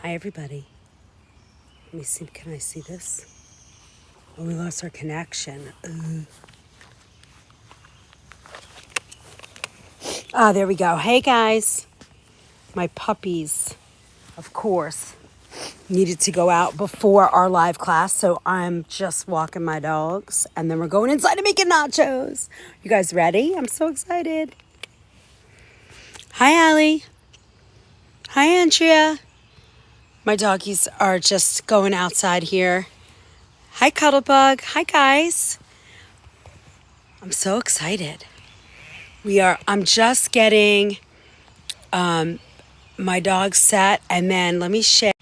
Hi, everybody. Let me see. Can I see this? Oh, we lost our connection. Ah, there we go. Hey, guys. My puppies, of course, needed to go out before our live class, so I'm just walking my dogs, and then we're going inside to making nachos. You guys ready? I'm so excited. Hi, Allie. Hi, Andrea. My doggies are just going outside here. Hi, Cuddlebug. Hi, guys. I'm so excited. I'm just getting my dog set, and then let me share.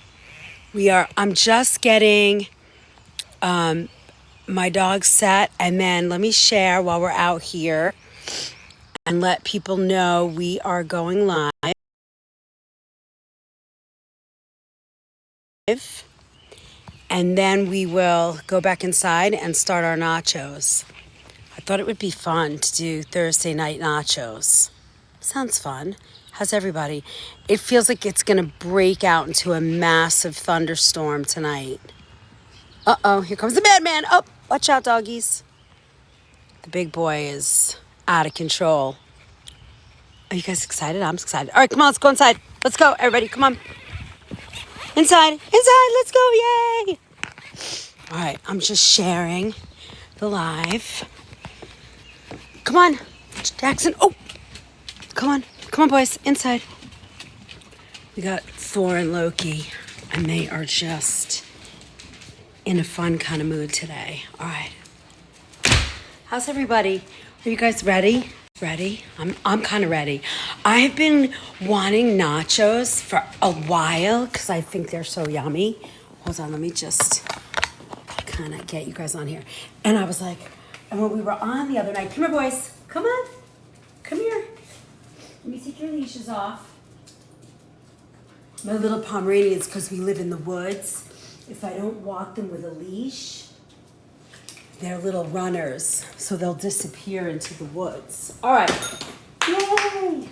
I'm just getting my dog set, and then let me share while we're out here and let people know we are going live. And then we will go back inside and start our nachos. I thought it would be fun to do Thursday night nachos. Sounds fun. How's everybody? It feels like it's going to break out into a massive thunderstorm tonight. Uh-oh, here comes the madman. Oh, watch out, doggies. The big boy is out of control. Are you guys excited? I'm excited. All right, come on, let's go inside. Let's go, everybody. Come on. Inside, let's go, yay. All right, I'm just sharing the live. Come on, Jackson. Oh, come on, boys, inside. We got Thor and Loki, and they are just in a fun kind of mood today. All right. How's everybody? Are you guys ready? Ready? I'm kind of ready. I've been wanting nachos for a while because I think they're so yummy. Hold on, let me just kind of get you guys on here. And I was like, and when we were on the other night, come here, boys. Come on. Come here. Let me take your leashes off. My little Pomeranians, because we live in the woods, if I don't walk them with a leash, they're little runners, so they'll disappear into the woods. All right. Yay!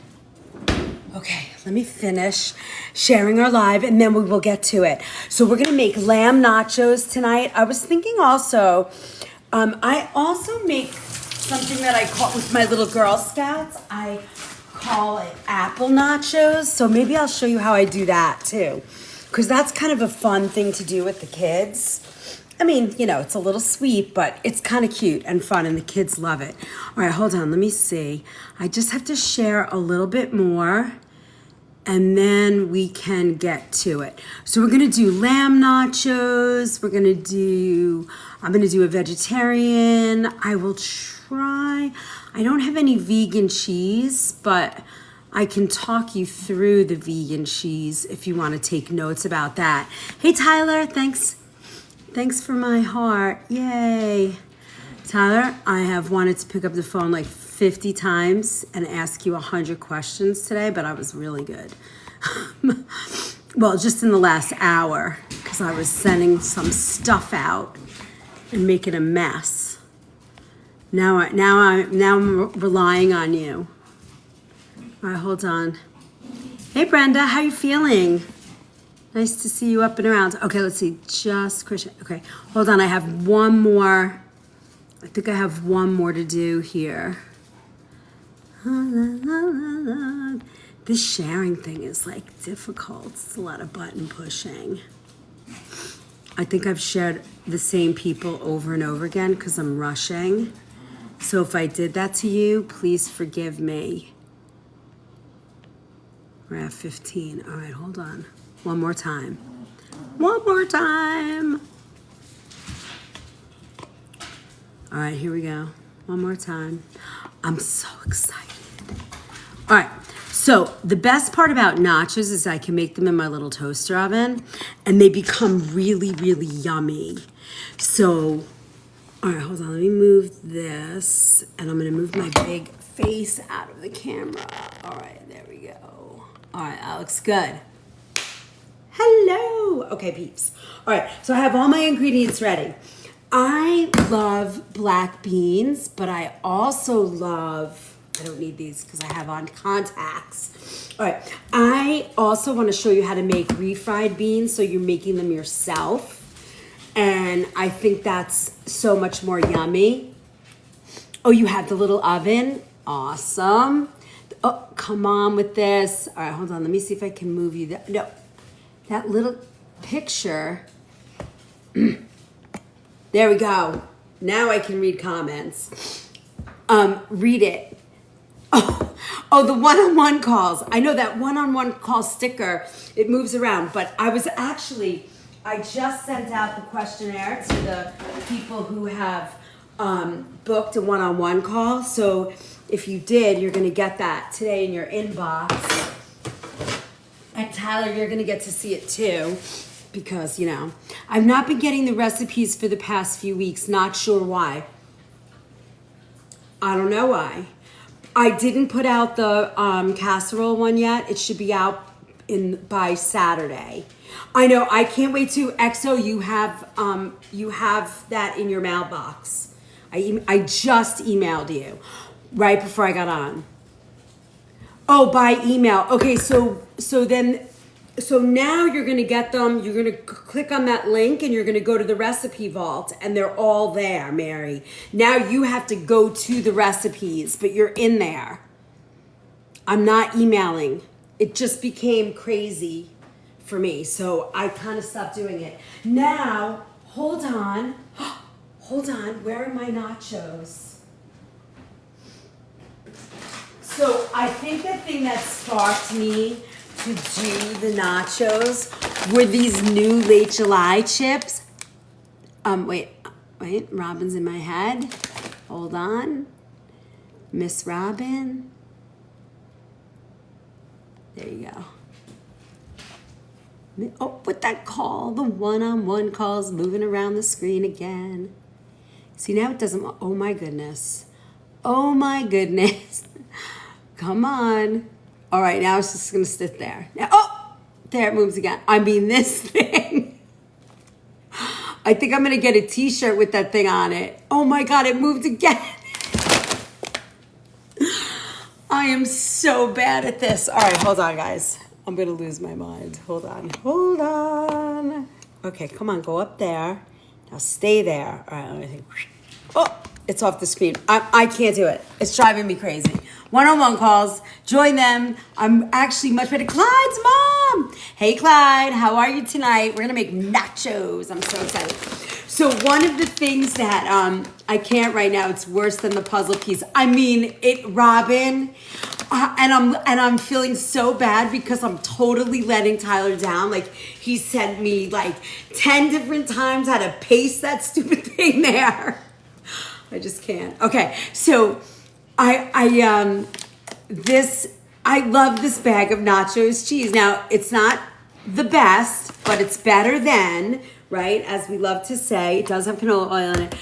Okay, let me finish sharing our live, and then we will get to it. So we're going to make lamb nachos tonight. I was thinking also, I also make something that I call, with my little Girl Scouts, I call it apple nachos. So maybe I'll show you how I do that too, because that's kind of a fun thing to do with the kids. I mean, you know, it's a little sweet, but it's kind of cute and fun, and the kids love it. All right, hold on. Let me see. I just have to share a little bit more, and then we can get to it. So we're going to do lamb nachos. I'm going to do a vegetarian. I will try. I don't have any vegan cheese, but I can talk you through the vegan cheese if you want to take notes about that. Hey, Tyler, thanks. Thanks for my heart. Yay. Tyler, I have wanted to pick up the phone like 50 times and ask you 100 questions today, but I was really good. Well, just in the last hour, because I was sending some stuff out and making a mess. Now I'm relying on you. All right, hold on. Hey, Brenda, how you feeling? Nice to see you up and around. Okay, let's see. Just Christian. Okay, hold on. I have one more. I think I have one more to do here. This sharing thing is like difficult. It's a lot of button pushing. I think I've shared the same people over and over again because I'm rushing. So if I did that to you, please forgive me. We're at 15. All right, hold on. One more time. One more time. All right, here we go. One more time. I'm so excited. All right, so the best part about nachos is I can make them in my little toaster oven, and they become really, really yummy. So, all right, hold on. Let me move this, and I'm going to move my big face out of the camera. All right, there we go. All right, that looks good. Hello. Okay, peeps. All right, so I have all my ingredients ready. I love black beans, but I also love, I don't need these because I have on contacts. All right, I I also want to show you how to make refried beans so you're making them yourself. And I think that's so much more yummy. Oh, you have the little oven? Awesome. Oh, come on with this. All right, hold on. Let me see if I can move you. No, that little picture. There we go. Now I can read comments. Read it. Oh, the one-on-one calls. I know that one-on-one call sticker, it moves around, but I just sent out the questionnaire to the people who have booked a one-on-one call. So if you did, you're going to get that today in your inbox. And Tyler, you're going to get to see it too. Because, you know, I've not been getting the recipes for the past few weeks. Not sure why. I don't know why. I didn't put out the casserole one yet. It should be out by Saturday. I know. I can't wait to EXO. You have that in your mailbox. I just emailed you right before I got on. Oh, by email. Okay, so now you're going to get them. You're going to click on that link and you're going to go to the recipe vault and they're all there, Mary. Now you have to go to the recipes, but you're in there. I'm not emailing. It just became crazy for me, so I kind of stopped doing it. Now, hold on. Hold on. Where are my nachos? So I think the thing that sparked me to do the nachos were these new Late July chips. Wait, Robin's in my head. Hold on. Miss Robin. There you go. Oh, with that call, the one-on-one calls moving around the screen again. See, now it doesn't, oh my goodness. Oh my goodness. Come on. All right, now it's just gonna sit there. Now, oh, there it moves again. I mean, this thing. I think I'm gonna get a t-shirt with that thing on it. Oh my God, it moved again. I am so bad at this. All right, hold on, guys. I'm gonna lose my mind. Hold on. Okay, come on, go up there. Now stay there. All right, let me think. Oh, it's off the screen. I can't do it. It's driving me crazy. One-on-one calls, join them. I'm actually much better. Clyde's mom. Hey, Clyde, how are you tonight? We're gonna make nachos. I'm so excited. So one of the things that I can't right now, it's worse than the puzzle piece. I mean, Robin, and I'm feeling so bad because I'm totally letting Tyler down. Like, he sent me like 10 different times how to paste that stupid thing there. I just can't. Okay, so I love this bag of nachos cheese. Now, it's not the best, but it's better than, right? As we love to say, it does have canola oil in it.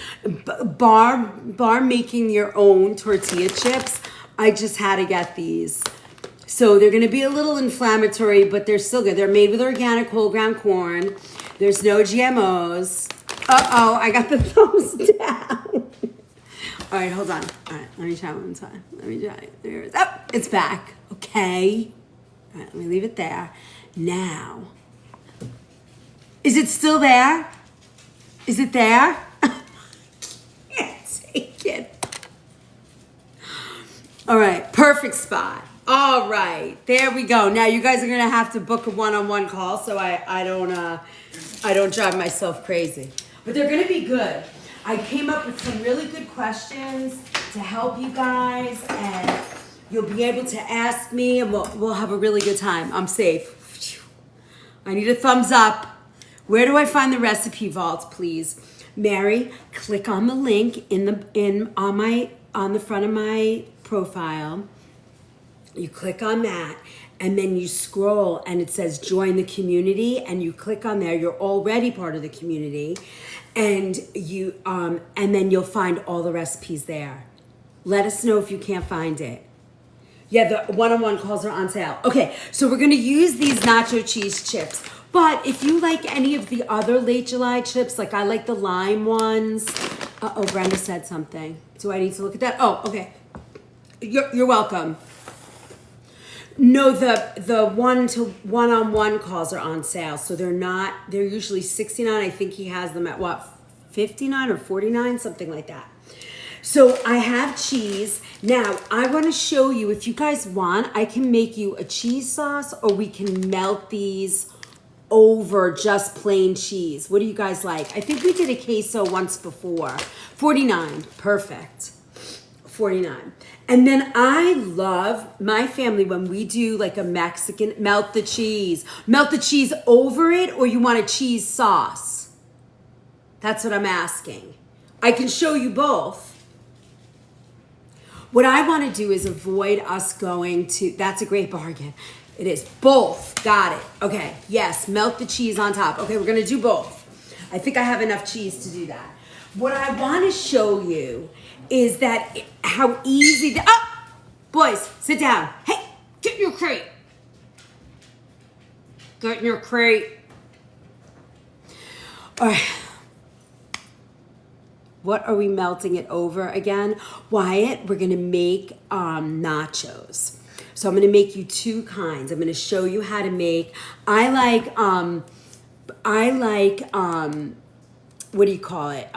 Bar making your own tortilla chips. I just had to get these. So they're going to be a little inflammatory, but they're still good. They're made with organic whole ground corn. There's no GMOs. Uh-oh, I got the thumbs down. All right, hold on. All right, let me try one time. Let me try it. There it is. Oh, it's back. Okay. All right, let me leave it there. Now, is it still there? Is it there? I can't take it. All right, perfect spot. All right, there we go. Now you guys are gonna have to book a one-on-one call so I don't drive myself crazy. But they're gonna be good. I came up with some really good questions to help you guys, and you'll be able to ask me, and we'll have a really good time. I'm safe. I need a thumbs up. Where do I find the recipe vault, please? Mary, click on the link on the front of my profile. You click on that, and then you scroll, and it says join the community, and you click on there. You're already part of the community, and then you'll find all the recipes there. Let us know if you can't find it. Yeah, the one-on-one calls are on sale. Okay, so we're gonna use these nacho cheese chips. But if you like any of the other Late July chips, like I like the lime ones. Oh, Brenda said something. Do I need to look at that? Oh, okay. You're welcome. No, the one-on-one calls are on sale, so they're usually 69. I think he has them at what, 59 or 49, something like that. So I have cheese. Now I want to show you, if you guys want, I can make you a cheese sauce, or we can melt these over just plain cheese. What do you guys like? I think we did a queso once before. 49, perfect. 49. And then I love my family when we do like a Mexican, melt the cheese. Melt the cheese over it, or you want a cheese sauce? That's what I'm asking. I can show you both. What I want to do is avoid us going to, that's a great bargain. It is both. Got it. Okay. Yes. Melt the cheese on top. Okay. We're going to do both. I think I have enough cheese to do that. What I want to show you is that how easy the, oh, boys, sit down. Hey, get in your crate. Get in your crate. All right. What are we melting it over again? Wyatt, we're gonna make nachos. So I'm gonna make you two kinds. I'm gonna show you how to make, I like what do you call it?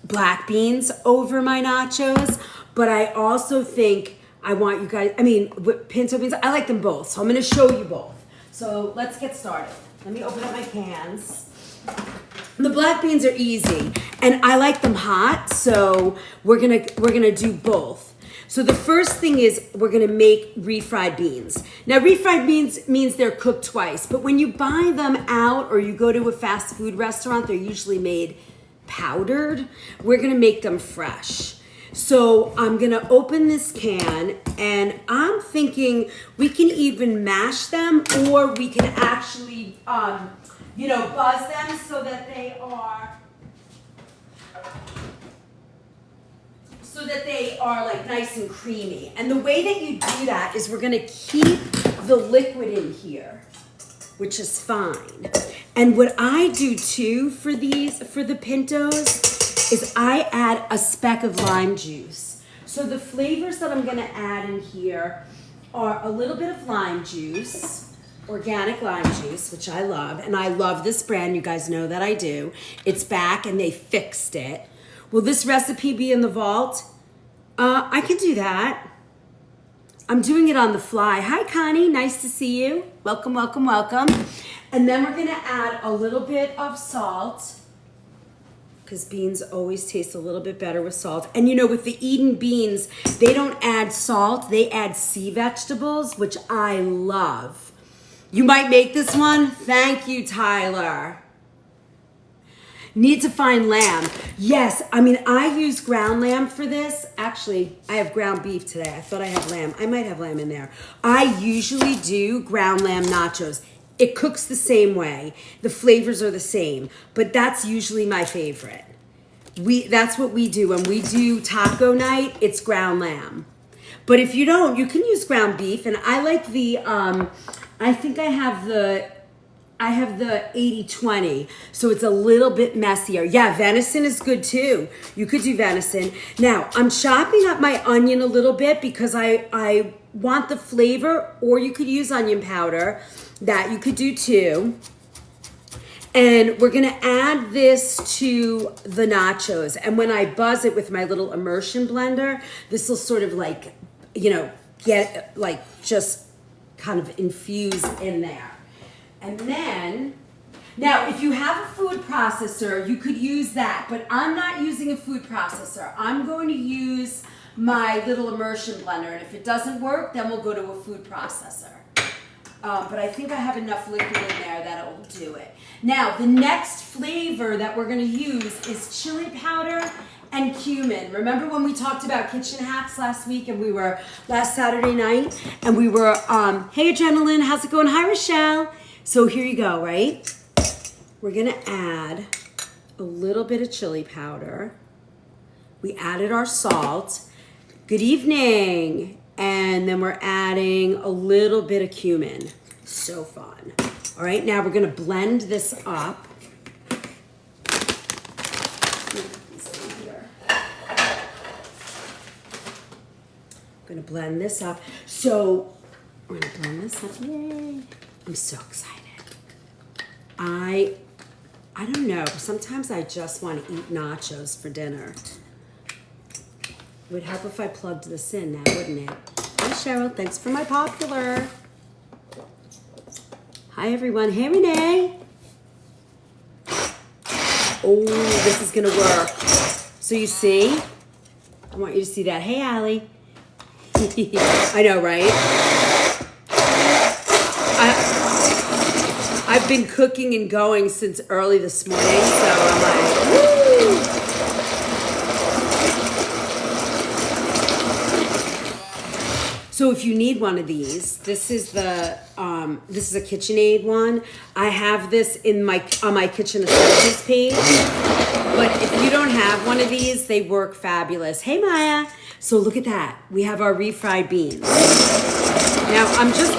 Black beans over my nachos, but I also think I want you guys, pinto beans, I like them both. So I'm gonna show you both. So let's get started. Let me open up my cans. The black beans are easy, and I like them hot, so we're gonna do both. So the first thing is we're gonna make refried beans. Now refried beans means they're cooked twice, but when you buy them out or you go to a fast food restaurant, they're usually made powdered. We're gonna make them fresh. So I'm gonna open this can, and I'm thinking we can even mash them, or we can actually buzz them so that they are like nice and creamy. And the way that you do that is we're gonna keep the liquid in here, which is fine. And what I do too for the pintos, is I add a speck of lime juice. So the flavors that I'm gonna add in here are a little bit of lime juice, organic lime juice, which I love, and I love this brand. You guys know that I do. It's back and they fixed it. Will this recipe be in the vault? I can do that. I'm doing it on the fly. Hi, Connie. Nice to see you. Welcome, welcome, welcome. And then we're gonna add a little bit of salt, because beans always taste a little bit better with salt. And with the Eden beans, they don't add salt. They add sea vegetables, which I love. You might make this one. Thank you, Tyler. Need to find lamb. Yes, I use ground lamb for this. Actually, I have ground beef today. I thought I had lamb. I might have lamb in there. I usually do ground lamb nachos. It cooks the same way. The flavors are the same, but that's usually my favorite. That's what we do. When we do taco night, it's ground lamb. But if you don't, you can use ground beef. And I like the, I think I have the 80-20, so it's a little bit messier. Yeah, venison is good too. You could do venison. Now, I'm chopping up my onion a little bit because I want the flavor, or you could use onion powder. That you could do too. And we're gonna add this to the nachos. And when I buzz it with my little immersion blender, this will sort of get just kind of infuse in there. And then, now if you have a food processor, you could use that, but I'm not using a food processor. I'm going to use my little immersion blender, and if it doesn't work, then we'll go to a food processor. But I think I have enough liquid in there that it will do it. Now, the next flavor that we're gonna use is chili powder and cumin. Remember when we talked about kitchen hacks last week, and last Saturday night, and we were, hey Adrenaline, how's it going? Hi Rochelle. So here you go, right? We're gonna add a little bit of chili powder. We added our salt. Good evening. And then we're adding a little bit of cumin. So fun. All right, now we're gonna blend this up. I'm gonna blend this up. So we're gonna blend this up. Yay! I'm so excited. I don't know. Sometimes I just want to eat nachos for dinner. It would help if I plugged this in now, wouldn't it? Hi Cheryl, thanks for my popular. Hi everyone. Hey Renee. Oh, this is gonna work. So you see? I want you to see that. Hey Allie. I know, right? I've been cooking and going since early this morning, so I'm like, woo! So if you need one of these, this is a KitchenAid one. I have this on my Kitchen Essentials page. But if you don't have one of these, they work fabulous. Hey Maya. So look at that. We have our refried beans. Now I'm just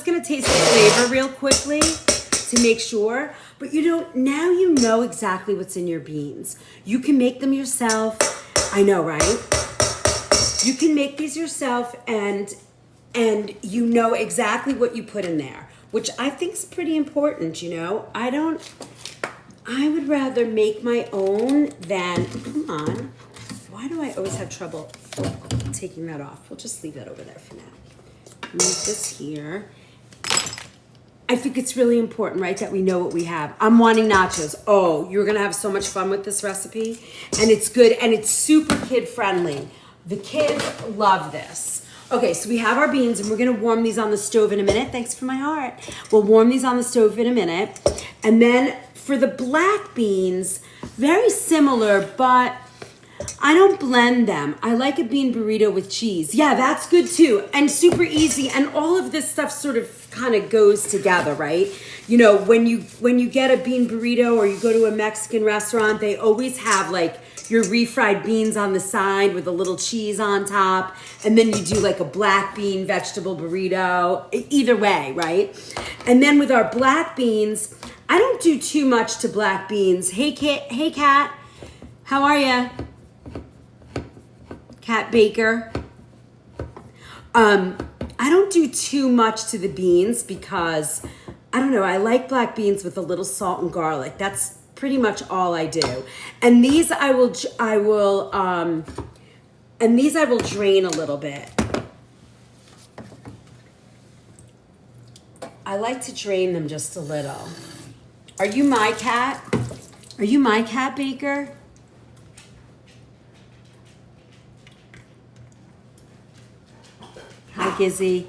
gonna taste the flavor real quickly to make sure. But now you know exactly what's in your beans. You can make them yourself. I know, right? You can make these yourself and you know exactly what you put in there, which I think is pretty important, I would rather make my own than, come on, why do I always have trouble taking that off? We'll just leave that over there for now. Move this here. I think it's really important, right, that we know what we have. I'm wanting nachos. Oh, you're gonna have so much fun with this recipe. And it's good, and it's super kid friendly. The kids love this. Okay, so we have our beans, and we're gonna warm these on the stove in a minute. Thanks for my heart. We'll warm these on the stove in a minute. And then for the black beans, very similar, but I don't blend them. I like a bean burrito with cheese. Yeah, that's good too. And super easy. And all of this stuff sort of kind of goes together, right? When you get a bean burrito or you go to a Mexican restaurant, they always have like your refried beans on the side with a little cheese on top. And then you do like a black bean vegetable burrito. Either way, right? And then with our black beans, I don't do too much to black beans. Hey, Kat. How are you? Kat Baker. I don't do too much to the beans because, I don't know, I like black beans with a little salt and garlic. That's pretty much all I do. And these I will drain a little bit. I like to drain them just a little. Are you my cat? Are you my Cat Baker? Hi, Gizzy.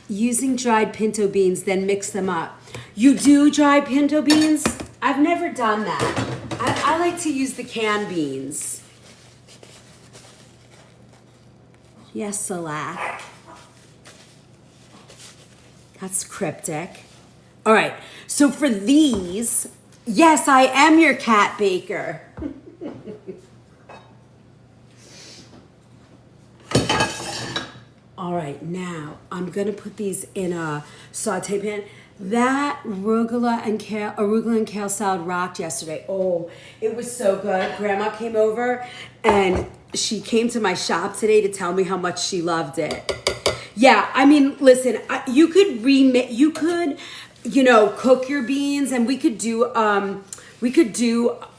Using dried pinto beans, then mix them up. You do dried pinto beans? I've never done that. I like to use the canned beans. Yes, Salak. That's cryptic. All right, so for these, yes, I am your Cat Baker. All right, now I'm gonna put these in a saute pan. That arugula and kale salad rocked yesterday. Oh, it was so good. Grandma came over and she came to my shop today to tell me how much she loved it. Yeah, I mean, listen, you could cook your beans, and we could do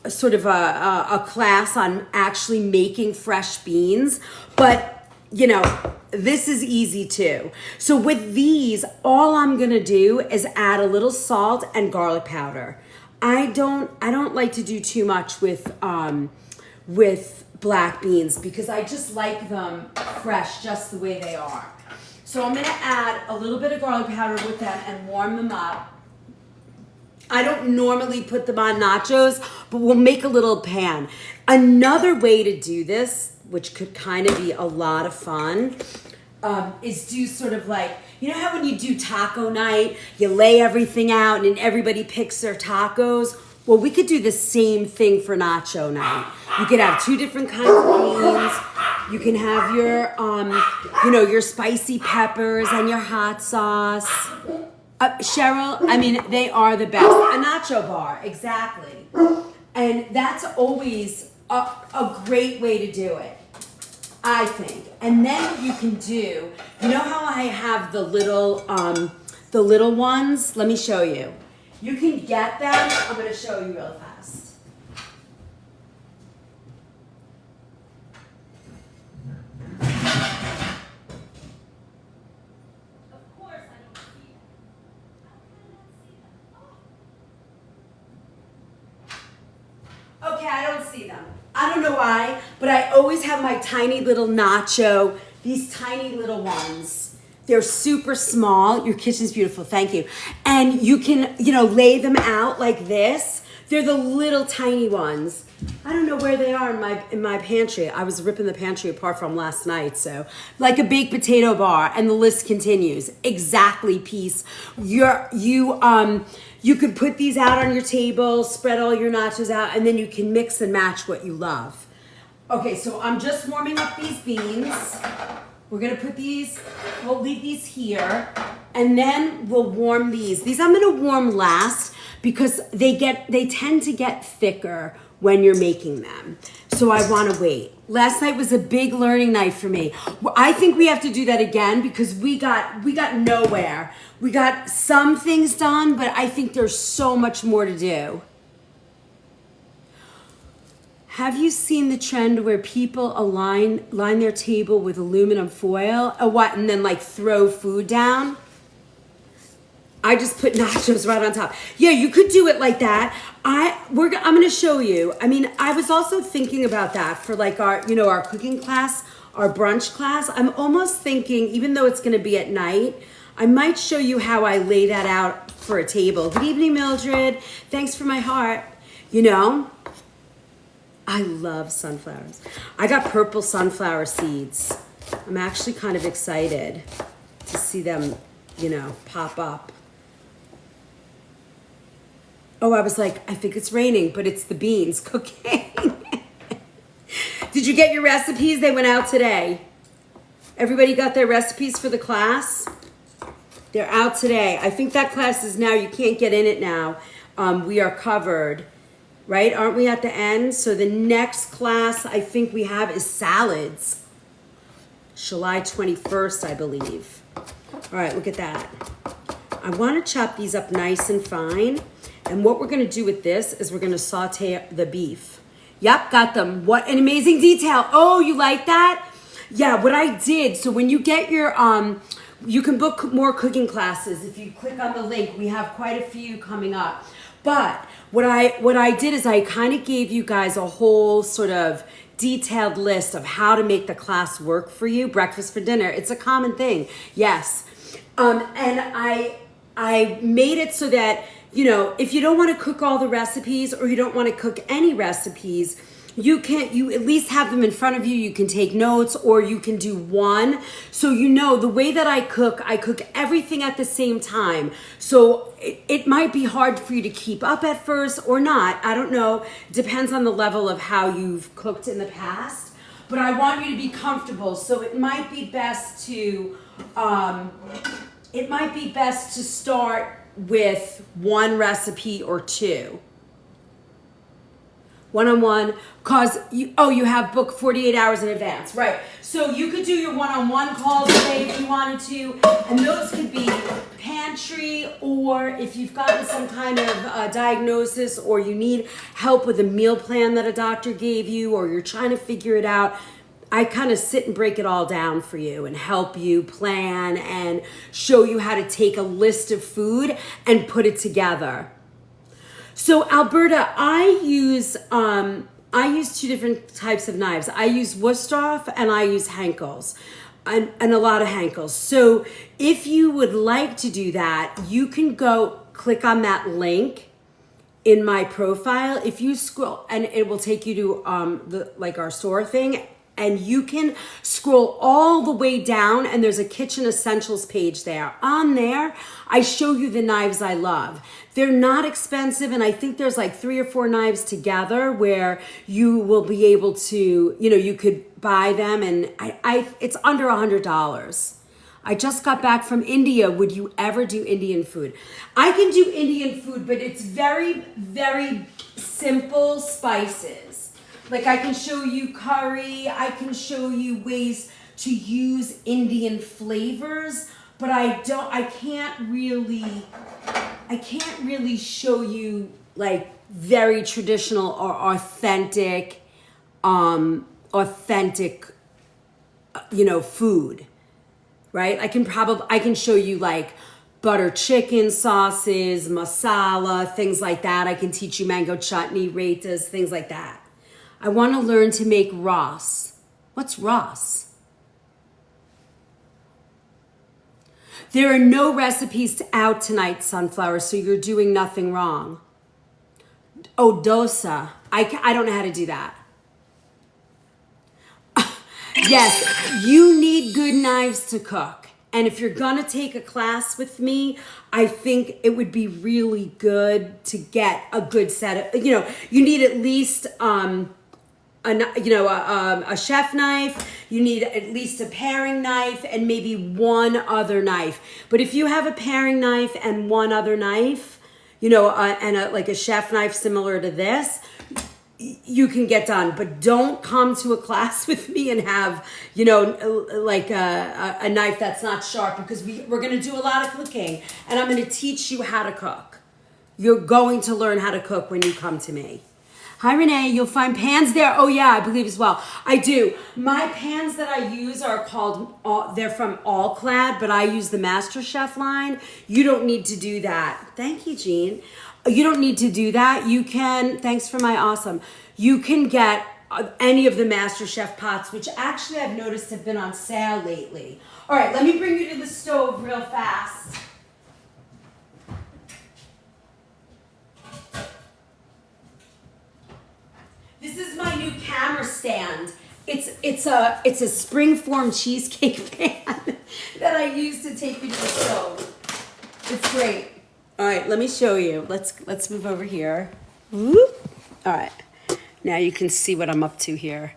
sort of a class on actually making fresh beans, but this is easy too. So with these, all I'm gonna do is add a little salt and garlic powder. I don't like to do too much with black beans because I just like them fresh just the way they are. So I'm gonna add a little bit of garlic powder with them and warm them up. I don't normally put them on nachos, but we'll make a little pan. Another way to do this, which could kind of be a lot of fun, is do sort of like, how when you do taco night, you lay everything out and everybody picks their tacos? Well, we could do the same thing for nacho night. You could have 2 different kinds of beans. You can have your, your spicy peppers and your hot sauce. Cheryl, I mean, they are the best. A nacho bar, exactly. And that's always a great way to do it. I think. And then what you can do, you know how I have the little ones? Let me show you. You can get them. I'm going to show you real fast. Of course, I don't see them. How can I not see them? Oh. Okay, I don't see them. I don't know why, but I always have my tiny little nacho, these tiny little ones. They're super small. Your kitchen's beautiful, thank you. And you can, lay them out like this. They're the little tiny ones. I don't know where they are in my pantry. I was ripping the pantry apart from last night, so like a baked potato bar, and the list continues. Exactly, Peace. You could put these out on your table, spread all your nachos out, and then you can mix and match what you love. Okay, so I'm just warming up these beans. We're gonna put these, we'll leave these here, and then we'll warm these. These I'm gonna warm last because they tend to get thicker when you're making them. So I wanna wait. Last night was a big learning night for me. I think we have to do that again because we got nowhere. We got some things done, but I think there's so much more to do. Have you seen the trend where people line their table with aluminum foil or what, and then like throw food down? I just put nachos right on top. Yeah, you could do it like that. I'm gonna show you. I mean, I was also thinking about that for like our cooking class, our brunch class. I'm almost thinking, even though it's gonna be at night, I might show you how I lay that out for a table. Good evening, Mildred. Thanks for my heart. I love sunflowers. I got purple sunflower seeds. I'm actually kind of excited to see them, pop up. Oh, I was like, I think it's raining, but it's the beans cooking. Did you get your recipes? They went out today. Everybody got their recipes for the class? They're out today. I think that class is now, you can't get in it now. We are covered, right? Aren't we at the end? So the next class I think we have is salads. July 21st, I believe. All right, look at that. I want to chop these up nice and fine. And what we're going to do with this is we're going to saute the beef. Yep, got them. What an amazing detail. Oh, you like that? Yeah, what I did, so when you get your, you can book more cooking classes. If you click on the link, we have quite a few coming up. But what I did is I kind of gave you guys a whole sort of detailed list of how to make the class work for you. Breakfast for dinner, it's a common thing, yes. And I made it so that, if you don't want to cook all the recipes or you don't want to cook any recipes, you at least have them in front of you. You can take notes or you can do one. So the way that I cook everything at the same time. So it might be hard for you to keep up at first or not. I don't know. It depends on the level of how you've cooked in the past. But I want you to be comfortable. So it might be best to start with one recipe or two. One-on-one, cause you have booked 48 hours in advance, right? So you could do your one-on-one calls today if you wanted to, and those could be pantry, or if you've gotten some kind of diagnosis or you need help with a meal plan that a doctor gave you, or you're trying to figure it out, I kind of sit and break it all down for you and help you plan and show you how to take a list of food and put it together. So Alberta, I use two different types of knives. I use Wustroff and I use Henkel's, and a lot of Henkel's. So if you would like to do that, you can go click on that link in my profile. If you scroll, and it will take you to our store thing. And you can scroll all the way down and there's a kitchen essentials page there. On there, I show you the knives I love. They're not expensive, and I think there's like 3 or 4 knives together where you will be able to, you could buy them, and it's under $100. I just got back from India. Would you ever do Indian food? I can do Indian food, but it's very, very simple spices. Like I can show you curry, I can show you ways to use Indian flavors, but I can't really show you like very traditional or authentic, food, right? I can show you like butter chicken sauces, masala, things like that. I can teach you mango chutney, raitas, things like that. I want to learn to make ras. What's ras? There are no recipes out tonight, Sunflower, so you're doing nothing wrong. Oh, dosa. I don't know how to do that. Yes, you need good knives to cook. And if you're gonna take a class with me, I think it would be really good to get a good set of, you need at least a chef knife, you need at least a paring knife and maybe one other knife. But if you have a paring knife and one other knife, like a chef knife similar to this, you can get done. But don't come to a class with me and have, like a knife that's not sharp, because we're going to do a lot of cooking and I'm going to teach you how to cook. You're going to learn how to cook when you come to me. Hi, Renee. You'll find pans there. Oh, yeah, I believe as well. I do. My pans that I use are they're from All Clad, but I use the Master Chef line. You don't need to do that. Thank you, Jean. You don't need to do that. You can, thanks for my awesome. You can get any of the Master Chef pots, which actually I've noticed have been on sale lately. All right, let me bring you to the stove real fast. This is my new camera stand. It's a springform cheesecake pan that I use to take me to the stove. It's great. All right, let me show you. Let's move over here. Whoop. All right, now you can see what I'm up to here.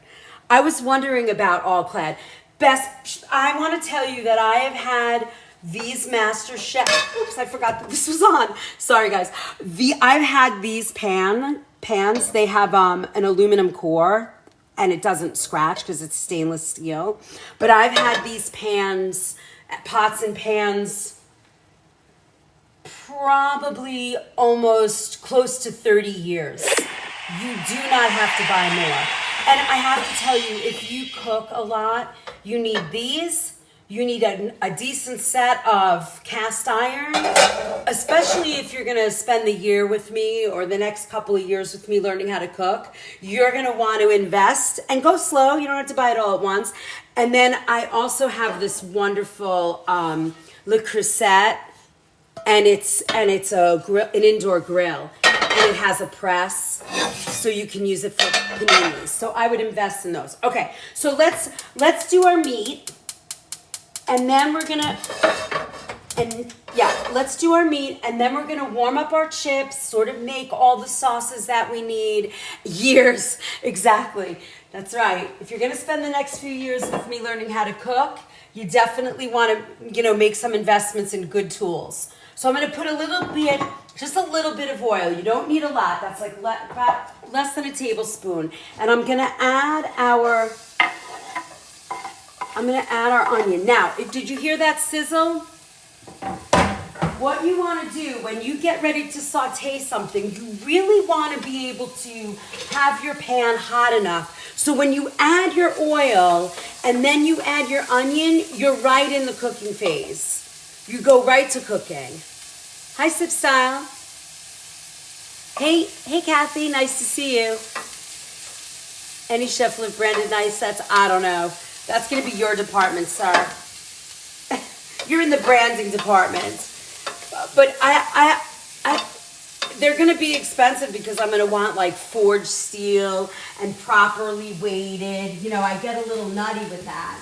I was wondering about All Clad. I want to tell you that I have had these Master Chef. Oops, I forgot that this was on. Sorry, guys. I've had these pans. They have an aluminum core and it doesn't scratch because it's stainless steel. But I've had these pots and pans, probably almost close to 30 years. You do not have to buy more. And I have to tell you, if you cook a lot, you need these. You need a decent set of cast iron, especially if you're going to spend the year with me or the next couple of years with me learning how to cook. You're going to want to invest and go slow. You don't have to buy it all at once. And then I also have this wonderful Le Creuset, and it's an indoor grill, and it has a press, so you can use it for paninis. So I would invest in those. Okay, so let's do our meat. And then let's do our meat, and then we're gonna warm up our chips, sort of make all the sauces that we need. Years, exactly. That's right. If you're gonna spend the next few years with me learning how to cook, you definitely wanna, make some investments in good tools. So I'm gonna put just a little bit of oil. You don't need a lot. That's like less than a tablespoon. And I'm gonna add our onion. Now, did you hear that sizzle? What you want to do when you get ready to saute something, you really want to be able to have your pan hot enough so when you add your oil and then you add your onion, you're right in the cooking phase. You go right to cooking. Hi, Sip Style. Hey, Kathy, nice to see you. Any chef live branded nice? I don't know. That's going to be your department, sir. You're in the branding department. But they're going to be expensive because I'm going to want like forged steel and properly weighted. I get a little nutty with that.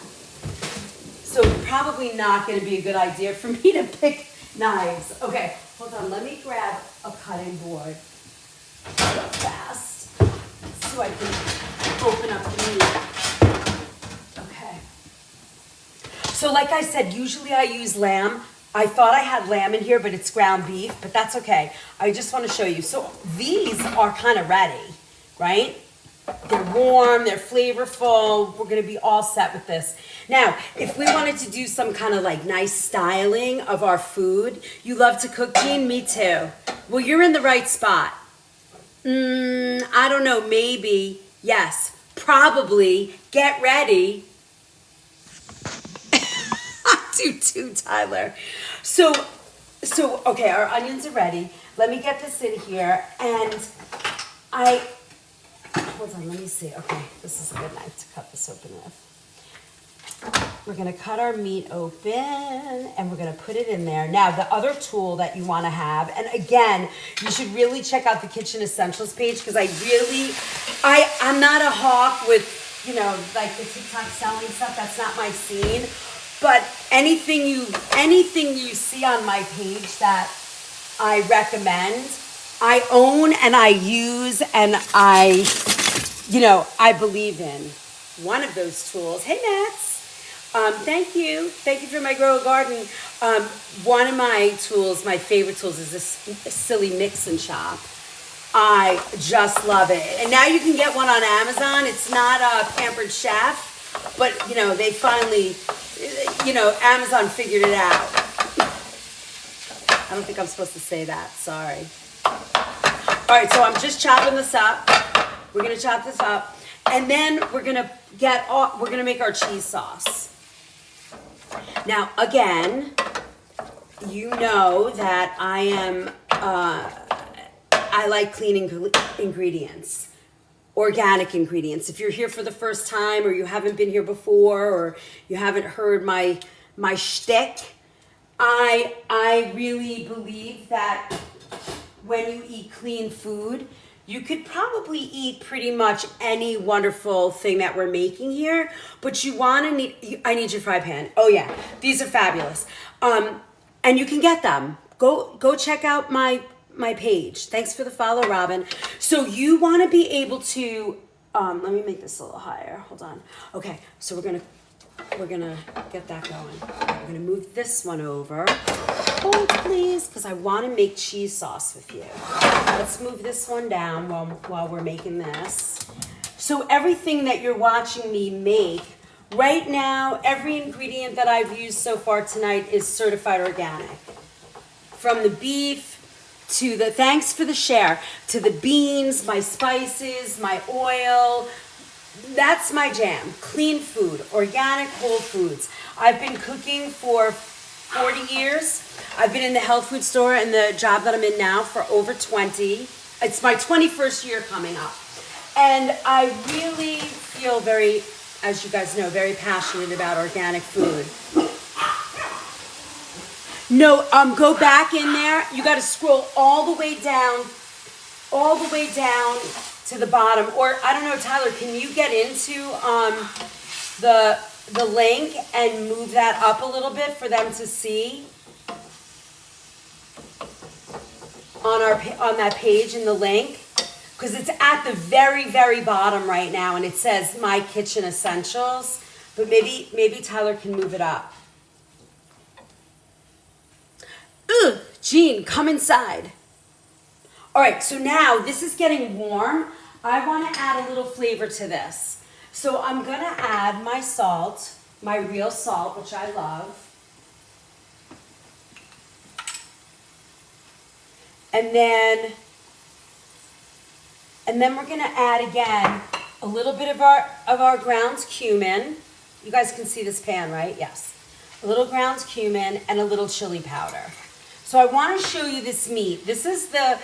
So probably not going to be a good idea for me to pick knives. Okay, hold on. Let me grab a cutting board real fast so I can open up the meat. So like I said, usually I use lamb. I thought I had lamb in here, but it's ground beef, but that's okay. I just want to show you. So these are kind of ready, right? They're warm, they're flavorful. We're gonna be all set with this. Now, if we wanted to do some kind of like nice styling of our food, you love to cook, Jean? Me too. Well, you're in the right spot. I don't know, maybe, yes, probably, get ready. Do too, Tyler. So, okay, our onions are ready. Let me get this in here, and hold on, let me see. Okay, this is a good knife to cut this open with. We're gonna cut our meat open, and we're gonna put it in there. Now, the other tool that you wanna have, and again, you should really check out the Kitchen Essentials page, because I'm not a hawk with, you know, like the TikTok selling stuff. That's not my scene. But anything you see on my page that I recommend, I own and I use and I believe in. One of those tools, hey Nats, thank you for my Grow a Garden. One of my tools, my favorite tools, is this silly mix and chop. I just love it. And now you can get one on Amazon. It's not a Pampered Chef, but they finally, Amazon figured it out. I don't think I'm supposed to say that, sorry. All right, so I'm just chopping this up. We're gonna chop this up, and then we're gonna make our cheese sauce. Now, again, you know that I like clean ingredients, organic ingredients. If you're here for the first time, or you haven't been here before, or you haven't heard my shtick, I really believe that when you eat clean food, you could probably eat pretty much any wonderful thing that we're making here, but I need your fry pan. Oh yeah, these are fabulous. And you can get them. Go check out my page. Thanks for the follow, Robin. So you want to be able to, let me make this a little higher. Hold on. Okay, so we're gonna get that going. We're gonna move this one over. Hold please, because I want to make cheese sauce with you. Let's move this one down while we're making this. So everything that you're watching me make right now, every ingredient that I've used so far tonight is certified organic. From the beef to the, thanks for the share, to the beans, my spices, my oil. That's my jam. Clean food, organic, whole foods. I've been cooking for 40 years. I've been in the health food store and the job that I'm in now for over 20. It's my 21st year coming up. And I really feel very, as you guys know, very passionate about organic food. No, go back in there. You got to scroll all the way down to the bottom. Or I don't know, Tyler, can you get into the link and move that up a little bit for them to see on that page in the link? Because it's at the very, very bottom right now, and it says My Kitchen Essentials. But maybe Tyler can move it up. Ugh, Jean, come inside. All right, so now this is getting warm. I want to add a little flavor to this. So I'm going to add my salt, my real salt, which I love. And then we're going to add again a little bit of our ground cumin. You guys can see this pan, right? Yes. A little ground cumin and a little chili powder. So I want to show you this meat. This is the,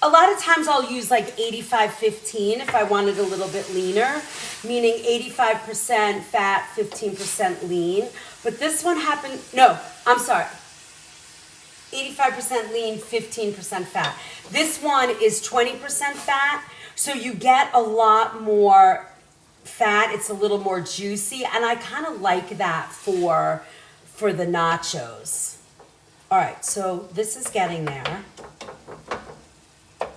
a lot of times I'll use like 85-15 if I wanted a little bit leaner, meaning 85% fat, 15% lean. But this one happened, no, I'm sorry. 85% lean, 15% fat. This one is 20% fat, so you get a lot more fat. It's a little more juicy, and I kind of like that for the nachos. All right, so this is getting there.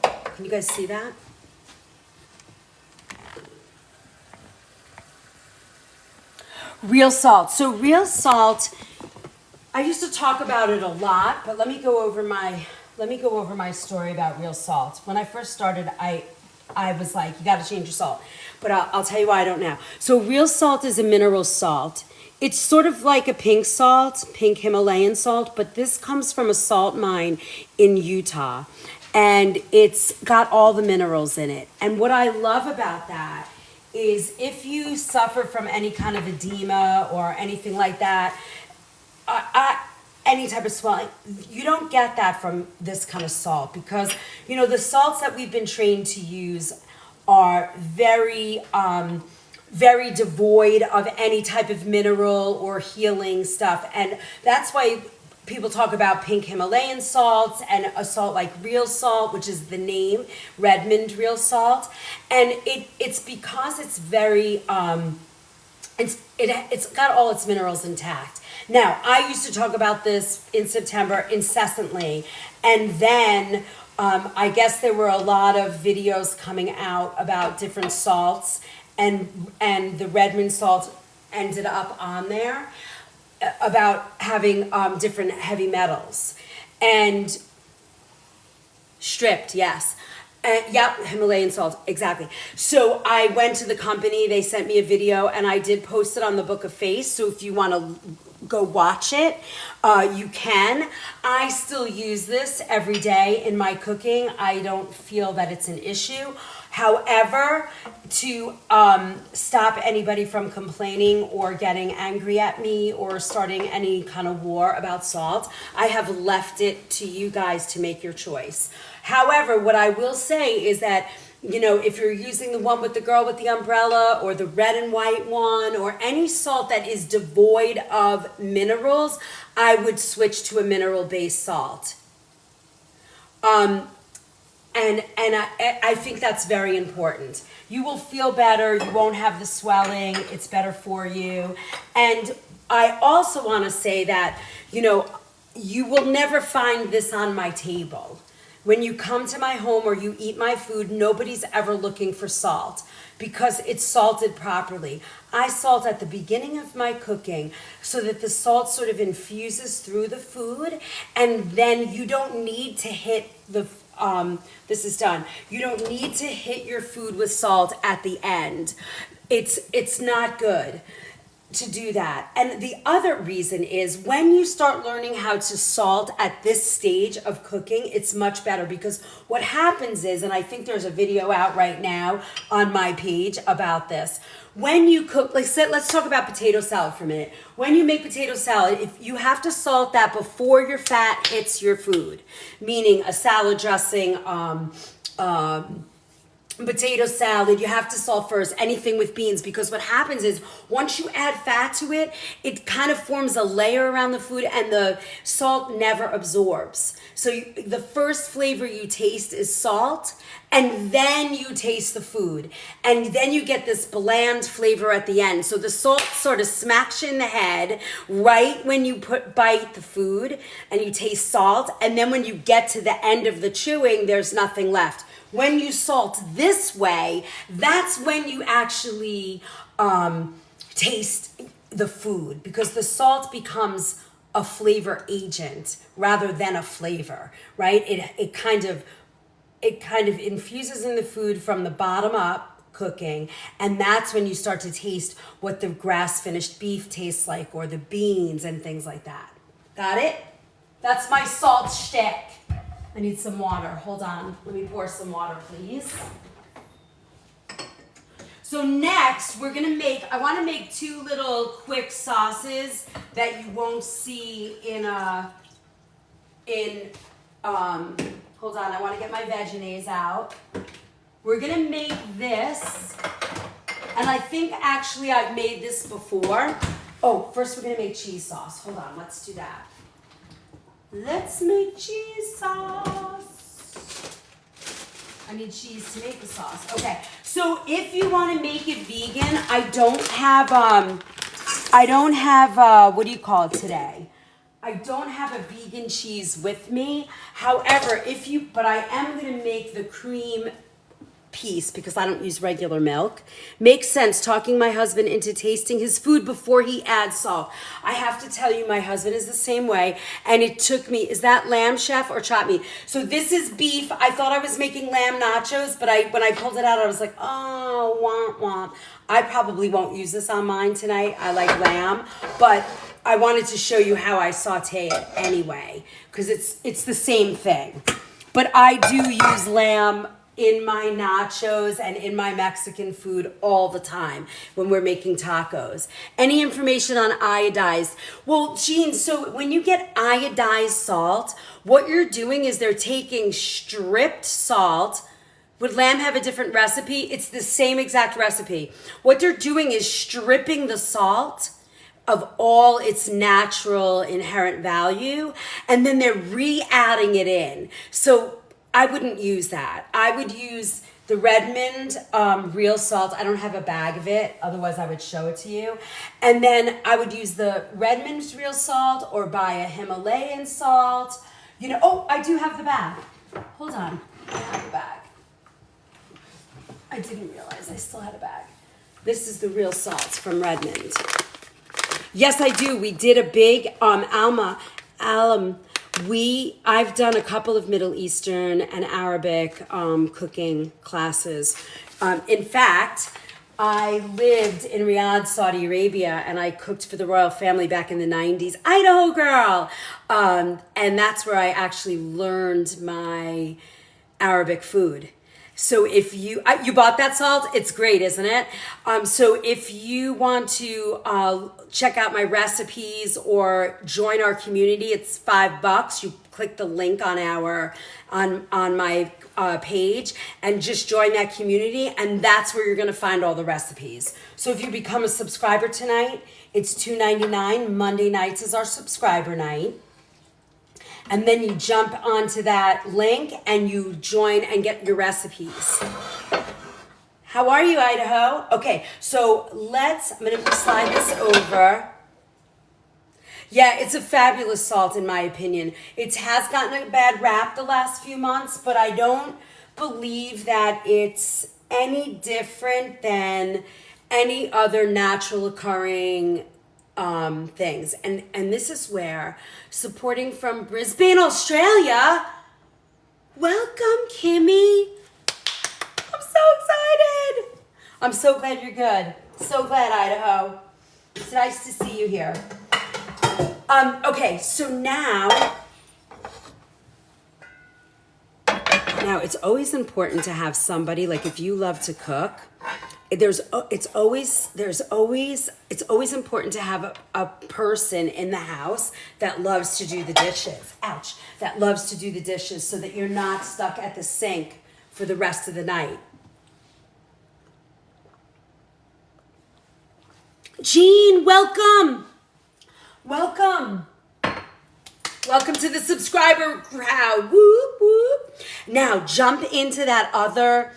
Can you guys see that? Real salt. So real salt, I used to talk about it a lot, but let me go over my story about real salt. When I first started, I I was like, you got to change your salt. But I'll tell you why I don't now. So real salt is a mineral salt. It's sort of like a pink salt, pink Himalayan salt, but this comes from a salt mine in Utah. And it's got all the minerals in it. And what I love about that is if you suffer from any kind of edema or anything like that, any type of swelling, you don't get that from this kind of salt, because the salts that we've been trained to use are very very devoid of any type of mineral or healing stuff. And that's why people talk about pink Himalayan salts and a salt like real salt, which is the name, Redmond real salt. And it's because it's very it's got all its minerals intact. Now, I used to talk about this in September incessantly, and then I guess there were a lot of videos coming out about different salts, and the Redmond salt ended up on there about having different heavy metals and stripped, yes. Yep, Himalayan salt, exactly. So I went to the company, they sent me a video, and I did post it on the Book of Face. So if you want to go watch it, you can. I still use this every day in my cooking. I don't feel that it's an issue. However, to stop anybody from complaining or getting angry at me or starting any kind of war about salt, I have left it to you guys to make your choice. However, what I will say is that, if you're using the one with the girl with the umbrella or the red and white one or any salt that is devoid of minerals, I would switch to a mineral-based salt. And I think that's very important. You will feel better. You won't have the swelling. It's better for you. And I also want to say that, you will never find this on my table. When you come to my home or you eat my food, nobody's ever looking for salt because it's salted properly. I salt at the beginning of my cooking so that the salt sort of infuses through the food, and then you don't need to hit the this is done. You don't need to hit your food with salt at the end. It's not good to do that. And the other reason is when you start learning how to salt at this stage of cooking, it's much better, because what happens is, and I think there's a video out right now on my page about this, when you cook, let's talk about potato salad for a minute. When you make potato salad, if you have to salt that before your fat hits your food, meaning a salad dressing, potato salad, you have to salt first, anything with beans, because what happens is once you add fat to it, it kind of forms a layer around the food and the salt never absorbs. So the first flavor you taste is salt, and then you taste the food, and then you get this bland flavor at the end. So the salt sort of smacks you in the head right when you bite the food and you taste salt, and then when you get to the end of the chewing, there's nothing left. When you salt this way, that's when you actually taste the food, because the salt becomes a flavor agent rather than a flavor, right? It kind of infuses in the food from the bottom up cooking, and that's when you start to taste what the grass-finished beef tastes like, or the beans and things like that. Got it? That's my salt shtick. I need some water. Hold on. Let me pour some water, please. So next, I want to make two little quick sauces that you won't see hold on, I want to get my Vegenaise out. We're going to make this, and I think actually I've made this before. Oh, first we're going to make cheese sauce. Hold on, let's do that. Let's make cheese sauce. I need cheese to make the sauce. Okay, so if you want to make it vegan, I don't have what do you call it today? I don't have a vegan cheese with me. However, but I am going to make the cream piece, because I don't use regular milk. Makes sense talking my husband into tasting his food before he adds salt. I have to tell you, my husband is the same way. And it took me, is that lamb, chef, or chopped meat? So this is beef. I thought I was making lamb nachos, but when I pulled it out, I was like, oh, womp womp. I probably won't use this on mine tonight. I like lamb, but I wanted to show you how I saute it anyway, because it's the same thing. But I do use lamb in my nachos and in my Mexican food all the time when we're making tacos. Any information on iodized? Well, Jean, so when you get iodized salt, what you're doing is they're taking stripped salt. Would lamb have a different recipe? It's the same exact recipe. What they're doing is stripping the salt of all its natural inherent value, and then they're re-adding it in. So I wouldn't use that. I would use the Redmond real salt. I don't have a bag of it, otherwise I would show it to you. And then I would use the Redmond's real salt or buy a Himalayan salt. You know, oh, I do have the bag. Hold on, I have the bag. I didn't realize I still had a bag. This is the real salt from Redmond. Yes, I do. We did a big I've done a couple of Middle Eastern and Arabic cooking classes. In fact, I lived in Riyadh, Saudi Arabia, and I cooked for the royal family back in the 90s. Idaho girl! And that's where I actually learned my Arabic food. So if you bought that salt, it's great, isn't it? So if you want to check out my recipes or join our community, it's $5. You click the link on my page and just join that community, and that's where you're going to find all the recipes. So if you become a subscriber tonight, it's $2.99. Monday nights is our subscriber night. And then you jump onto that link and you join and get your recipes. How are you, Idaho? Okay, so I'm gonna slide this over. Yeah, it's a fabulous salt in my opinion. It has gotten a bad rap the last few months, but I don't believe that it's any different than any other natural occurring things. And this is where, supporting from Brisbane, Australia. Welcome, Kimmy. I'm so excited. I'm so glad you're good. So glad, Idaho. It's nice to see you here. Okay, so now it's always important to have somebody, like if you love to cook, it's always important to have a person in the house that loves to do the dishes. Ouch. That loves to do the dishes so that you're not stuck at the sink for the rest of the night. Jean, welcome. Welcome. Welcome to the subscriber crowd. Whoop, whoop. Now jump into the other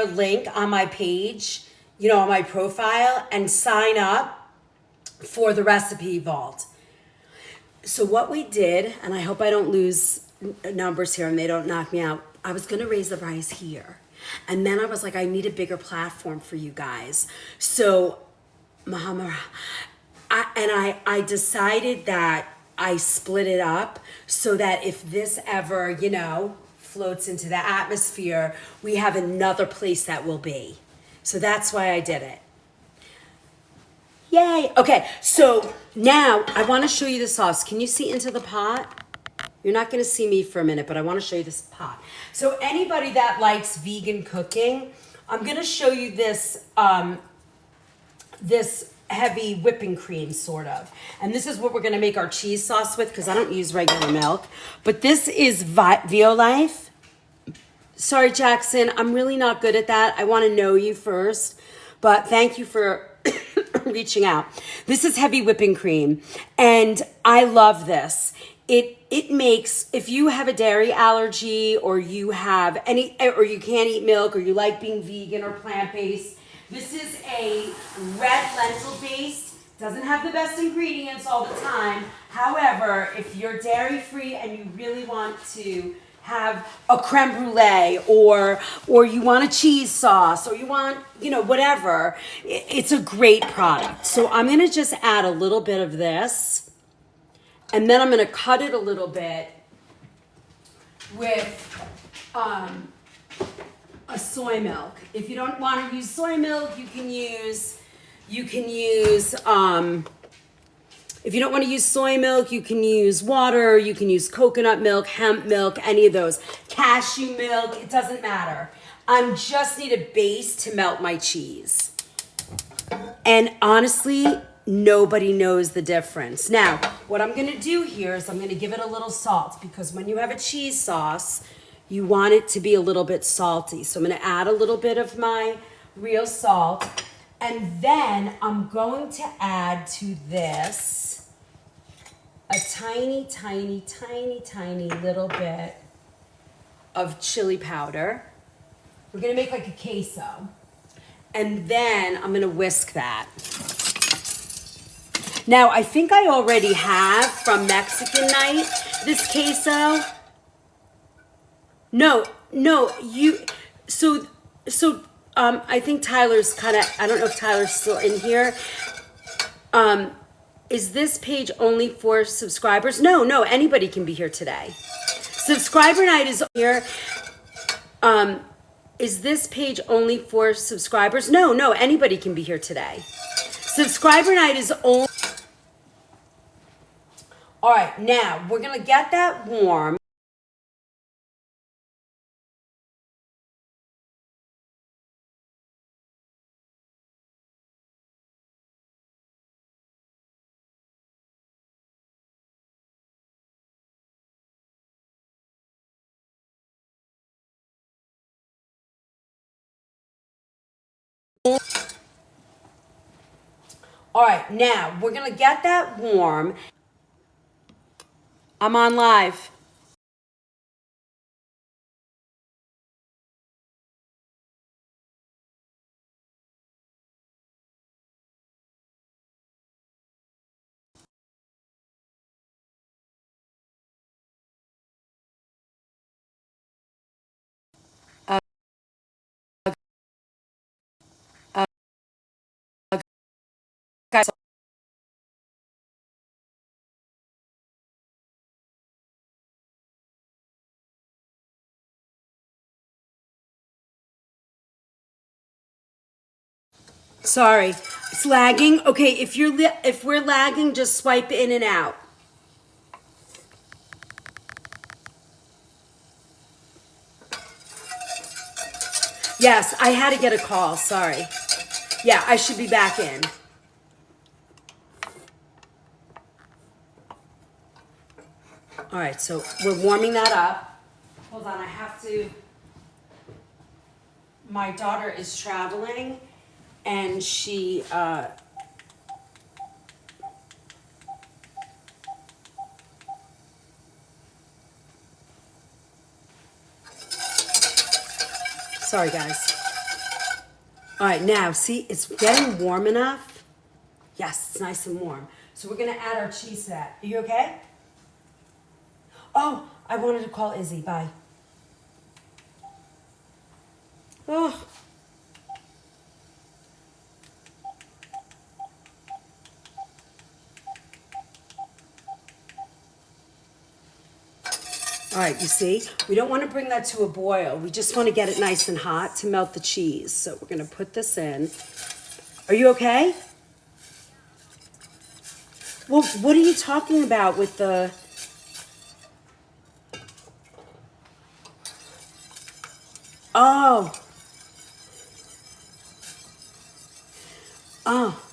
link on my page, on my profile, and sign up for the recipe vault. So what we did, and I hope I don't lose numbers here and they don't knock me out, I was going to raise the price here. And then I was like, I need a bigger platform for you guys. So, Muhammad, I decided that I split it up so that if this ever, floats into the atmosphere, we have another place that will be. So that's why I did it. Yay. Okay, so now I want to show you the sauce. Can you see into the pot? You're not going to see me for a minute, but I want to show you this pot. So anybody that likes vegan cooking, I'm going to show you this this heavy whipping cream, sort of. And this is what we're going to make our cheese sauce with, because I don't use regular milk. But this is Violife. Sorry, Jackson, I'm really not good at that. I want to know you first. But thank you for reaching out. This is heavy whipping cream, and I love this. It makes, if you have a dairy allergy, or you have or you can't eat milk, or you like being vegan or plant-based, this is a red lentil based. Doesn't have the best ingredients all the time. However, if you're dairy free and you really want to have a creme brulee, or you want a cheese sauce, or you want, whatever. It's a great product. So I'm gonna just add a little bit of this, and then I'm gonna cut it a little bit with a soy milk. If you don't want to use soy milk, you can use if you don't want to use soy milk, you can use water, you can use coconut milk, hemp milk, any of those. Cashew milk, it doesn't matter. I just need a base to melt my cheese. And honestly, nobody knows the difference. Now, what I'm gonna do here is I'm gonna give it a little salt, because when you have a cheese sauce, you want it to be a little bit salty. So I'm gonna add a little bit of my real salt. And then I'm going to add to this a tiny, tiny, tiny, tiny little bit of chili powder. We're gonna make like a queso. And then I'm gonna whisk that. Now, I think I already have from Mexican night this queso. No, I think Tyler's I don't know if Tyler's still in here. Is this page only for subscribers? No, anybody can be here today. Subscriber night is here. Is this page only for subscribers? No, anybody can be here today. Subscriber night is only... All right, now we're gonna get that warm. All right, now we're gonna get that warm. I'm on live. Guys, sorry, it's lagging. Okay, if we're lagging, just swipe in and out. Yes, I had to get a call. Sorry. Yeah, I should be back in. All right, so we're warming that up. Hold on, I have to. My daughter is traveling, and she. Sorry, guys. All right, now, see, it's getting warm enough. Yes, it's nice and warm. So we're gonna add our cheese to that. Are you okay? Oh, I wanted to call Izzy. Bye. Oh. All right, you see, we don't want to bring that to a boil. We just want to get it nice and hot to melt the cheese. So we're going to put this in. Are you okay? Well, what are you talking about with the... Oh. Oh.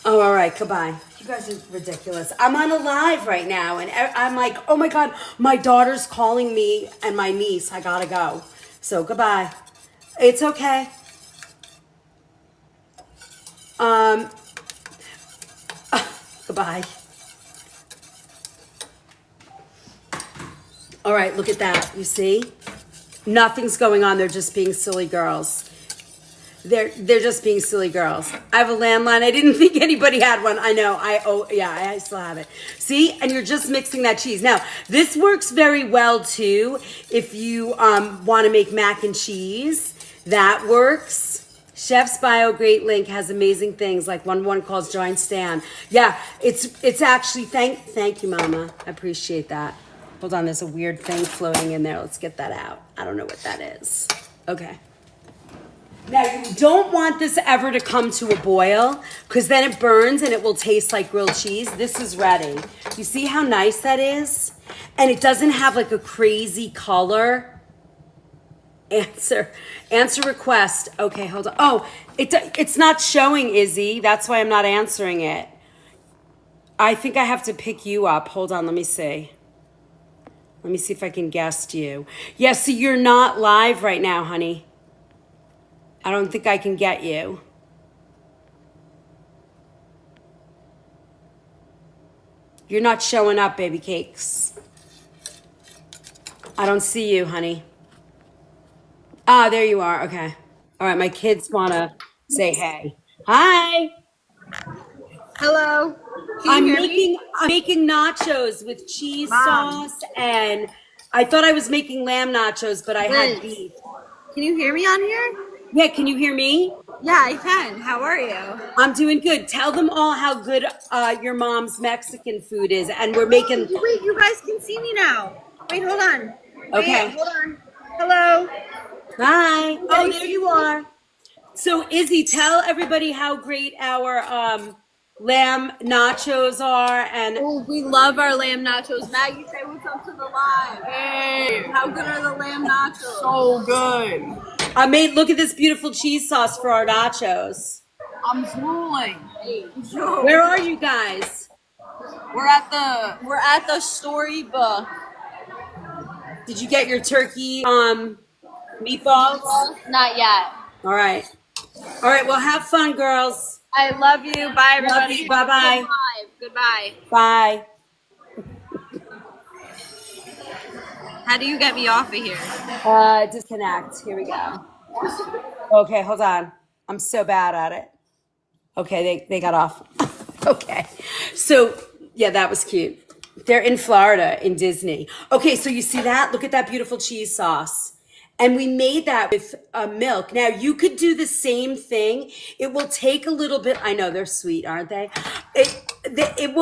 Oh, all right, goodbye. You guys are ridiculous. I'm on a live right now, and I'm like, oh my God, my daughter's calling me and my niece. I gotta go. So goodbye. It's okay. Goodbye. All right, look at that. You see? Nothing's going on. They're just being silly girls. They're just being silly girls. I have a landline. I didn't think anybody had one. I know. I still have it. See, and you're just mixing that cheese. Now, this works very well too if you want to make mac and cheese. That works. Chef's Bio Great Link has amazing things like one calls Join Stan. Yeah, it's actually thank you, Mama. I appreciate that. Hold on, there's a weird thing floating in there. Let's get that out. I don't know what that is. Okay. Now, you don't want this ever to come to a boil because then it burns and it will taste like grilled cheese. This is ready. You see how nice that is? And it doesn't have like a crazy color. Answer request. Okay, hold on. Oh, it's not showing, Izzy. That's why I'm not answering it. I think I have to pick you up. Hold on, let me see. Let me see if I can guest you. Yeah, see, you're not live right now, honey. I don't think I can get you. You're not showing up, baby cakes. I don't see you, honey. Ah, there you are. Okay. All right, my kids want to say hey. Hi. Hello. Can you hear me? I'm making nachos with cheese Mom. sauce, and I thought I was making lamb nachos, but I had beef. Can you hear me on here? Yeah, can you hear me? Yeah, I can. How are you? I'm doing good. Tell them all how good your mom's Mexican food is, and we're making. Wait, you guys can see me now. Wait, hold on. Okay. Hold on. Hello. Hi. Oh, there you are. So, Izzy, tell everybody how great our lamb nachos are, and Oh, we love our lamb nachos. Maggie, say what's up to the live. Hey, How good are the lamb nachos? so good. I made. Look at this beautiful cheese sauce for our nachos. I'm drooling. Where are you guys? We're at the storybook. Did you get your turkey meatballs? Not yet. All right. All right. Well, have fun, girls. I love you. Bye, everybody. Love you. Bye-bye. Goodbye. Bye. How do you get me off of here? Disconnect. Here we go. Okay, hold on. I'm so bad at it. Okay, they got off. Okay. So, yeah, that was cute. They're in Florida, in Disney. Okay, so you see that? Look at that beautiful cheese sauce. And we made that with milk. Now, you could do the same thing. It will take a little bit. I know, they're sweet, aren't they? It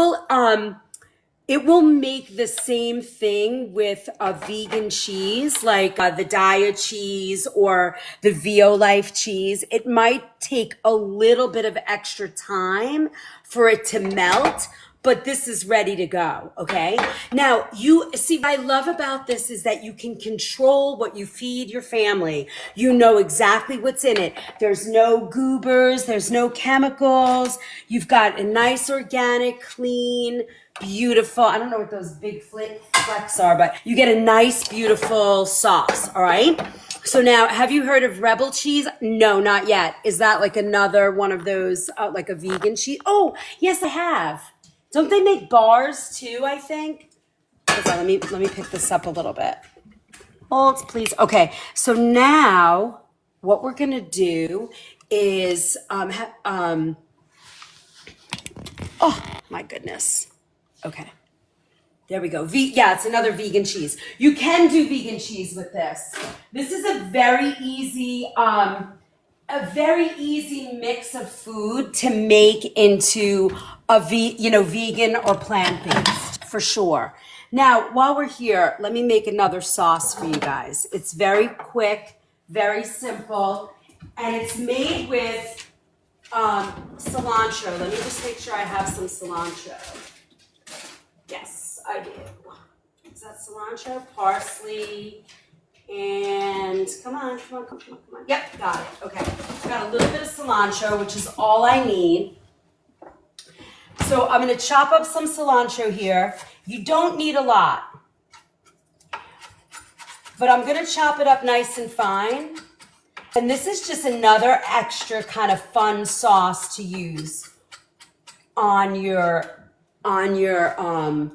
will make the same thing with a vegan cheese, like the Daiya cheese or the Violife cheese. It might take a little bit of extra time for it to melt, but this is ready to go, okay? Now, you see, what I love about this is that you can control what you feed your family. You know exactly what's in it. There's no goobers, there's no chemicals. You've got a nice, organic, clean, beautiful, I don't know what those big flecks are, but you get a nice, beautiful sauce, all right? So now, have you heard of Rebel cheese? No, not yet. Is that like another one of those, like a vegan cheese? Oh, yes, I have. Don't they make bars too, I think? Hold on, let me pick this up a little bit. Hold, please. Okay, so now what we're gonna do is, oh my goodness. Okay, there we go. Yeah, it's another vegan cheese. You can do vegan cheese with this. This is a very easy mix of food to make into a vegan or plant-based for sure. Now, while we're here, let me make another sauce for you guys. It's very quick, very simple, and it's made with cilantro. Let me just make sure I have some cilantro. Yes, I do. Is that cilantro? Parsley, and come on. Yep, got it. Okay, got a little bit of cilantro, which is all I need. So I'm gonna chop up some cilantro here. You don't need a lot, but I'm gonna chop it up nice and fine. And this is just another extra kind of fun sauce to use on your nachos.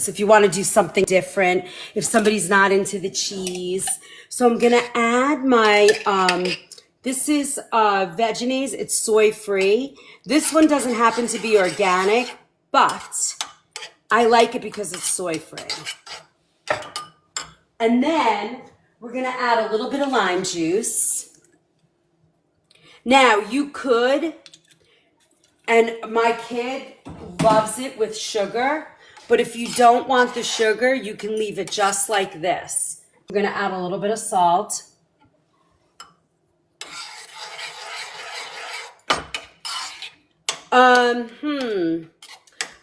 If you want to do something different, if somebody's not into the cheese. So I'm gonna add my, this is Vegenaise, it's soy free. This one doesn't happen to be organic, but I like it because it's soy free. And then we're gonna add a little bit of lime juice. Now you could, and my kid loves it with sugar, but if you don't want the sugar, you can leave it just like this. We're gonna add a little bit of salt.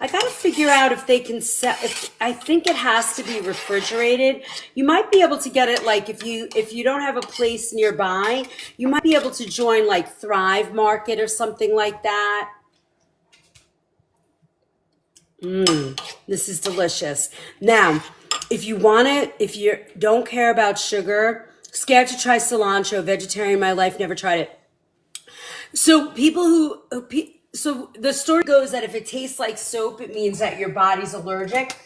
I gotta figure out if they can set, I think it has to be refrigerated. You might be able to get it like if you don't have a place nearby, you might be able to join like Thrive Market or something like that. This is delicious. Now, if you want it, if you don't care about sugar, scared to try cilantro, vegetarian in my life, never tried it. So so the story goes that if it tastes like soap, it means that your body's allergic.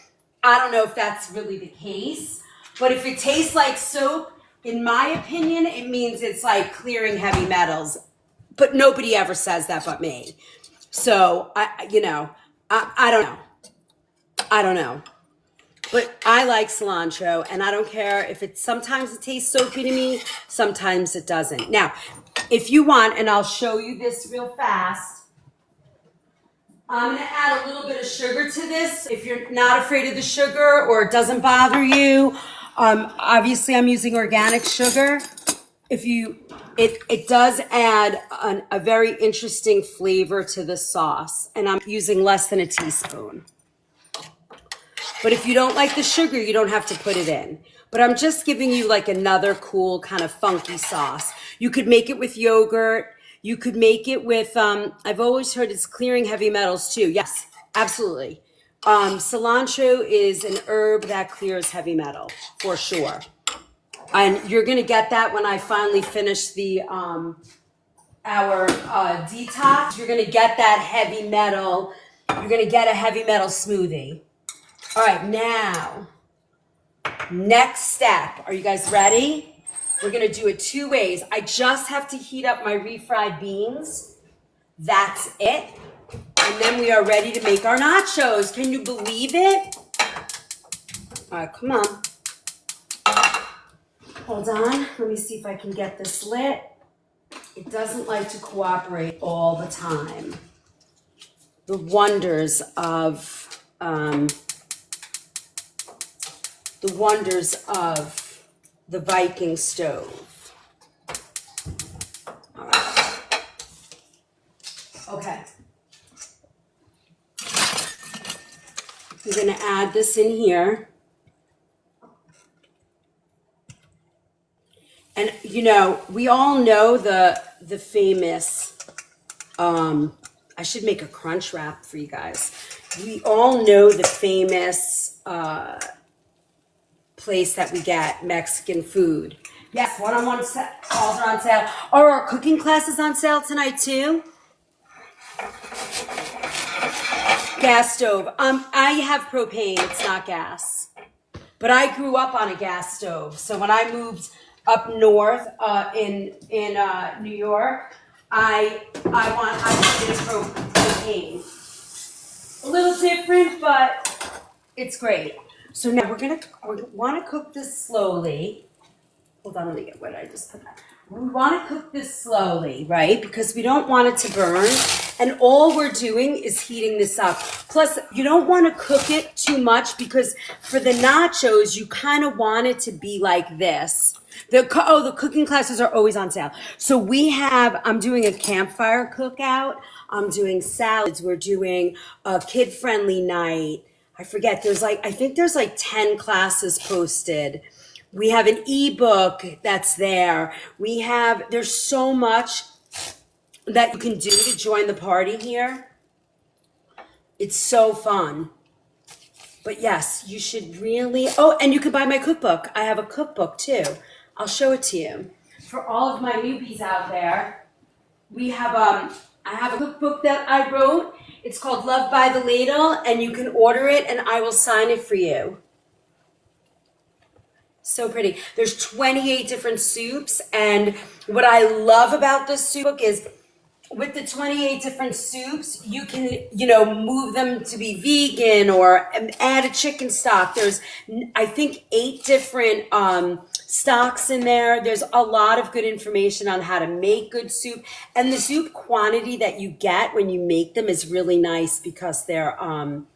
I don't know if that's really the case, but if it tastes like soap, in my opinion, it means it's like clearing heavy metals. But nobody ever says that but me. So I don't know. I don't know. But I like cilantro, and I don't care if sometimes it tastes soapy to me, sometimes it doesn't. Now, if you want, and I'll show you this real fast, I'm gonna add a little bit of sugar to this. If you're not afraid of the sugar or it doesn't bother you, obviously I'm using organic sugar. It does add a very interesting flavor to the sauce, and I'm using less than a teaspoon. But if you don't like the sugar, you don't have to put it in. But I'm just giving you like another cool kind of funky sauce. You could make it with yogurt. You could make it with, I've always heard it's clearing heavy metals too. Yes, absolutely. Cilantro is an herb that clears heavy metal for sure. And you're gonna get that when I finally finish our detox. You're gonna get that heavy metal. You're gonna get a heavy metal smoothie. All right, now, next step. Are you guys ready? We're gonna do it two ways. I just have to heat up my refried beans. That's it. And then we are ready to make our nachos. Can you believe it? All right, come on. Hold on, let me see if I can get this lit. It doesn't like to cooperate all the time. The wonders of the Viking stove. All right. Okay. We're going to add this in here. And, you know, we all know the famous, I should make a crunch wrap for you guys. We all know the famous place that we get Mexican food. Yes, one-on-one calls are on sale. Are our cooking classes on sale tonight too? Gas stove. I have propane, it's not gas. But I grew up on a gas stove. So when I moved up north in New York, I did propane. A little different, but it's great. So now we want to cook this slowly. Hold on, let me get what I just put that. We want to cook this slowly, right? Because we don't want it to burn. And all we're doing is heating this up. Plus, you don't want to cook it too much because for the nachos, you kind of want it to be like this. The cooking classes are always on sale. So I'm doing a campfire cookout. I'm doing salads. We're doing a kid-friendly night. I forget, I think there's like 10 classes posted. We have an ebook that's there. There's so much that you can do to join the party here. It's so fun. But yes, you should really, and you can buy my cookbook. I have a cookbook too. I'll show it to you. For all of my newbies out there, I have a cookbook that I wrote. It's called Love by the Ladle, and you can order it and I will sign it for you. So pretty. There's 28 different soups. And what I love about this soup book is with the 28 different soups, you can, move them to be vegan or add a chicken stock. There's, I think, 8 different stocks in there. There's a lot of good information on how to make good soup. And the soup quantity that you get when you make them is really nice because they are,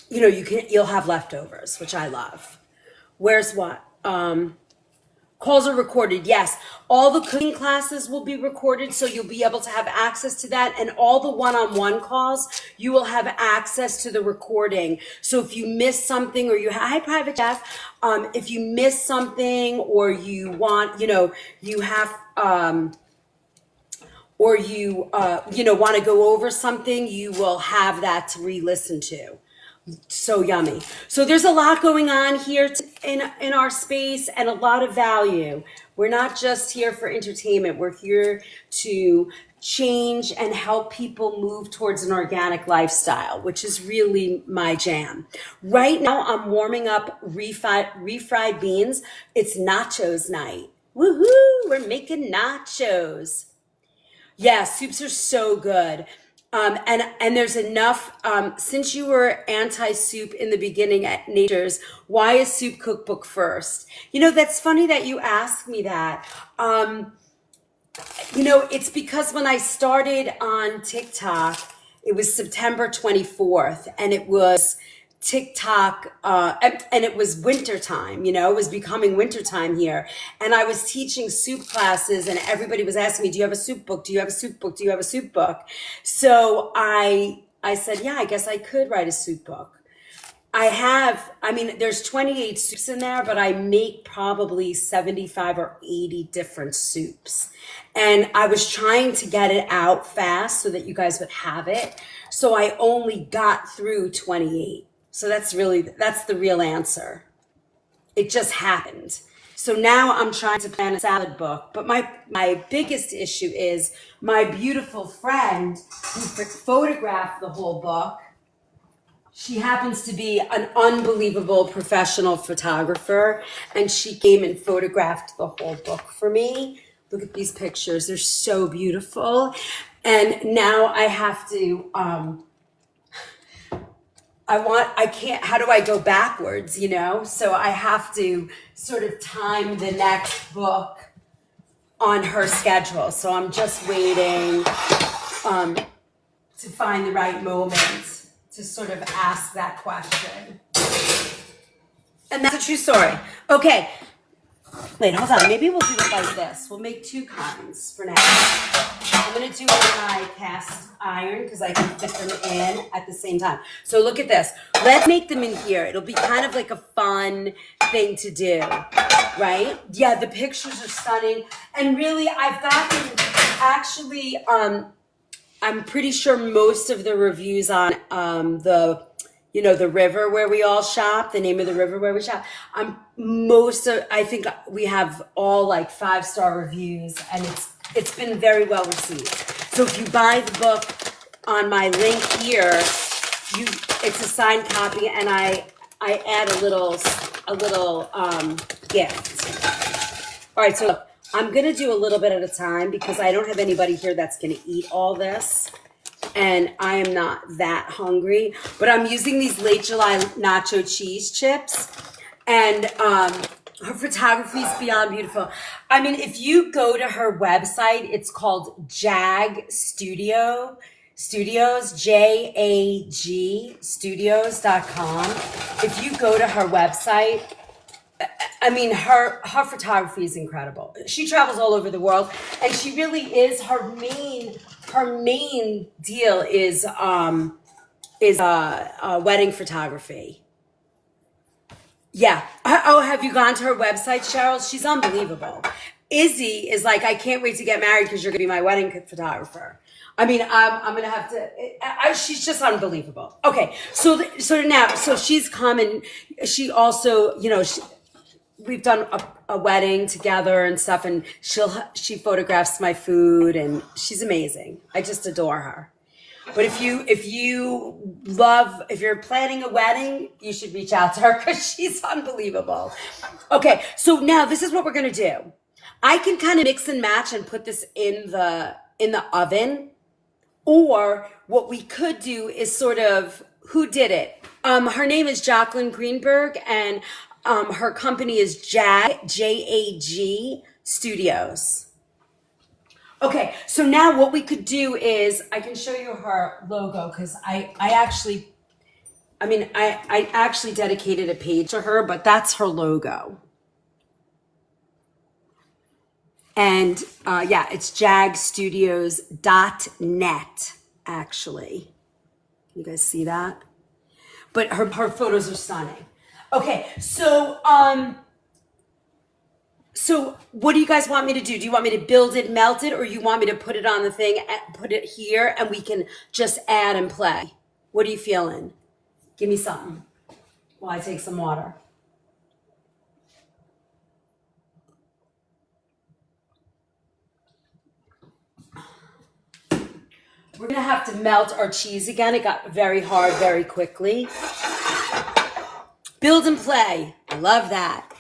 you'll have leftovers, which I love. Where's what? Calls are recorded. Yes. All the cooking classes will be recorded, so you'll be able to have access to that. And all the one-on-one calls, you will have access to the recording. So if you miss something or hi, Private Chef. If you miss something or you want, you have, or you, want to go over something, you will have that to re-listen to. So yummy. So there's a lot going on here in our space and a lot of value. We're not just here for entertainment. We're here to change and help people move towards an organic lifestyle, which is really my jam. Right now, I'm warming up refried beans. It's nachos night. Woohoo! We're making nachos. Yeah, soups are so good. And there's enough, since you were anti-soup in the beginning at Nature's, why is soup cookbook first? That's funny that you asked me that. It's because when I started on TikTok, it was September 24th, and it was TikTok, and it was wintertime, it was becoming wintertime here. And I was teaching soup classes and everybody was asking me, do you have a soup book? Do you have a soup book? Do you have a soup book? So I said, yeah, I guess I could write a soup book. There's 28 soups in there, but I make probably 75 or 80 different soups. And I was trying to get it out fast so that you guys would have it. So I only got through 28. So that's the real answer. It just happened. So now I'm trying to plan a salad book. But my biggest issue is my beautiful friend who photographed the whole book. She happens to be an unbelievable professional photographer. And she came and photographed the whole book for me. Look at these pictures. They're so beautiful. And now I have to... how do I go backwards, So I have to sort of time the next book on her schedule. So I'm just waiting to find the right moment to sort of ask that question. And that's a true story. Okay. Wait, hold on. Maybe we'll do it like this. We'll make 2 kinds for now. I'm going to do it in my cast iron because I can fit them in at the same time. So look at this. Let's make them in here. It'll be kind of like a fun thing to do, right? Yeah, the pictures are stunning. And really, I've gotten, actually, I'm pretty sure most of the reviews on the river where we all shop, the name of the river where we shop, I think we have all like 5-star reviews, and it's been very well received. So if you buy the book on my link here, it's a signed copy, and I add a little gift. All right, so look, I'm gonna do a little bit at a time because I don't have anybody here that's gonna eat all this. And I am not that hungry, but I'm using these late July nacho cheese chips, and her photography is beyond beautiful. If you go to her website, it's called Jag Studios, JAG Studios.com. If you go to her website, her photography is incredible. She travels all over the world, and she really is, her main deal is wedding photography. Yeah. Oh, have you gone to her website, Cheryl? She's unbelievable. Izzy is like, I can't wait to get married because you're going to be my wedding photographer. I'm going to have to, she's just unbelievable. Okay. So she's come, and she also, we've done a wedding together and stuff, and she photographs my food, and she's amazing. I just adore her. But if you're planning a wedding, you should reach out to her because she's unbelievable. Okay, so now this is what we're gonna do. I can kind of mix and match and put this in the oven. Or what we could do is sort of, who did it? Her name is Jacqueline Greenberg, and her company is JAG Studios. Okay, so now what we could do is, I can show you her logo because I actually dedicated a page to her, but that's her logo. And it's jagstudios.net, actually. You guys see that? But her photos are stunning. Okay, so what do you guys want me to do? Do you want me to build it, melt it, or you want me to put it on the thing, put it here, and we can just add and play? What are you feeling? Give me something while I take some water. We're gonna have to melt our cheese again. It got very hard very quickly. Build and play. I love that.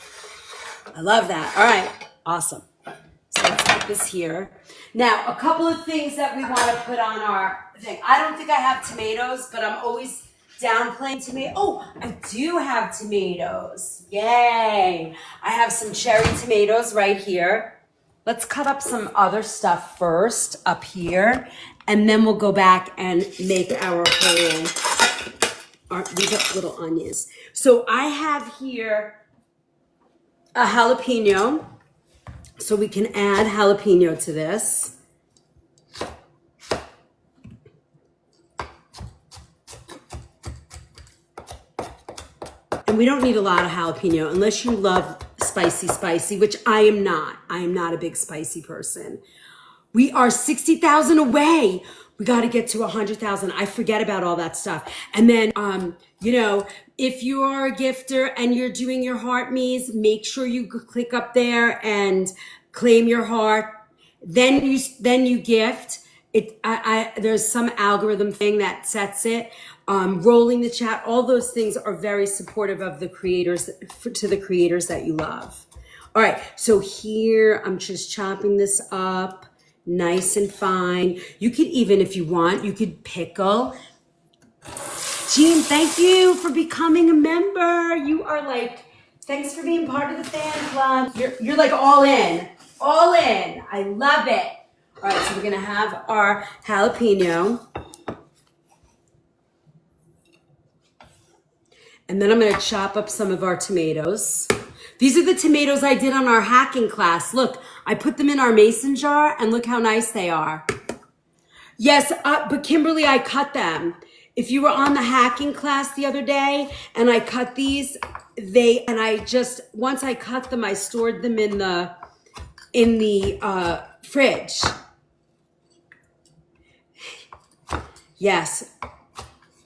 I love that. All right, awesome. So let's put this here. Now, a couple of things that we want to put on our thing. I don't think I have tomatoes, but I'm always downplaying tomato. Oh, I do have tomatoes. Yay. I have some cherry tomatoes right here. Let's cut up some other stuff first up here, and then we'll go back and make our these are little onions. So I have here a jalapeno, so we can add jalapeno to this. And we don't need a lot of jalapeno unless you love spicy, which I am not. I am not a big spicy person. We are 60,000 away. We got to get to 100,000. I forget about all that stuff. And then, if you are a gifter and you're doing your heart me's, make sure you click up there and claim your heart. Then you gift it. There's some algorithm thing that sets it. Rolling the chat. All those things are very supportive of the creators, to the creators that you love. All right. So here I'm just chopping this up. Nice and fine. You could even, if you want, you could pickle. Jean, thank you for becoming a member. You are thanks for being part of the fan club. You're like all in. All in. I love it. All right, so we're gonna have our jalapeno. And then I'm gonna chop up some of our tomatoes. These are the tomatoes I did on our hacking class. Look, I put them in our mason jar and look how nice they are. Yes, but Kimberly, I cut them. If you were on the hacking class the other day and I cut these, once I cut them, I stored them in the fridge. Yes,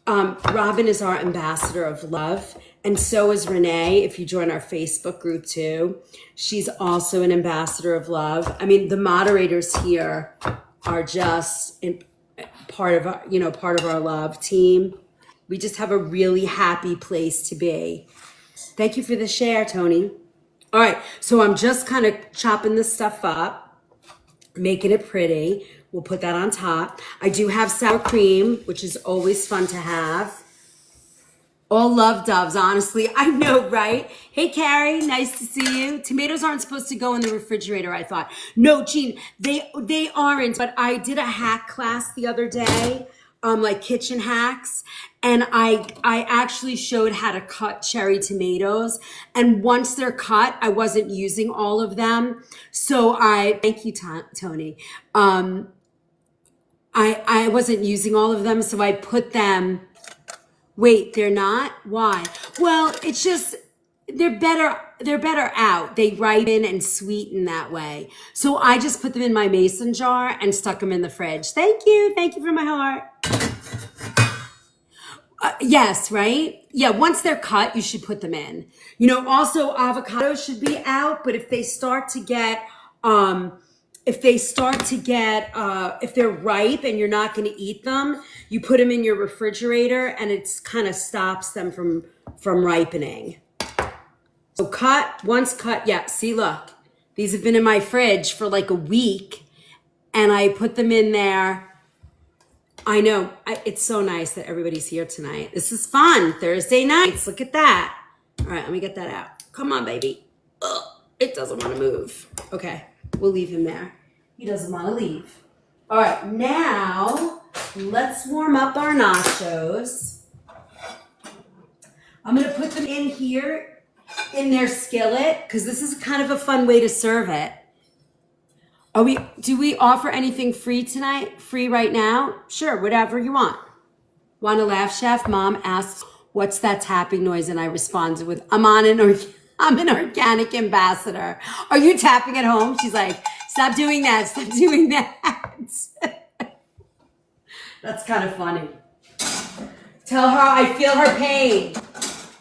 Robin is our ambassador of love. And so is Renee, if you join our Facebook group too. She's also an ambassador of love. I mean, the moderators here are just part of our love team. We just have a really happy place to be. Thank you for the share, Tony. All right, so I'm just kind of chopping this stuff up, making it pretty. We'll put that on top. I do have sour cream, which is always fun to have. All love doves, honestly. I know, right? Hey, Carrie, nice to see you. Tomatoes aren't supposed to go in the refrigerator, I thought. No, Jean, they aren't. But I did a hack class the other day, kitchen hacks. And I actually showed how to cut cherry tomatoes. And once they're cut, I wasn't using all of them. So thank you, Tony. I wasn't using all of them, so I put them. Wait, they're not? Why? Well, it's just, they're better out. They ripen and sweeten that way. So I just put them in my mason jar and stuck them in the fridge. Thank you for my heart. Yes, right? Yeah, once they're cut, you should put them in. Also avocados should be out, but if they start to get, if they start to get, if they're ripe and you're not going to eat them, you put them in your refrigerator and it kind of stops them from ripening. So once cut, yeah, see, look, these have been in my fridge for like a week and I put them in there. I know, it's so nice that everybody's here tonight. This is fun, Thursday nights, look at that. All right, let me get that out. Come on, baby. Ugh, it doesn't want to move. Okay, we'll leave him there. He doesn't want to leave. All right, now let's warm up our nachos. I'm gonna put them in here in their skillet because this is kind of a fun way to serve it. Do we offer anything free tonight? Free right now? Sure, whatever you want. Want to laugh, Chef? Mom asks, what's that tapping noise? And I responded with, I'm an organic ambassador. Are you tapping at home? She's like, stop doing that. Stop doing that. That's kind of funny. Tell her I feel her pain.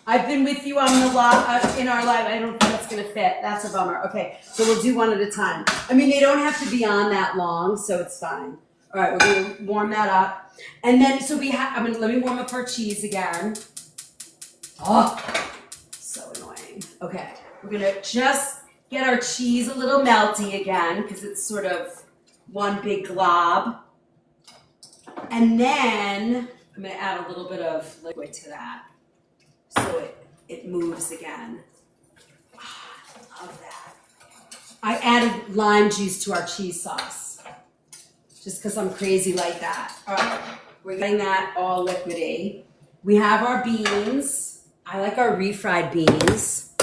I've been with you on the in our live. I don't think that's going to fit. That's a bummer. Okay, so we'll do one at a time. I mean, they don't have to be on that long, so it's fine. All right, we're going to warm that up. And then, so let me warm up our cheese again. Oh, so annoying. Okay, we're going to just get our cheese a little melty again because it's sort of one big glob. And then I'm going to add a little bit of liquid to that. So it moves again. Oh, I love that. I added lime juice to our cheese sauce. Just because I'm crazy like that. All right, we're getting that all liquidy. We have our beans. I like our refried beans.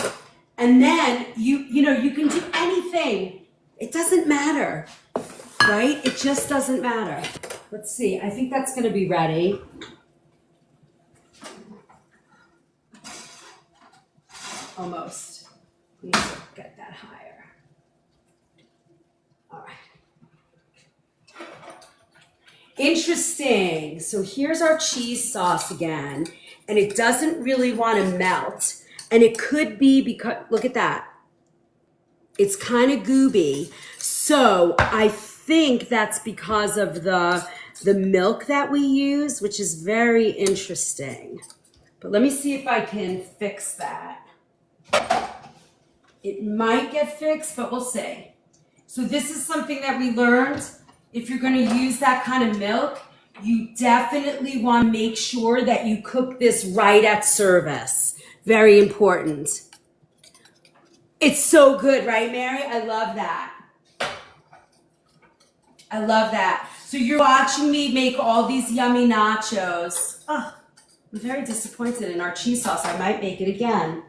And then you can do anything. It doesn't matter, right? It just doesn't matter. Let's see, I think that's gonna be ready. Almost. We need to get that higher. All right. Interesting. So here's our cheese sauce again, and it doesn't really want to melt. And it could be because, look at that. It's kind of gooby. So I think that's because of the milk that we use, which is very interesting. But let me see if I can fix that. It might get fixed, but we'll see. So this is something that we learned. If you're going to use that kind of milk, you definitely want to make sure that you cook this right at service. Very important. It's so good, right, Mary? I love that. I love that. So you're watching me make all these yummy nachos. Oh, I'm very disappointed in our cheese sauce. I might make it again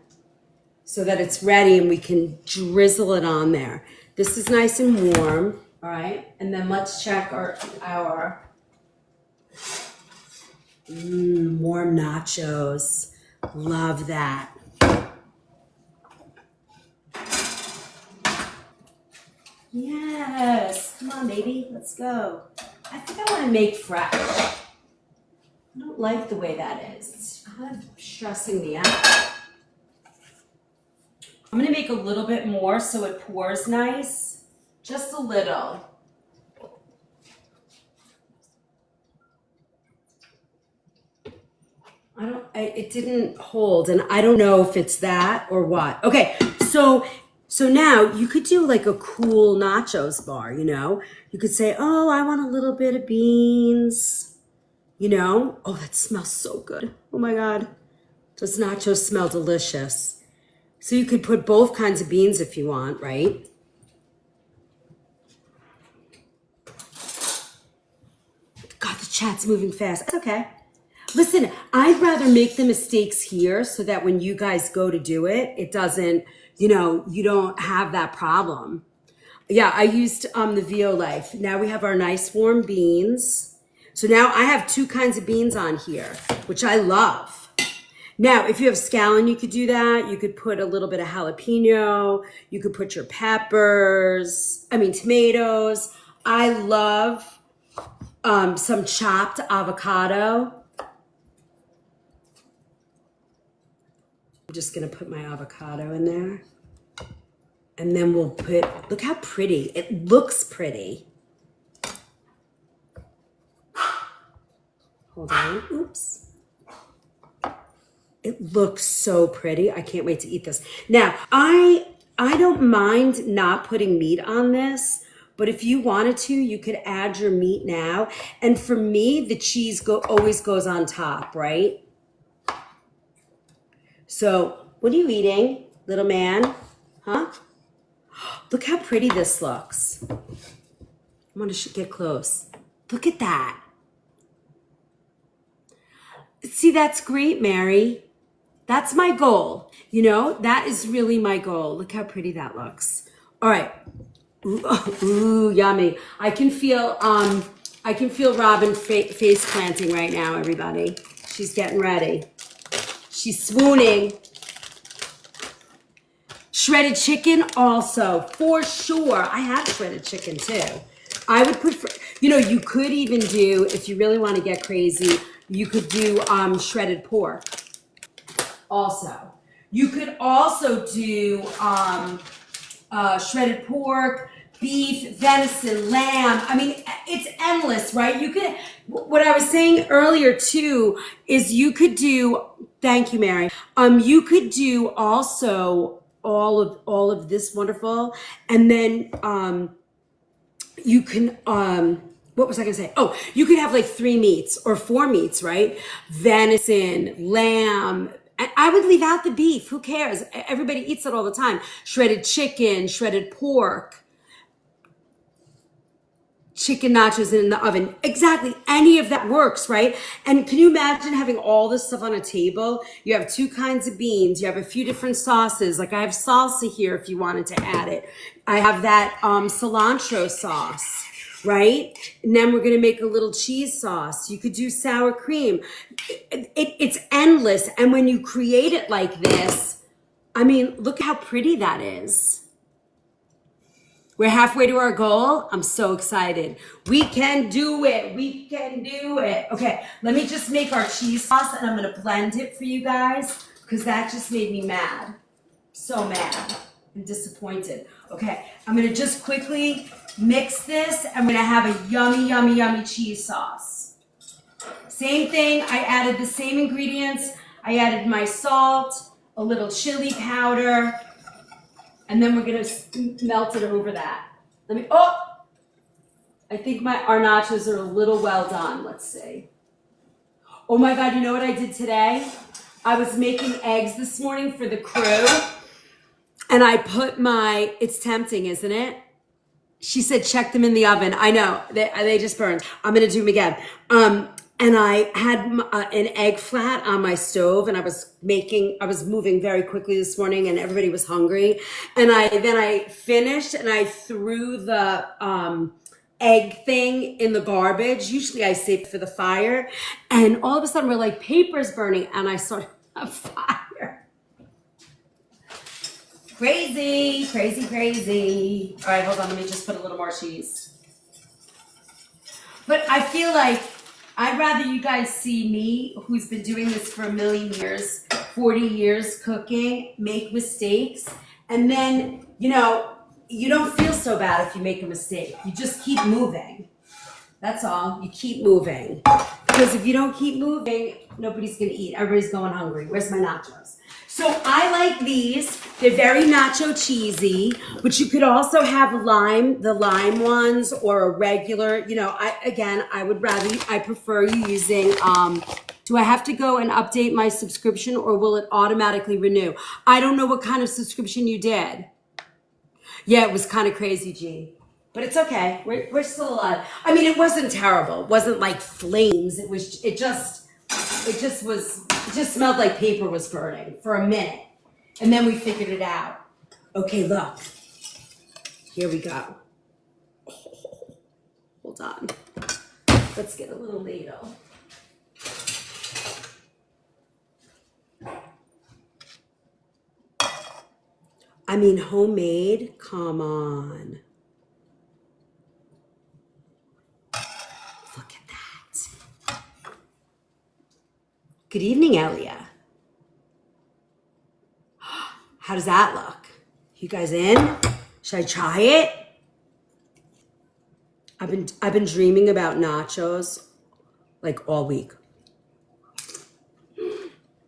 so that it's ready and we can drizzle it on there. This is nice and warm, all right? And then let's check our warm nachos. Love that. Yes, come on, baby, let's go. I think I want to make fresh. I don't like the way that is. It's kind of stressing me out. I'm gonna make a little bit more so it pours nice. Just a little. It didn't hold, and I don't know if it's that or what. Okay, so now you could do like a cool nachos bar, you know? You could say, oh, I want a little bit of beans, you know? Oh, that smells so good. Oh my God. Those nachos smell delicious. So you could put both kinds of beans if you want, right? God, the chat's moving fast. That's okay. Listen, I'd rather make the mistakes here so that when you guys go to do it, it doesn't, you don't have that problem. Yeah, I used the VO Life. Now we have our nice warm beans. So now I have two kinds of beans on here, which I love. Now, if you have scallion, you could do that. You could put a little bit of jalapeno. You could put your tomatoes. I love some chopped avocado. I'm just gonna put my avocado in there. And then we'll put, look how pretty. It looks pretty. Hold on, oops. It looks so pretty. I can't wait to eat this. Now, I don't mind not putting meat on this, but if you wanted to, you could add your meat now. And for me, the cheese always goes on top, right? So, what are you eating, little man? Huh? Look how pretty this looks. I want to get close. Look at that. See, that's great, Mary. That's my goal. You know, that is really my goal. Look how pretty that looks. All right. Ooh, yummy. I can feel Robin face planting right now, everybody. She's getting ready. She's swooning. Shredded chicken also, for sure. I have shredded chicken too. I would prefer, you know, you could even do, if you really want to get crazy, you could do shredded pork also. You could also do shredded pork, beef, venison, lamb. I mean, it's endless, right? You could, what I was saying earlier too, is you could do, thank you, Mary. You could do also all of this wonderful. And then you can, what was I gonna say? Oh, you could have like 3 meats or 4 meats, right? Venison, lamb. And I would leave out the beef. Who cares? Everybody eats it all the time. Shredded chicken, shredded pork, chicken nachos in the oven. Exactly. Any of that works, right? And can you imagine having all this stuff on a table? You have 2 kinds of beans. You have a few different sauces. Like I have salsa here if you wanted to add it. I have that cilantro sauce, right? And then we're going to make a little cheese sauce. You could do sour cream. It's endless. And when you create it like this, I mean, look how pretty that is. We're halfway to our goal. I'm so excited. We can do it. We can do it. Okay, let me just make our cheese sauce and I'm gonna blend it for you guys because that just made me mad. So mad and disappointed. Okay, I'm gonna just quickly mix this. I'm gonna have a yummy, yummy, yummy cheese sauce. Same thing, I added the same ingredients. I added my salt, a little chili powder, and then we're gonna melt it over that. I think our nachos are a little well done. Let's see. Oh my God, you know what I did today? I was making eggs this morning for the crew, and I put it's tempting, isn't it? She said, check them in the oven. I know, they just burned. I'm gonna do them again. And I had an egg flat on my stove, and I was moving very quickly this morning, and everybody was hungry. And then I finished, and I threw the egg thing in the garbage. Usually I save it for the fire. And all of a sudden we're like, paper's burning, and I started a fire. Crazy, crazy, crazy. All right, hold on, let me just put a little more cheese. But I feel like I'd rather you guys see me, who's been doing this for a million years, 40 years cooking, make mistakes, and then, you know, you don't feel so bad if you make a mistake. You just keep moving. That's all. You keep moving. Because if you don't keep moving, nobody's going to eat. Everybody's going hungry. Where's my nachos? So I like these. They're very nacho cheesy, but you could also have the lime ones, or a regular, you know, I prefer you using, do I have to go and update my subscription, or will it automatically renew? I don't know what kind of subscription you did. Yeah, it was kind of crazy, G. But it's okay. We're still alive. I mean, it wasn't terrible. It wasn't like flames. It just smelled like paper was burning for a minute. And then we figured it out. Okay, look. Here we go. Hold on. Let's get a little ladle. I mean, homemade? Come on. Look at that. Good evening, Elia. How does that look? You guys in? Should I try it? I've been dreaming about nachos like all week.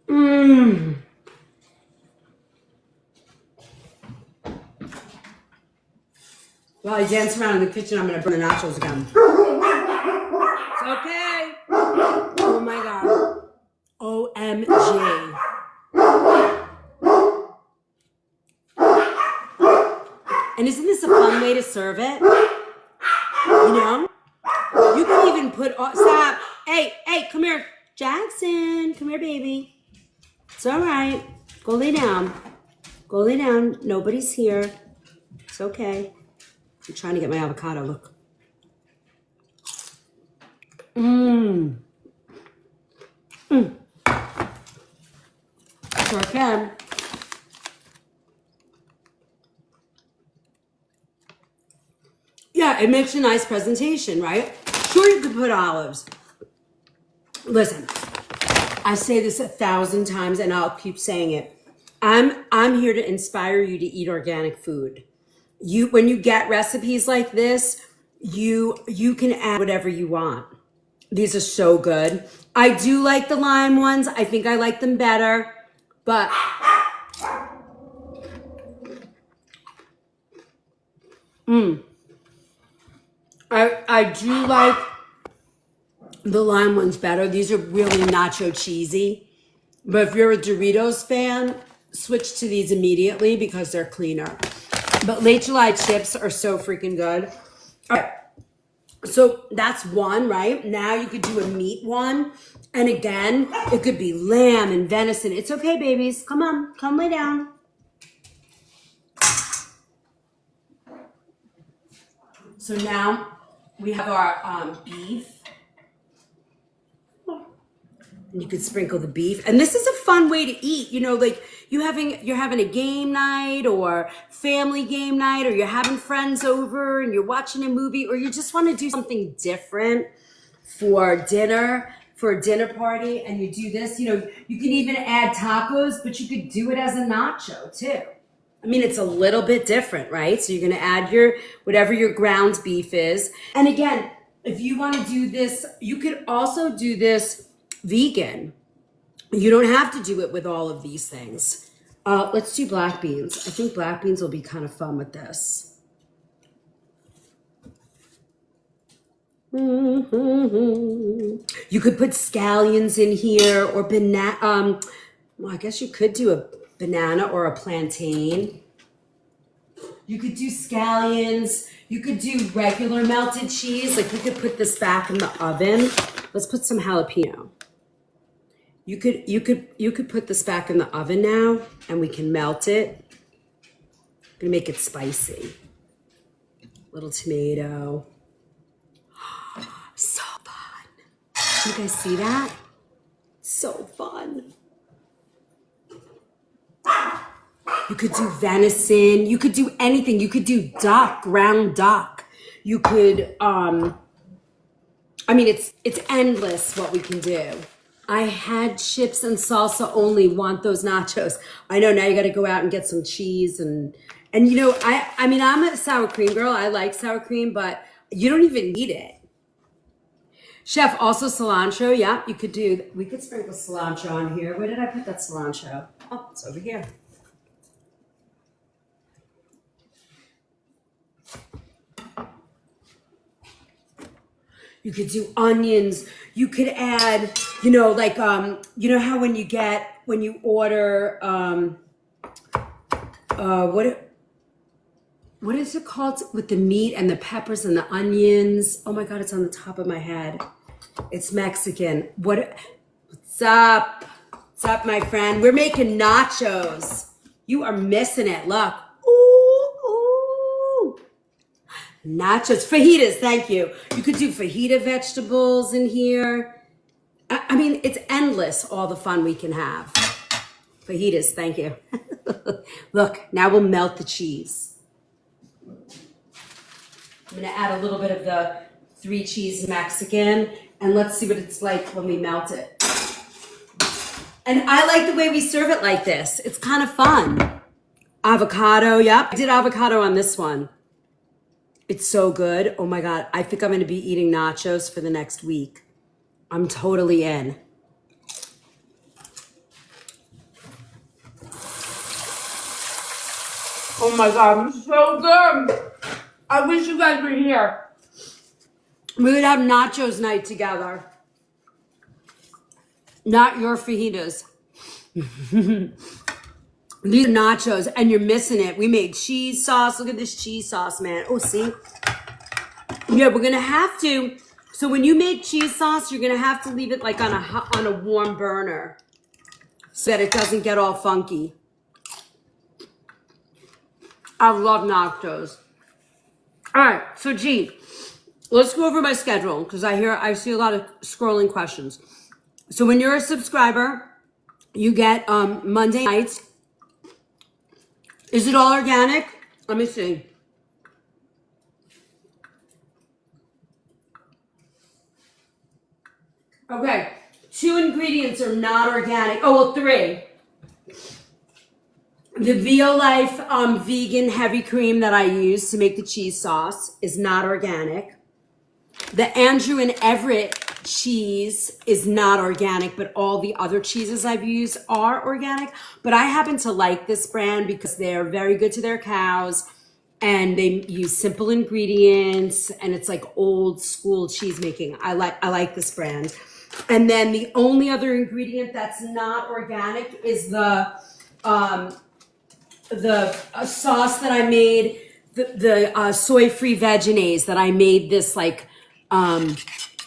Mmm. While I dance around in the kitchen, I'm gonna burn the nachos again. It's okay. Oh my God. OMG. And isn't this a fun way to serve it? You know? You can even put, stop. Hey, come here. Jackson, come here, baby. It's all right. Go lay down. Go lay down. Nobody's here. It's okay. I'm trying to get my avocado. Look. Mmm. Mmm. Sure can. Yeah, it makes a nice presentation, right? Sure, you could put olives. Listen, I say this 1,000 times and I'll keep saying it. I'm here to inspire you to eat organic food. When you get recipes like this, you can add whatever you want. These are so good. I do like the lime ones. I think I like them better, but I do like the lime ones better. These are really nacho cheesy. But if you're a Doritos fan, switch to these immediately because they're cleaner. But Late July chips are so freaking good. All right. So that's one, right? Now you could do a meat one. And again, it could be lamb and venison. It's okay, babies. Come on. Come lay down. So now we have our beef. And you could sprinkle the beef. And this is a fun way to eat. You know, like you're having a game night or family game night, or you're having friends over and you're watching a movie, or you just want to do something different for dinner, for a dinner party, and you do this. You know, you can even add tacos, but you could do it as a nacho too. I mean, it's a little bit different, right? So you're going to add whatever your ground beef is. And again, if you want to do this, you could also do this vegan. You don't have to do it with all of these things. Let's do black beans. I think black beans will be kind of fun with this. You could put scallions in here or banana. Well, I guess you could do a banana or a plantain. You could do scallions. You could do regular melted cheese. Like you could put this back in the oven. Let's put some jalapeno. You could put this back in the oven now, and we can melt it. I'm gonna make it spicy. Little tomato. So fun. You guys see that? So fun. You could do venison. You could do anything. You could do duck, ground duck. You could, I mean, it's endless what we can do. I had chips and salsa only, want those nachos. I know now you got to go out and get some cheese and you know, I mean, I'm a sour cream girl. I like sour cream, but you don't even need it. Chef, also cilantro. Yeah, we could sprinkle cilantro on here. Where did I put that cilantro? Oh, it's over here. You could do onions. You could add, you know, like, you know how when you order, what is it called with the meat and the peppers and the onions? Oh my God, it's on the top of my head. It's Mexican. What's up? What's up, my friend? We're making nachos. You are missing it. Look. Nachos, fajitas, thank you. You could do fajita vegetables in here. I mean, it's endless, all the fun we can have. Fajitas, thank you. Look, now we'll melt the cheese. I'm gonna add a little bit of the 3 cheese Mexican, and let's see what it's like when we melt it. And I like the way we serve it like this. It's kind of fun. Avocado, yep. I did avocado on this one. It's so good. Oh my God. I think I'm going to be eating nachos for the next week. I'm totally in. Oh my God, it's so good. I wish you guys were here. We would have nachos night together. Not your fajitas. These are nachos, and you're missing it. We made cheese sauce. Look at this cheese sauce, man. Oh, see? Yeah, we're gonna have to. So when you make cheese sauce, you're gonna have to leave it like on a warm burner, so that it doesn't get all funky. I love nachos. All right, so G, let's go over my schedule because I see a lot of scrolling questions. So when you're a subscriber, you get Monday nights. Is it all organic? Let me see. Okay, 2 ingredients are not organic. Oh, well, 3. The Violife vegan heavy cream that I use to make the cheese sauce is not organic. The Andrew and Everett cheese is not organic, but all the other cheeses I've used are organic. But I happen to like this brand because they're very good to their cows and they use simple ingredients and it's like old school cheese making. I like this brand. And then the only other ingredient that's not organic is the sauce that I made, the soy-free veggies that I made this like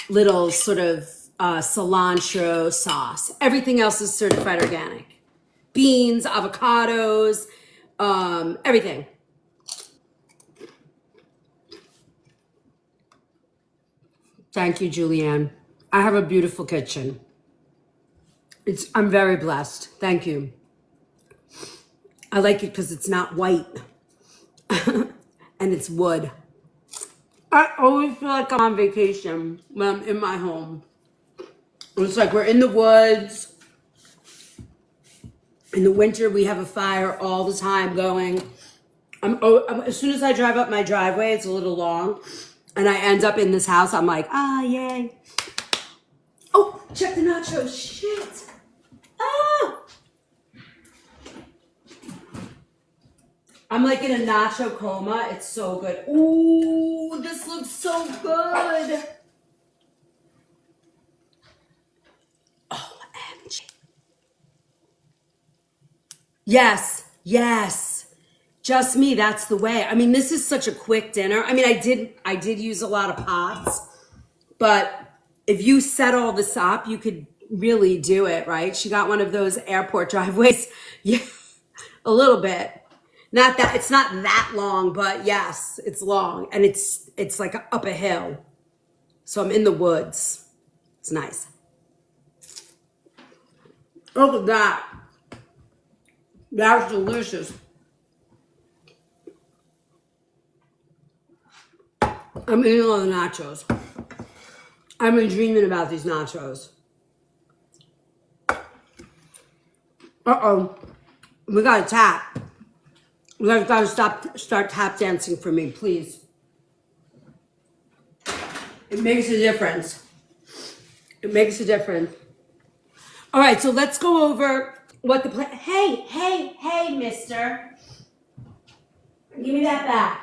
little sort of cilantro sauce. Everything else is certified organic. Beans, avocados, everything. Thank you, Julianne. I have a beautiful kitchen. I'm very blessed. Thank you. I like it because it's not white and it's wood. I always feel like I'm on vacation when I'm in my home. It's like we're in the woods. In the winter, we have a fire all the time going. As soon as I drive up my driveway, it's a little long, and I end up in this house, I'm like, yay. Oh, check the nachos. Shit. I'm like in a nacho coma. It's so good. Ooh, this looks so good. OMG. Yes, yes. Just me, that's the way. I mean, this is such a quick dinner. I mean, I did use a lot of pots, but if you set all this up, you could really do it, right? She got one of those airport driveways. Yeah, a little bit. Not that it's not that long, but yes, it's long and it's like up a hill. So I'm in the woods. It's nice. Look at that. That's delicious. I'm eating all the nachos. I've been dreaming about these nachos. Uh-oh. We got a tap. You guys gotta start tap dancing for me, please. It makes a difference. It makes a difference. All right, so let's go over what the plan. Hey, mister. Give me that back.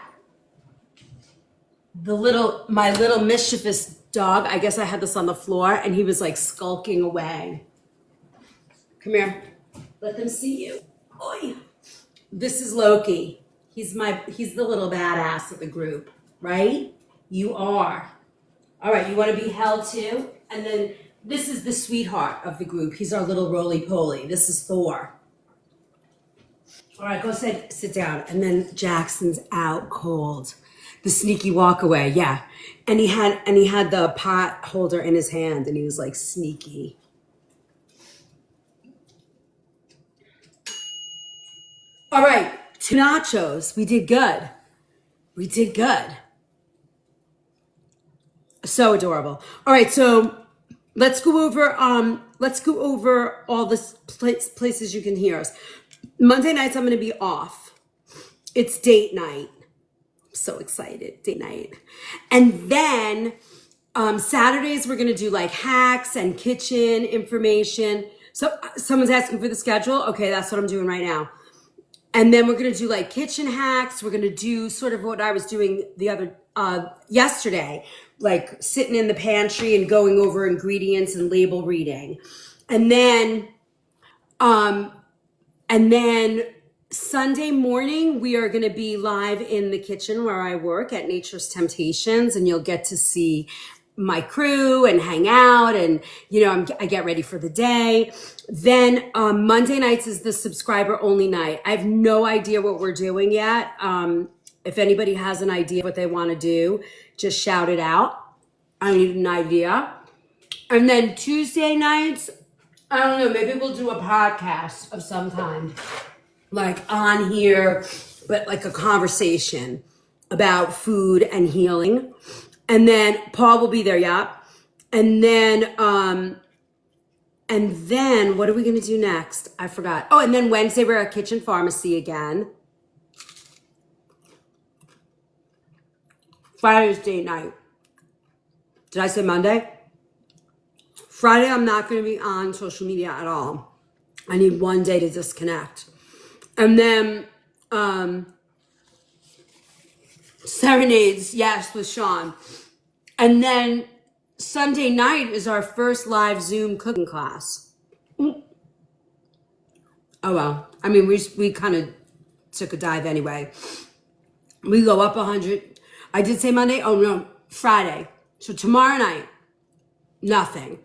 My little mischievous dog, I guess I had this on the floor, and he was like skulking away. Come here. Let them see you. Oi. This is Loki. He's the little badass of the group, right? You are. All right, you want to be held too? And then this is the sweetheart of the group. He's our little roly-poly. This is Thor. All right, go sit down. And then Jackson's out cold. The sneaky walk away, yeah. And he had the pot holder in his hand and he was like sneaky. All right, 2 nachos. We did good. We did good. So adorable. All right, so let's go over all the places you can hear us. Monday nights I'm going to be off. it's date night. I'm so excited, date night. And then Saturdays, we're going to do like hacks and kitchen information. So someone's asking for the schedule. Okay, that's what I'm doing right now. And then we're going to do like kitchen hacks. We're going to do sort of what I was doing yesterday, like sitting in the pantry and going over ingredients and label reading. And then Sunday morning, we are going to be live in the kitchen where I work at Nature's Temptations, and you'll get to see my crew and hang out, and I get ready for the day. Then Monday nights is the subscriber only night. I have no idea what we're doing yet. If anybody has an idea what they want to do, just shout it out. I need an idea. And then Tuesday nights, I don't know, maybe we'll do a podcast of some kind, like on here, but like a conversation about food and healing. And then Paul will be there, yeah. And then what are we gonna do next? I forgot. Oh, and then Wednesday we're at Kitchen Pharmacy again. Friday's date night. Did I say Monday? Friday I'm not gonna be on social media at all. I need one day to disconnect. And then serenades, yes, with Sean. And then Sunday night is our first live Zoom cooking class. Oh well, I mean, we kind of took a dive anyway. We go up 100. I did say Monday. Oh no, Friday. So tomorrow night, nothing.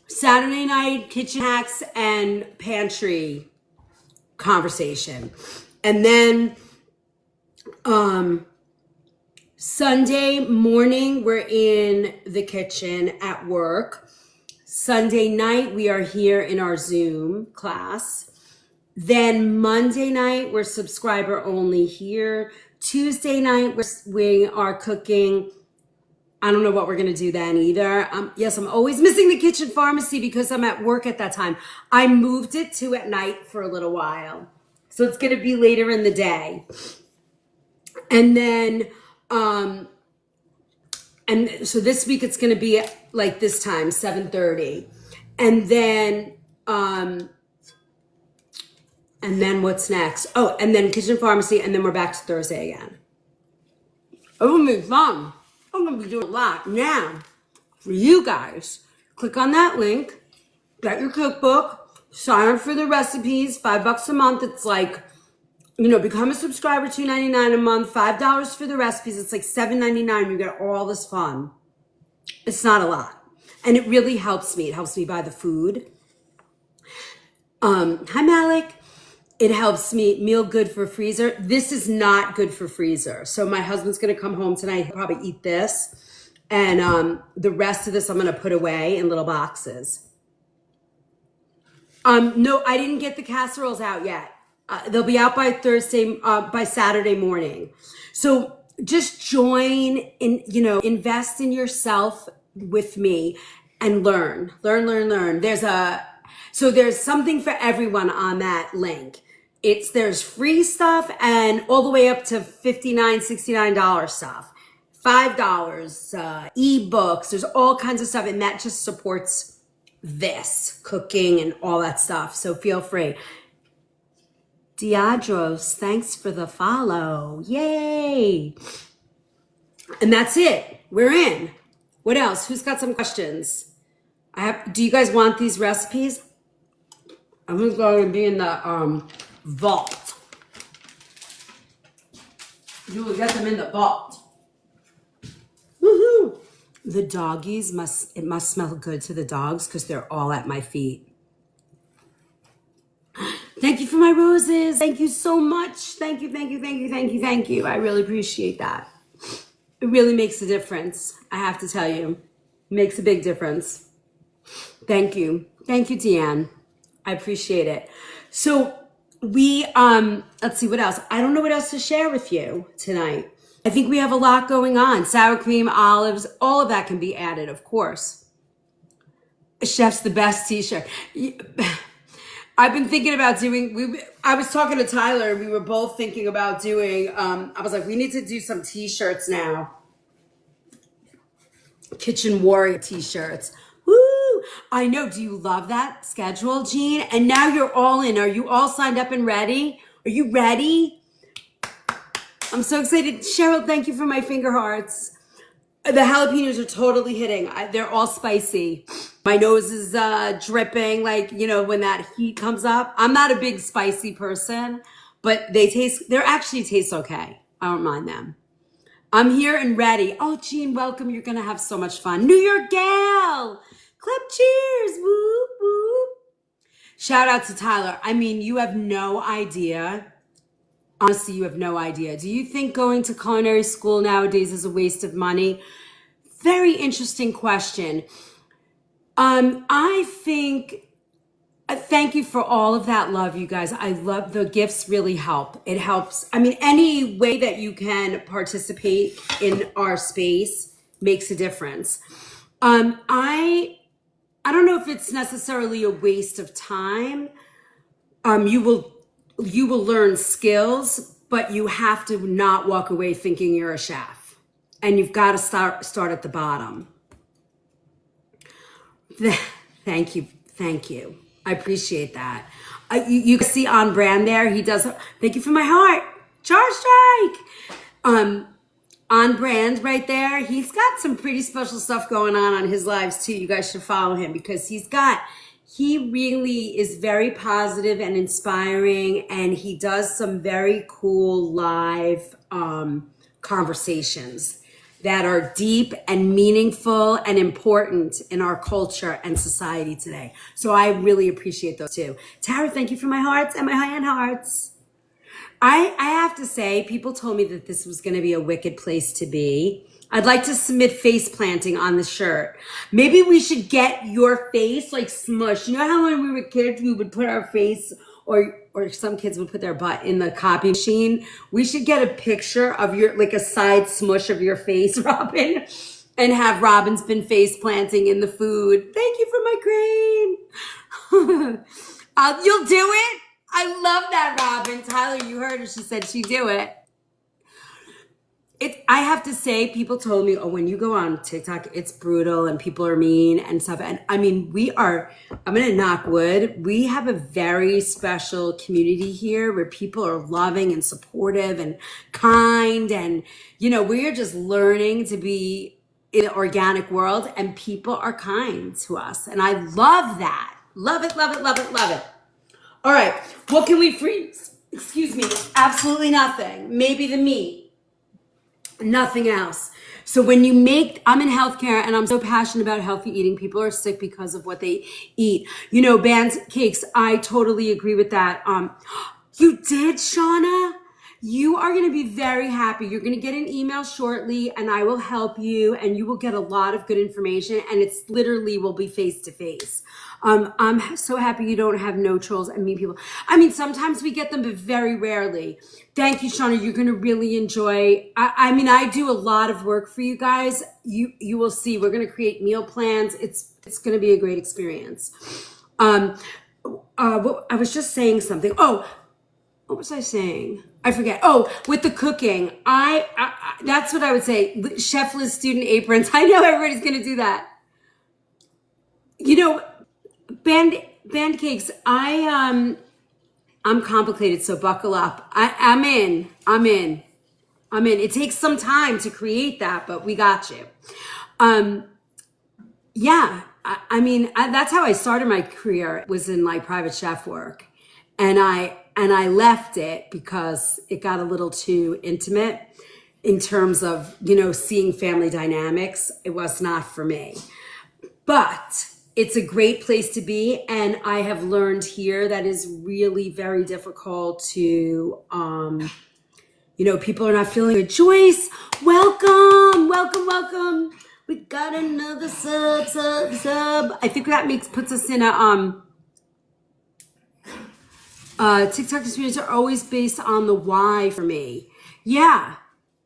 Saturday night, kitchen hacks and pantry conversation. And then Sunday morning, we're in the kitchen at work. Sunday night, we are here in our Zoom class. Then Monday night, we're subscriber only here. Tuesday night, we are cooking. I don't know what we're going to do then either. Yes, I'm always missing the Kitchen Pharmacy because I'm at work at that time. I moved it to at night for a little while. So it's going to be later in the day. And then, and so this week it's going to be like this time, 7:30. And then what's next? Oh, and then Kitchen Pharmacy, and then we're back to Thursday again. It's going to be fun. I'm going to be doing a lot. Now, for you guys, click on that link, get your cookbook, sign up for the recipes, $5 a month. It's like, become a subscriber, $2.99 a month, $5 for the recipes. It's like $7.99. You get all this fun. It's not a lot. And it really helps me. It helps me buy the food. Hi, Malik. It helps me meal good for freezer. This is not good for freezer. So my husband's going to come home tonight. He'll probably eat this. And the rest of this I'm going to put away in little boxes. No, I didn't get the casseroles out yet. They'll be out by by Saturday morning. So just join in, invest in yourself with me and learn. There's something for everyone on that link. There's free stuff and all the way up to $59, $69 stuff. $5, ebooks, there's all kinds of stuff, and that just supports this cooking and all that stuff. So feel free. Diadros, thanks for the follow. Yay. And that's it. We're in. What else? Who's got some questions? Do you guys want these recipes? I'm going to be in the vault. You will get them in the vault. Woohoo! The doggies must smell good to the dogs because they're all at my feet. Thank you for my roses. Thank you so much. Thank you. I really appreciate that. It really makes a difference. I have to tell you, it makes a big difference. Thank you. Thank you, Deanne. I appreciate it. So we, let's see what else. I don't know what else to share with you tonight. I think we have a lot going on. Sour cream, olives, all of that can be added, of course. Chef's the best t-shirt. I've been thinking about doing, I was talking to Tyler, we were both thinking about doing, I was like, we need to do some t-shirts now. Kitchen Warrior t-shirts. Woo! I know. Do you love that schedule, Jean? And now you're all in. Are you all signed up and ready? Are you ready? I'm so excited. Cheryl, thank you for my finger hearts. The jalapenos are totally hitting. They're all spicy. My nose is dripping, like, you know, when that heat comes up. I'm not a big spicy person, but they actually taste okay. I don't mind them. I'm here and ready. Oh, Jean, welcome. You're going to have so much fun. New York gal. Clap cheers. Whoop, whoop. Shout out to Tyler. I mean, you have no idea. Honestly, you have no idea. Do you think going to culinary school nowadays is a waste of money? Very interesting question. I think, thank you for all of that love, you guys. I love the gifts really help. It helps. I mean, any way that you can participate in our space makes a difference. I don't know if it's necessarily a waste of time. You will learn skills, but you have to not walk away thinking you're a chef. And you've got to start at the bottom. Thank you. I appreciate that. You see on brand there, he does, thank you for my heart. Charge strike. On brand right there, he's got some pretty special stuff going on his lives too. You guys should follow him because he really is very positive and inspiring, and he does some very cool live conversations that are deep and meaningful and important in our culture and society today. So I really appreciate those too. Tara, thank you for my hearts and my high-end hearts. I have to say, people told me that this was going to be a wicked place to be. I'd like to submit face planting on the shirt. Maybe we should get your face like smushed. You know how when we were kids, we would put our face, or some kids would put their butt in the copy machine. We should get a picture of your, like a side smush of your face, Robin, and have Robin's been face planting in the food. Thank you for my grain. You'll do it? I love that, Robin. Tyler, you heard her. She said she'd do it. I have to say, people told me, oh, when you go on TikTok, it's brutal and people are mean and stuff. And I mean, I'm going to knock wood. We have a very special community here where people are loving and supportive and kind. And, you know, we're just learning to be in the organic world, and people are kind to us. And I love that. Love it, love it, love it, love it. All right. What can we freeze? Excuse me. Absolutely nothing. Maybe the meat. Nothing else. So when you I'm in healthcare and I'm so passionate about healthy eating. People are sick because of what they eat. You know, band cakes, I totally agree with that. You did, Shauna? You are going to be very happy. You're going to get an email shortly and I will help you and you will get a lot of good information, and it's literally will be face to face. I'm so happy you don't have no trolls and mean people. I mean, sometimes we get them, but very rarely. Thank you, Shauna. You're going to really enjoy. I mean, I do a lot of work for you guys. You will see. We're going to create meal plans. It's going to be a great experience. I was just saying something. Oh, what was I saying? I forget. Oh, with the cooking, I that's what I would say. Chefless student aprons. I know everybody's going to do that. You know, band cakes. I'm complicated, so buckle up. I'm in. It takes some time to create that, but we got you. Yeah. I mean, that's how I started my career, was in like private chef work. And I left it because it got a little too intimate in terms of, you know, seeing family dynamics. It was not for me. But it's a great place to be. And I have learned here that is really very difficult to, you know, people are not feeling good. Joyce, welcome. We got another sub. I think that puts us in a, TikTok experiences are always based on the why for me. Yeah,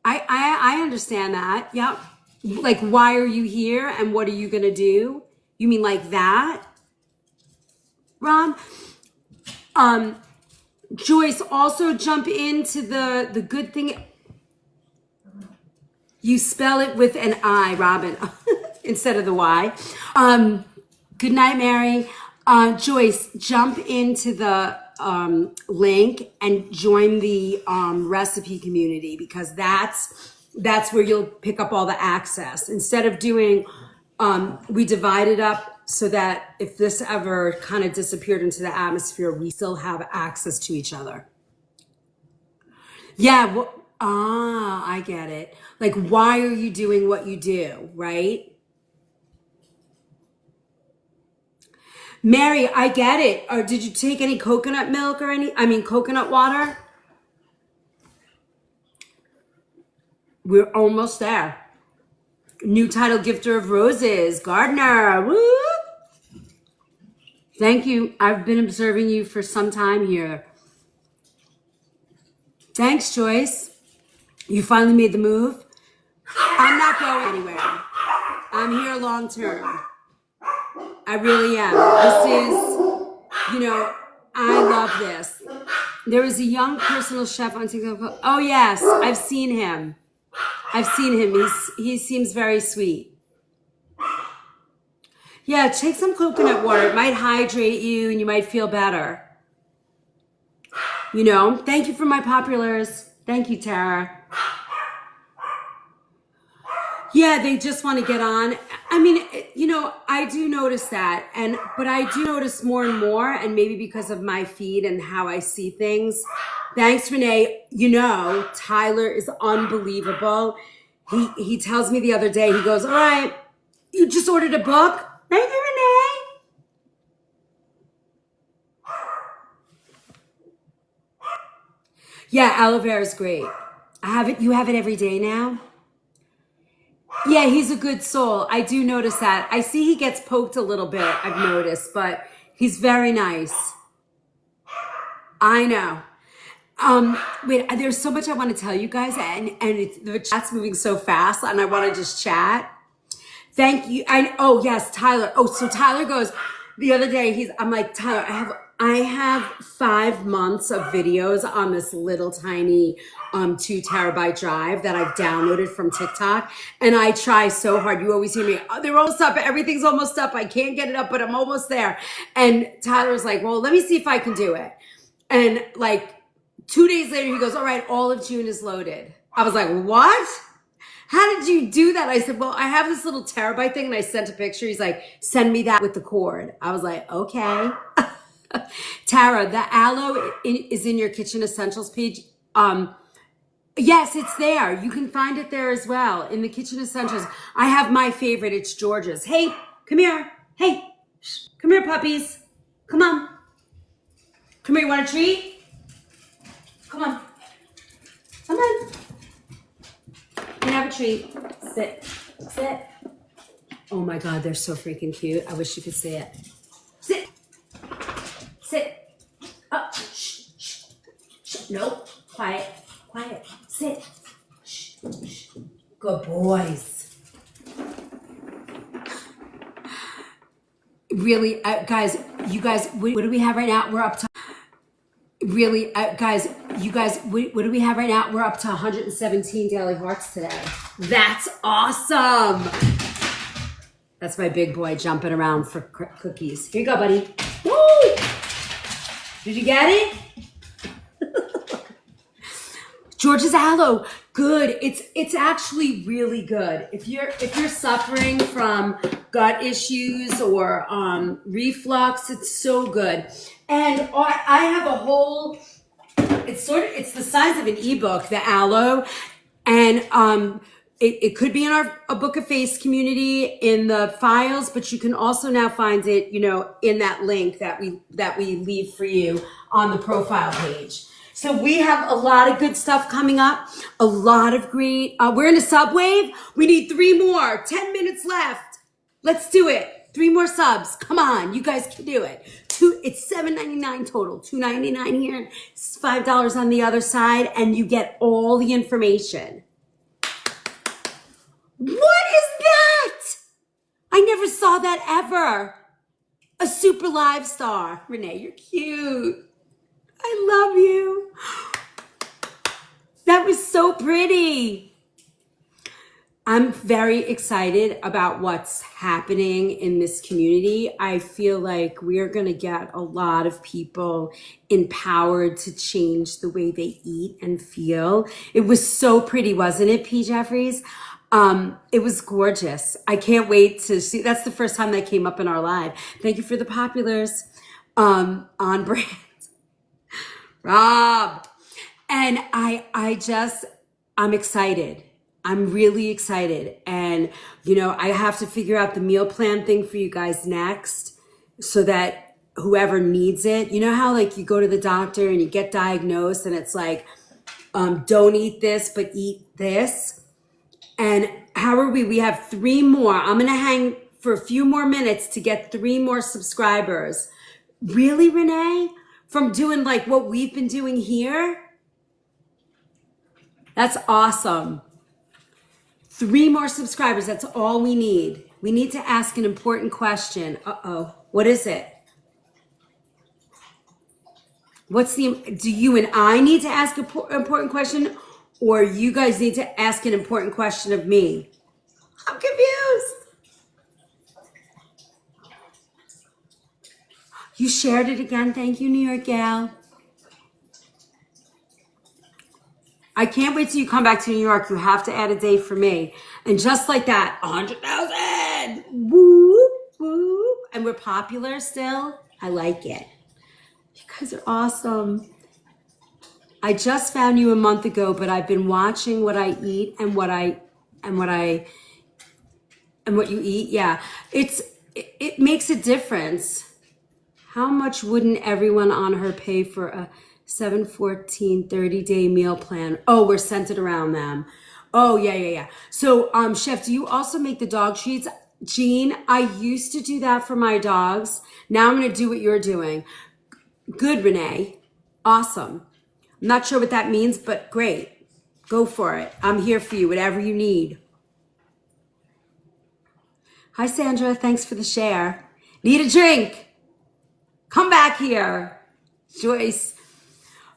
I understand that. Yep. Like, why are you here and what are you going to do? You mean like that, Ron? Joyce, also jump into the good thing. You spell it with an I, Robin, instead of the Y. Good night, Mary. Joyce, jump into the link and join the recipe community, because that's where you'll pick up all the access. Instead of doing, we divide it up so that if this ever kind of disappeared into the atmosphere, we still have access to each other. Yeah, well, I get it. Like, why are you doing what you do, right? Mary, I get it. Or did you take any coconut milk or coconut water? We're almost there. New title gifter of roses, Gardner. Woo! Thank you. I've been observing you for some time here. Thanks, Joyce. You finally made the move. I'm not going anywhere. I'm here long term. I really am. This is, I love this. There is a young personal chef on TikTok. Oh, yes. I've seen him. He seems very sweet. Yeah, take some coconut water. It might hydrate you and you might feel better. Thank you for my populars. Thank you, Tara. Yeah, they just want to get on. I mean, I do notice that, but I do notice more and more, and maybe because of my feed and how I see things. Thanks, Renee. Tyler is unbelievable. He tells me the other day, he goes, all right, you just ordered a book? Thank you, Renee. Yeah, aloe vera is great. You have it every day now? Yeah, he's a good soul. I do notice that. I see he gets poked a little bit, I've noticed, but he's very nice. I know. Wait, there's so much I want to tell you guys, and the chat's moving so fast, and I want to just chat. Thank you. Oh yes, Tyler. Oh, so Tyler goes the other day. I'm like, Tyler, I have 5 months of videos on this little tiny 2 terabyte drive that I've downloaded from TikTok, and I try so hard. You always hear me, oh, they're almost up. Everything's almost up. I can't get it up, but I'm almost there. And Tyler's like, well, let me see if I can do it. And like 2 days later, he goes, all right, all of June is loaded. I was like, what? How did you do that? I said, well, I have this little terabyte thing, and I sent a picture. He's like, send me that with the cord. I was like, okay. Tara, the aloe is in your kitchen essentials page. Yes, it's there. You can find it there as well in the kitchen essentials. I have my favorite. It's George's. Hey, come here. Hey, come here, puppies. Come on. Come here. You want a treat? Come on. Come on. You can have a treat. Sit. Sit. Oh my God, they're so freaking cute. I wish you could see it. Sit. Sit. Up. Shh. Shh. Shh. Nope. Quiet. Quiet. Sit. Shh. Shh. Good boys. Really, guys, what do we have right now? We're up to... Really, guys, what do we have right now? We're up to 117 daily hearts today. That's awesome. That's my big boy jumping around for cookies. Here you go, buddy. Woo! Did you get it? George's aloe, good. It's actually really good. If you're suffering from gut issues or reflux, it's so good. And I have a whole, it's the size of an ebook, the aloe, and it could be in a Book of Face community in the files, but you can also now find it, in that link that we leave for you on the profile page. So we have a lot of good stuff coming up, a lot of great, we're in a subwave. We need 3 more, 10 minutes left. Let's do it. 3 more subs. Come on, you guys can do it. It's $7.99 total, $2.99 here, it's $5 on the other side, and you get all the information. What is that? I never saw that ever. A super live star. Renee, you're cute. I love you. That was so pretty. I'm very excited about what's happening in this community. I feel like we're going to get a lot of people empowered to change the way they eat and feel. It was so pretty, wasn't it, P. Jeffries? It was gorgeous. I can't wait to see. That's the first time that came up in our live. Thank you for the populars. On brand. Rob. And I'm excited. I'm really excited. And, I have to figure out the meal plan thing for you guys next so that whoever needs it, you know how like you go to the doctor and you get diagnosed and it's like, don't eat this, but eat this. And how are we? We have 3 more. I'm going to hang for a few more minutes to get 3 more subscribers. Really, Renee? From doing like what we've been doing here? That's awesome. 3 more subscribers. That's all we need. We need to ask an important question. Uh-oh. What is it? Do you and I need to ask an important question, or you guys need to ask an important question of me? I'm confused. You shared it again. Thank you, New York gal. I can't wait till you come back to New York. You have to add a day for me. And just like that, 100,000. Woo, woo. And we're popular still. I like it. You guys are awesome. I just found you a month ago, but I've been watching what I eat and what you eat. Yeah. It makes a difference. How much wouldn't everyone on her pay for a 7-14 30-day meal plan? Oh, we're centered around them. Oh, yeah. So, Chef, do you also make the dog treats? Jean, I used to do that for my dogs. Now I'm going to do what you're doing. Good, Renee. Awesome. I'm not sure what that means, but great. Go for it. I'm here for you, whatever you need. Hi, Sandra. Thanks for the share. Need a drink? Come back here. Joyce.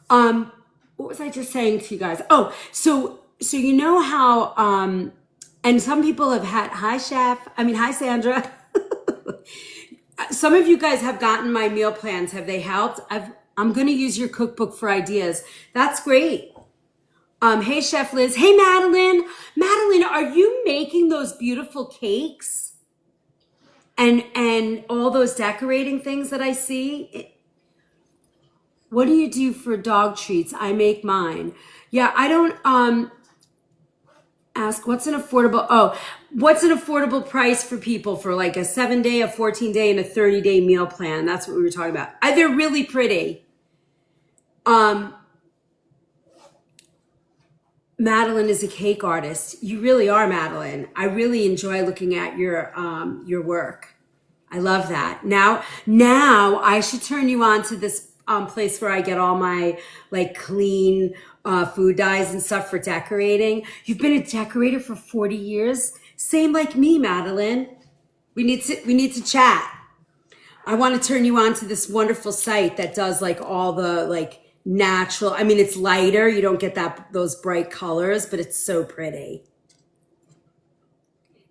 What was I just saying to you guys? Oh, so you know how, and some people have had, hi Sandra. Some of you guys have gotten my meal plans. Have they helped? I'm going to use your cookbook for ideas. That's great. Hey, Chef Liz. Hey, Madeline. Madeline, are you making those beautiful cakes? And all those decorating things that I see? What do you do for dog treats? I make mine. Yeah, I don't ask what's an affordable price for people for like a 7-day, a 14-day, and a 30-day meal plan. That's what we were talking about. They're really pretty. Madeline is a cake artist. You really are, Madeline. I really enjoy looking at your work. I love that. Now I should turn you on to this place where I get all my like clean food dyes and stuff for decorating. You've been a decorator for 40 years. Same like me, Madeline. We need to chat. I want to turn you on to this wonderful site that does like all the like natural. I mean, it's lighter. You don't get those bright colors, but it's so pretty.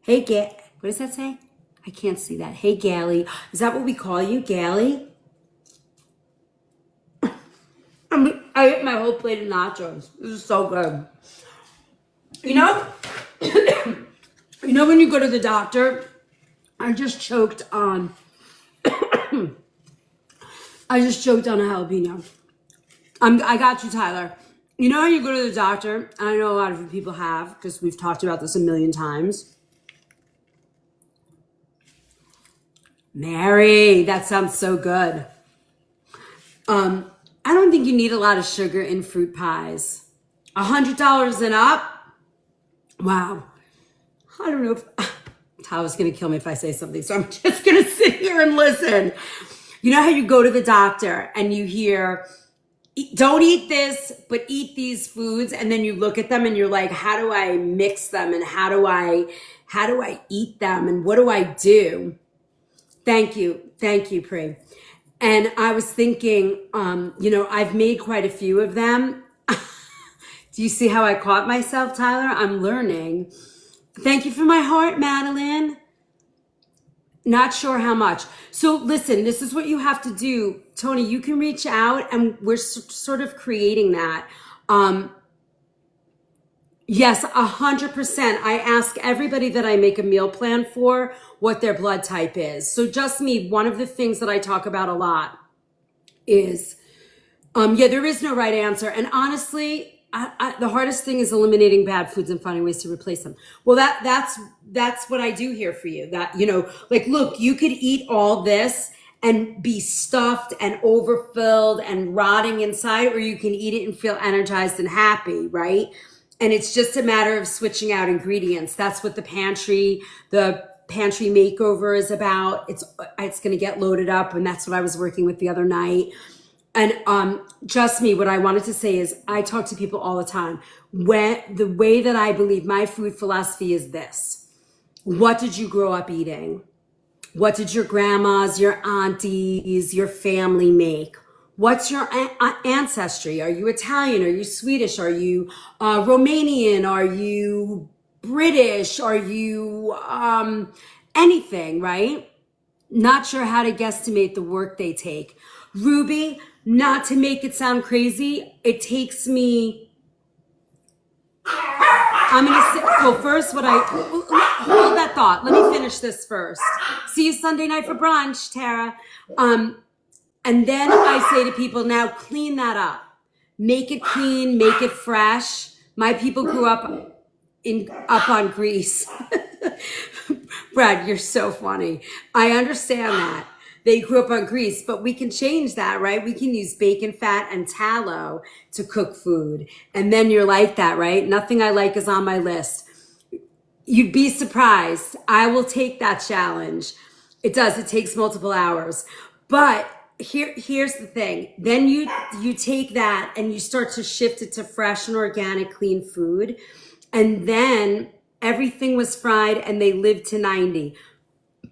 Hey, what does that say? I can't see that. Hey, Gally. Is that what we call you, Gally? I ate my whole plate of nachos. This is so good. You know when you go to the doctor, I just choked on a jalapeno. I got you, Tyler. You know how you go to the doctor, and I know a lot of people have, because we've talked about this a million times. Mary, that sounds so good. I don't think you need a lot of sugar in fruit pies. $100 and up? Wow. I don't know if Tyler's going to kill me if I say something, so I'm just going to sit here and listen. You know how you go to the doctor and you hear, don't eat this, but eat these foods, and then you look at them and you're like, how do I mix them, and how do I eat them, and what do I do? Thank you, Pri. And I was thinking, I've made quite a few of them. Do you see how I caught myself, Tyler? I'm learning. Thank you for my heart, Madeline. Not sure how much. So listen, this is what you have to do. Tony, you can reach out and we're sort of creating that. Yes, 100%. I ask everybody that I make a meal plan for what their blood type is. So just me, one of the things that I talk about a lot is, there is no right answer. And honestly, the hardest thing is eliminating bad foods and finding ways to replace them. Well, that's what I do here for you. That, look, you could eat all this and be stuffed and overfilled and rotting inside, or you can eat it and feel energized and happy, right? And it's just a matter of switching out ingredients. That's what the pantry makeover is about. It's going to get loaded up, and that's what I was working with the other night. And just me, what I wanted to say is I talk to people all the time. The way that I believe my food philosophy is this. What did you grow up eating? What did your grandmas, your aunties, your family make? What's your ancestry? Are you Italian? Are you Swedish? Are you Romanian? Are you British? Are you anything, right? Not sure how to guesstimate the work they take. Ruby, not to make it sound crazy, it takes me, so first hold that thought. Let me finish this first. See you Sunday night for brunch, Tara. And then I say to people, now clean that up. Make it clean, make it fresh. My people grew up on grease. Brad, you're so funny. I understand that. They grew up on grease, but we can change that, right? We can use bacon fat and tallow to cook food. And then you're like that, right? Nothing I like is on my list. You'd be surprised. I will take that challenge. It does. It takes multiple hours. But here's the thing. Then you take that and you start to shift it to fresh and organic, clean food. And then everything was fried and they lived to 90.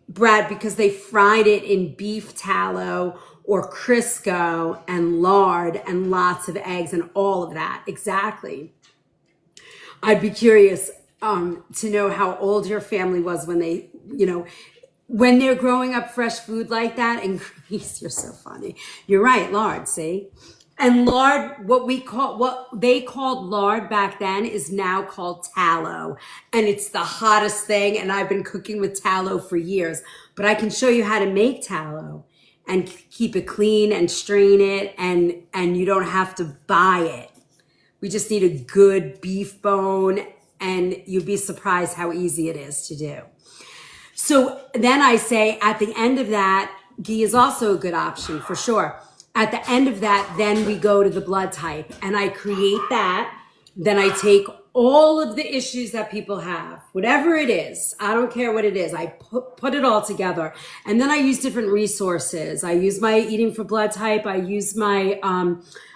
Brad, because they fried it in beef tallow or Crisco and lard and lots of eggs and all of that. Exactly. I'd be curious to know how old your family was when they, when they're growing up fresh food like that. And Greece, you're so funny. You're right, lard, see? And lard, what they called lard back then is now called tallow. And it's the hottest thing. And I've been cooking with tallow for years. But I can show you how to make tallow and keep it clean and strain it. And you don't have to buy it. We just need a good beef bone. And you'd be surprised how easy it is to do. So then I say at the end of that, ghee is also a good option for sure. At the end of that, then we go to the blood type and I create that. Then I take all of the issues that people have, whatever it is. I don't care what it is. I put it all together. And then I use different resources. I use my Eating for Blood Type. I use my,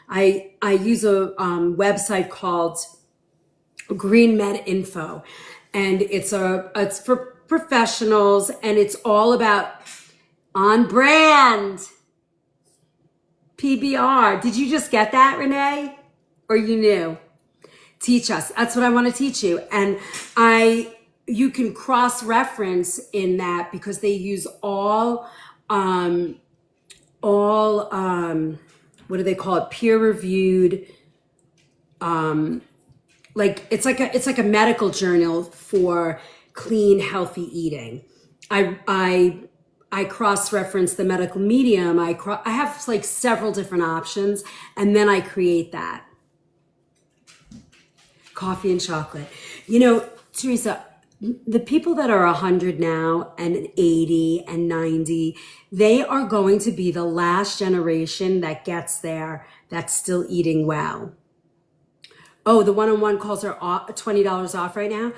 I use a website called Green Med Info. And it's for professionals and it's all about on brand. PBR. Did you just get that, Renee? Or you knew? Teach us. That's what I want to teach you. And you can cross-reference in that because they use all what do they call it? Peer-reviewed, it's like a medical journal for clean, healthy eating. I cross-reference the medical medium. I have like several different options, and then I create that. Coffee and chocolate. Teresa, the people that are 100 now and 80 and 90, they are going to be the last generation that gets there that's still eating well. Oh, the one-on-one calls are $20 off right now.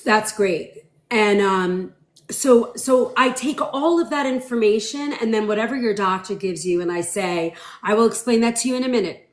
That's great. And so I take all of that information and then whatever your doctor gives you and I say, I will explain that to you in a minute.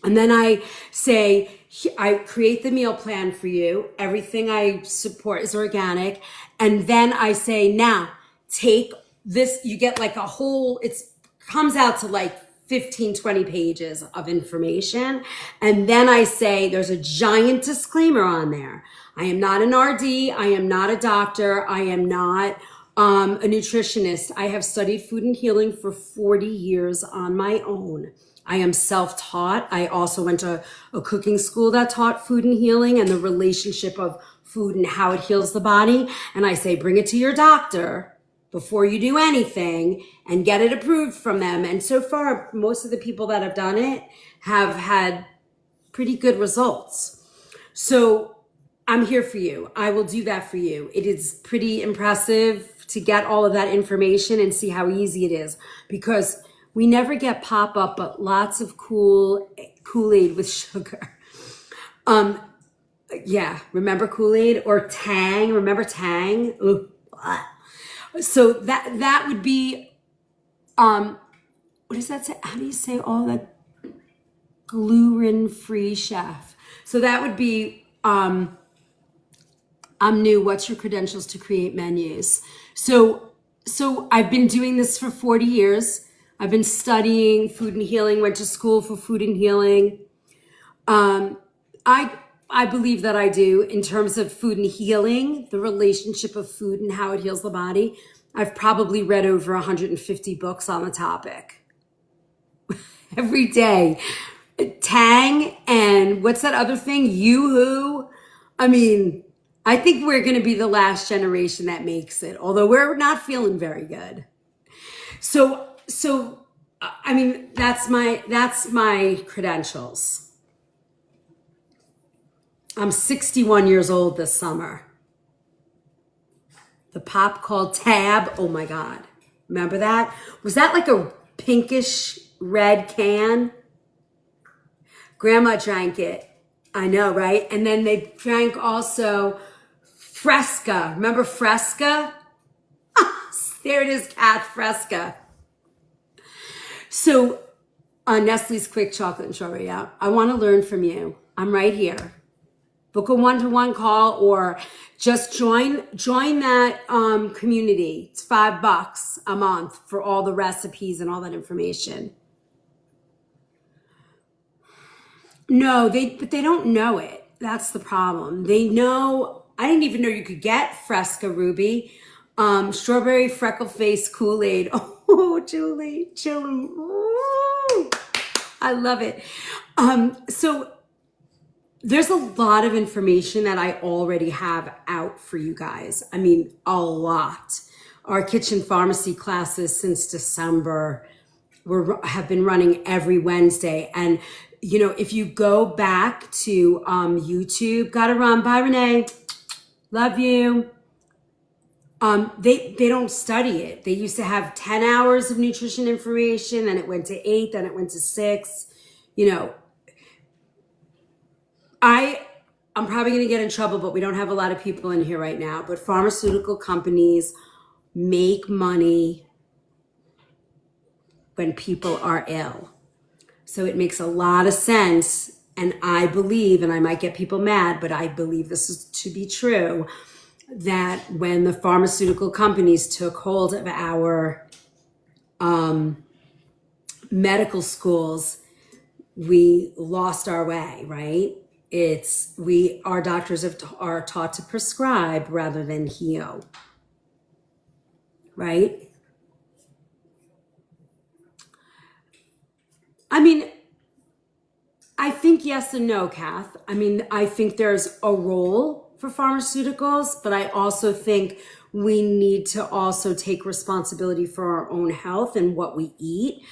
And then I say, I create the meal plan for you. Everything I support is organic. And then I say, now take this, you get like a whole, it's comes out to like 15, 20 pages of information. And then I say, there's a giant disclaimer on there. I am not an RD. I am not a doctor. I am not a nutritionist. I have studied food and healing for 40 years on my own. I am self-taught. I also went to a cooking school that taught food and healing and the relationship of food and how it heals the body. And I say, bring it to your doctor before you do anything and get it approved from them. And so far, most of the people that have done it have had pretty good results. So I'm here for you. I will do that for you. It is pretty impressive to get all of that information and see how easy it is, because we never get pop-up, but lots of cool Kool-Aid with sugar. Yeah, remember Kool-Aid or Tang? Remember Tang? Ooh. So that would be, what does that say? How do you say all that? Gluten-free chef. So that would be, I'm new. What's your credentials to create menus? So I've been doing this for 40 years. I've been studying food and healing, went to school for food and healing. I believe that I do in terms of food and healing, the relationship of food and how it heals the body. I've probably read over 150 books on the topic every day. Tang and what's that other thing? Yoo-hoo. I mean, I think we're going to be the last generation that makes it, although we're not feeling very good. So I mean, that's my credentials. I'm 61 years old this summer. The pop called Tab. Oh my God. Remember that? Was that like a pinkish red can? Grandma drank it. I know, right? And then they drank also Fresca. Remember Fresca? There it is, Kath, Fresca. So Nestle's Quick Chocolate and Strawberry, yeah. I want to learn from you. I'm right here. Book a one-to-one call or just join that community. It's $5 a month for all the recipes and all that information. No, but they don't know it. That's the problem. They know, I didn't even know you could get Fresca, Ruby. Strawberry freckle face Kool-Aid. Oh, Julie. Ooh, I love it. So there's a lot of information that I already have out for you guys. I mean, a lot. Our kitchen pharmacy classes since December have been running every Wednesday. And, you know, if you go back to YouTube, gotta run. Bye, Renee. Love you. They don't study it. They used to have 10 hours of nutrition information, then it went to 8, then it went to 6. You know, I'm probably going to get in trouble, but we don't have a lot of people in here right now. But pharmaceutical companies make money when people are ill. So it makes a lot of sense. And I believe, and I might get people mad, but I believe this is to be true, that when the pharmaceutical companies took hold of our medical schools, we lost our way, right? Our doctors are taught to prescribe rather than heal, right? I mean, I think yes and no, Kath. I mean, I think there's a role for pharmaceuticals, but I also think we need to also take responsibility for our own health and what we eat.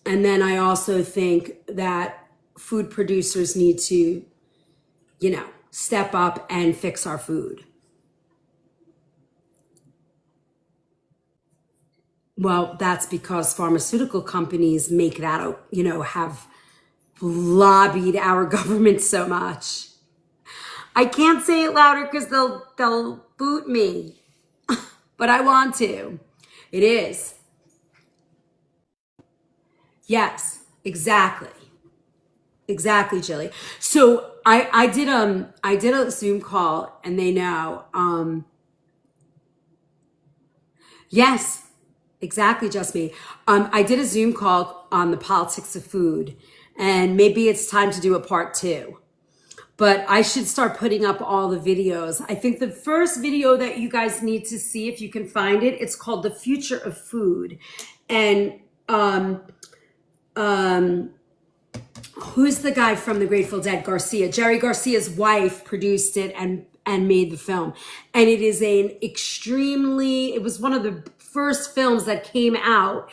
And then I also think that food producers need to, you know, step up and fix our food. Well, that's because pharmaceutical companies make that, you know, have lobbied our government so much. I can't say it louder because they'll boot me, but I want to. It is. Yes, exactly. Exactly, Jilly. So I did a Zoom call and they know, yes, Exactly, just me. I did a Zoom call on the politics of food, and maybe it's time to do a part two. But I should start putting up all the videos. I think the first video that you guys need to see, if you can find it, it's called The Future of Food. And who's the guy from the Grateful Dead? Garcia. Jerry Garcia's wife produced it and made the film. And it is it was one of the first films that came out.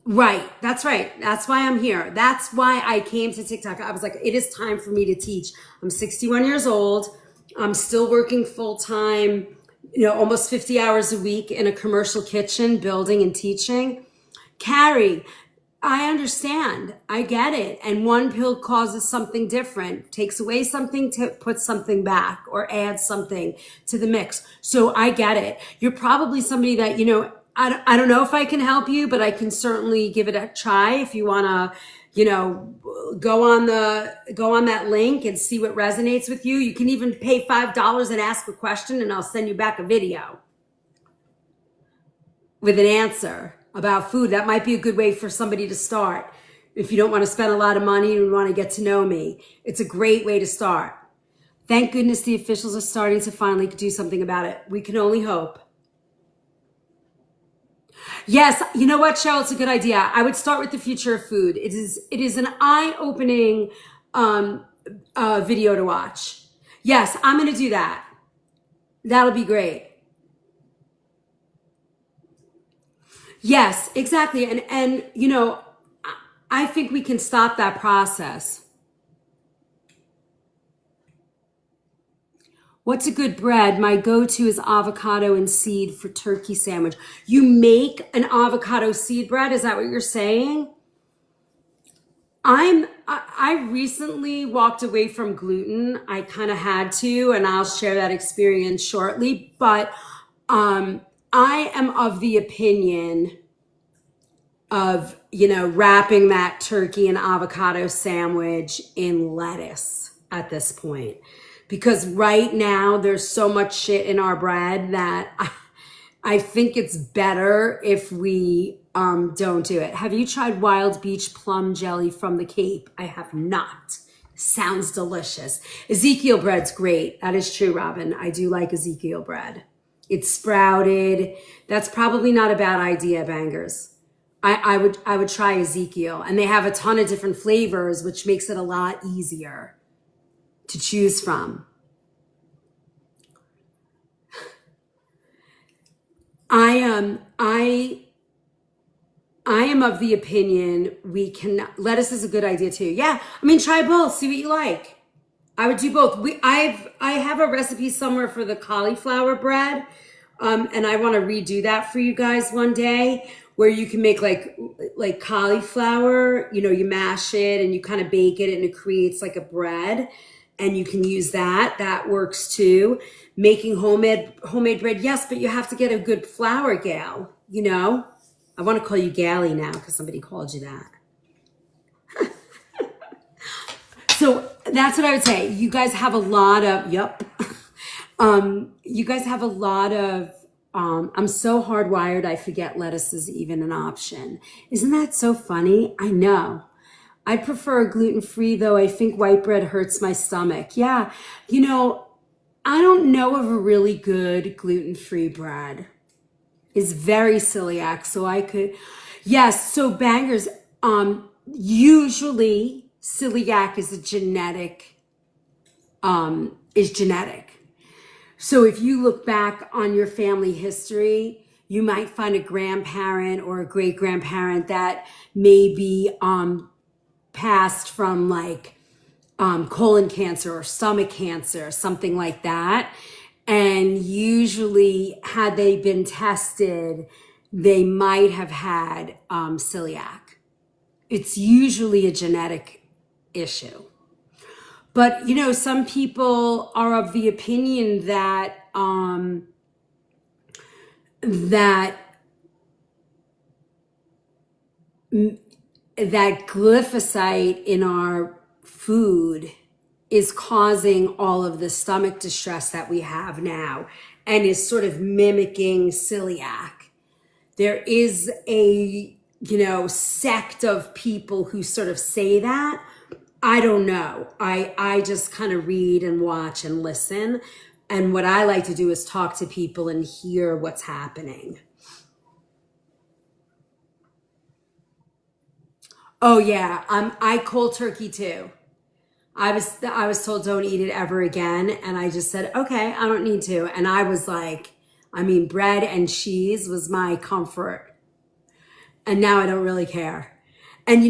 Right. That's right. That's why I'm here. That's why I came to TikTok. I was like, it is time for me to teach. I'm 61 years old. I'm still working full time, almost 50 hours a week in a commercial kitchen, building and teaching. Carrie, I understand. I get it. And one pill causes something different, takes away something to put something back or add something to the mix. So I get it. You're probably somebody that, I don't know if I can help you, but I can certainly give it a try if you want to, go on that link and see what resonates with you. You can even pay $5 and ask a question, and I'll send you back a video with an answer about food. That might be a good way for somebody to start. If you don't want to spend a lot of money and you want to get to know me, it's a great way to start. Thank goodness the officials are starting to finally do something about it. We can only hope. Yes, you know what, Cheryl? It's a good idea. I would start with the future of food. It is an eye-opening video to watch. Yes, I'm going to do that. That'll be great. Yes, exactly. And I think we can stop that process. What's a good bread? My go-to is avocado and seed for turkey sandwich. You make an avocado seed bread? Is that what you're saying? I recently walked away from gluten. I kind of had to, and I'll share that experience shortly. But I am of the opinion of, wrapping that turkey and avocado sandwich in lettuce at this point. Because right now there's so much shit in our bread that I think it's better if we don't do it. Have you tried Wild Beach plum jelly from the Cape? I have not. Sounds delicious. Ezekiel bread's great. That is true, Robin. I do like Ezekiel bread. It's sprouted. That's probably not a bad idea, bangers. I would try Ezekiel, and they have a ton of different flavors, which makes it a lot easier to choose from. I am of the opinion lettuce is a good idea too. Yeah, try both. See what you like. I would do both. I have a recipe somewhere for the cauliflower bread, and I want to redo that for you guys one day, where you can make like cauliflower. You mash it and you kind of bake it, and it creates like a bread, and you can use that. That works too. Making homemade bread, yes, but you have to get a good flour, gal. I want to call you Gally now because somebody called you that. So that's what I would say. You guys have a lot of, you guys have a lot of, I'm so hardwired, I forget lettuce is even an option. Isn't that so funny? I know. I'd prefer gluten-free, though. I think white bread hurts my stomach. Yeah, I don't know of a really good gluten-free bread. It's very celiac, so I could, yes. So bangers, usually celiac is genetic. So if you look back on your family history, you might find a grandparent or a great grandparent that may be passed from colon cancer or stomach cancer, something like that. And usually, had they been tested, they might have had celiac. It's usually a genetic issue. But, some people are of the opinion that that glyphosate in our food is causing all of the stomach distress that we have now, and is sort of mimicking celiac. there is a, sect of people who sort of say that. I don't know. I just kind of read and watch and listen. And what I like to do is talk to people and hear what's happening. Oh yeah, I cold turkey too. I was told don't eat it ever again, and I just said, okay, I don't need to. And I was like, bread and cheese was my comfort. And now I don't really care. And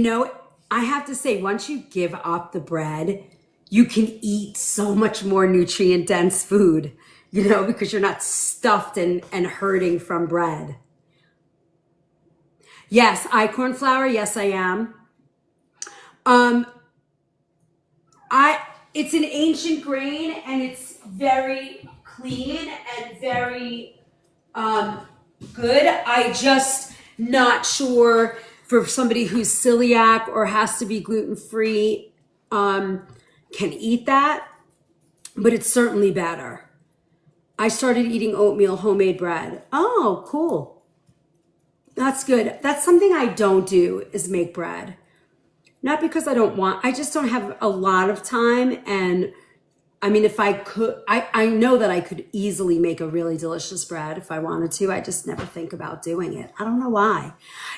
I have to say, once you give up the bread, you can eat so much more nutrient dense food, because you're not stuffed and hurting from bread. Yes, corn flour. Yes, I am. It's an ancient grain and it's very clean and very good. I just not sure for somebody who's celiac or has to be gluten-free can eat that, but it's certainly better. I started eating oatmeal homemade bread. Oh, cool. That's good. That's something I don't do is make bread. Not because I just don't have a lot of time. And if I could, I know that I could easily make a really delicious bread if I wanted to. I just never think about doing it. I don't know why.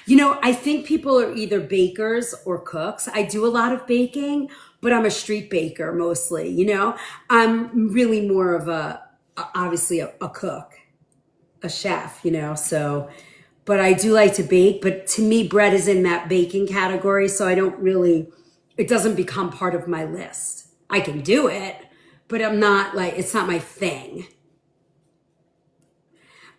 I think people are either bakers or cooks. I do a lot of baking, but I'm a street baker mostly, I'm really more of obviously a cook, a chef, so. But I do like to bake, but to me, bread is in that baking category, so it doesn't become part of my list. I can do it, but it's not my thing.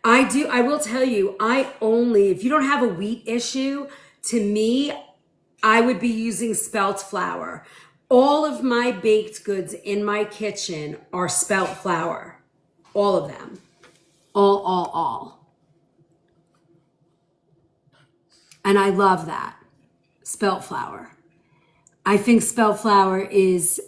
I will tell you, if you don't have a wheat issue, to me, I would be using spelt flour. All of my baked goods in my kitchen are spelt flour. All of them. All. And I love that, spelt flour. I think spelt flour is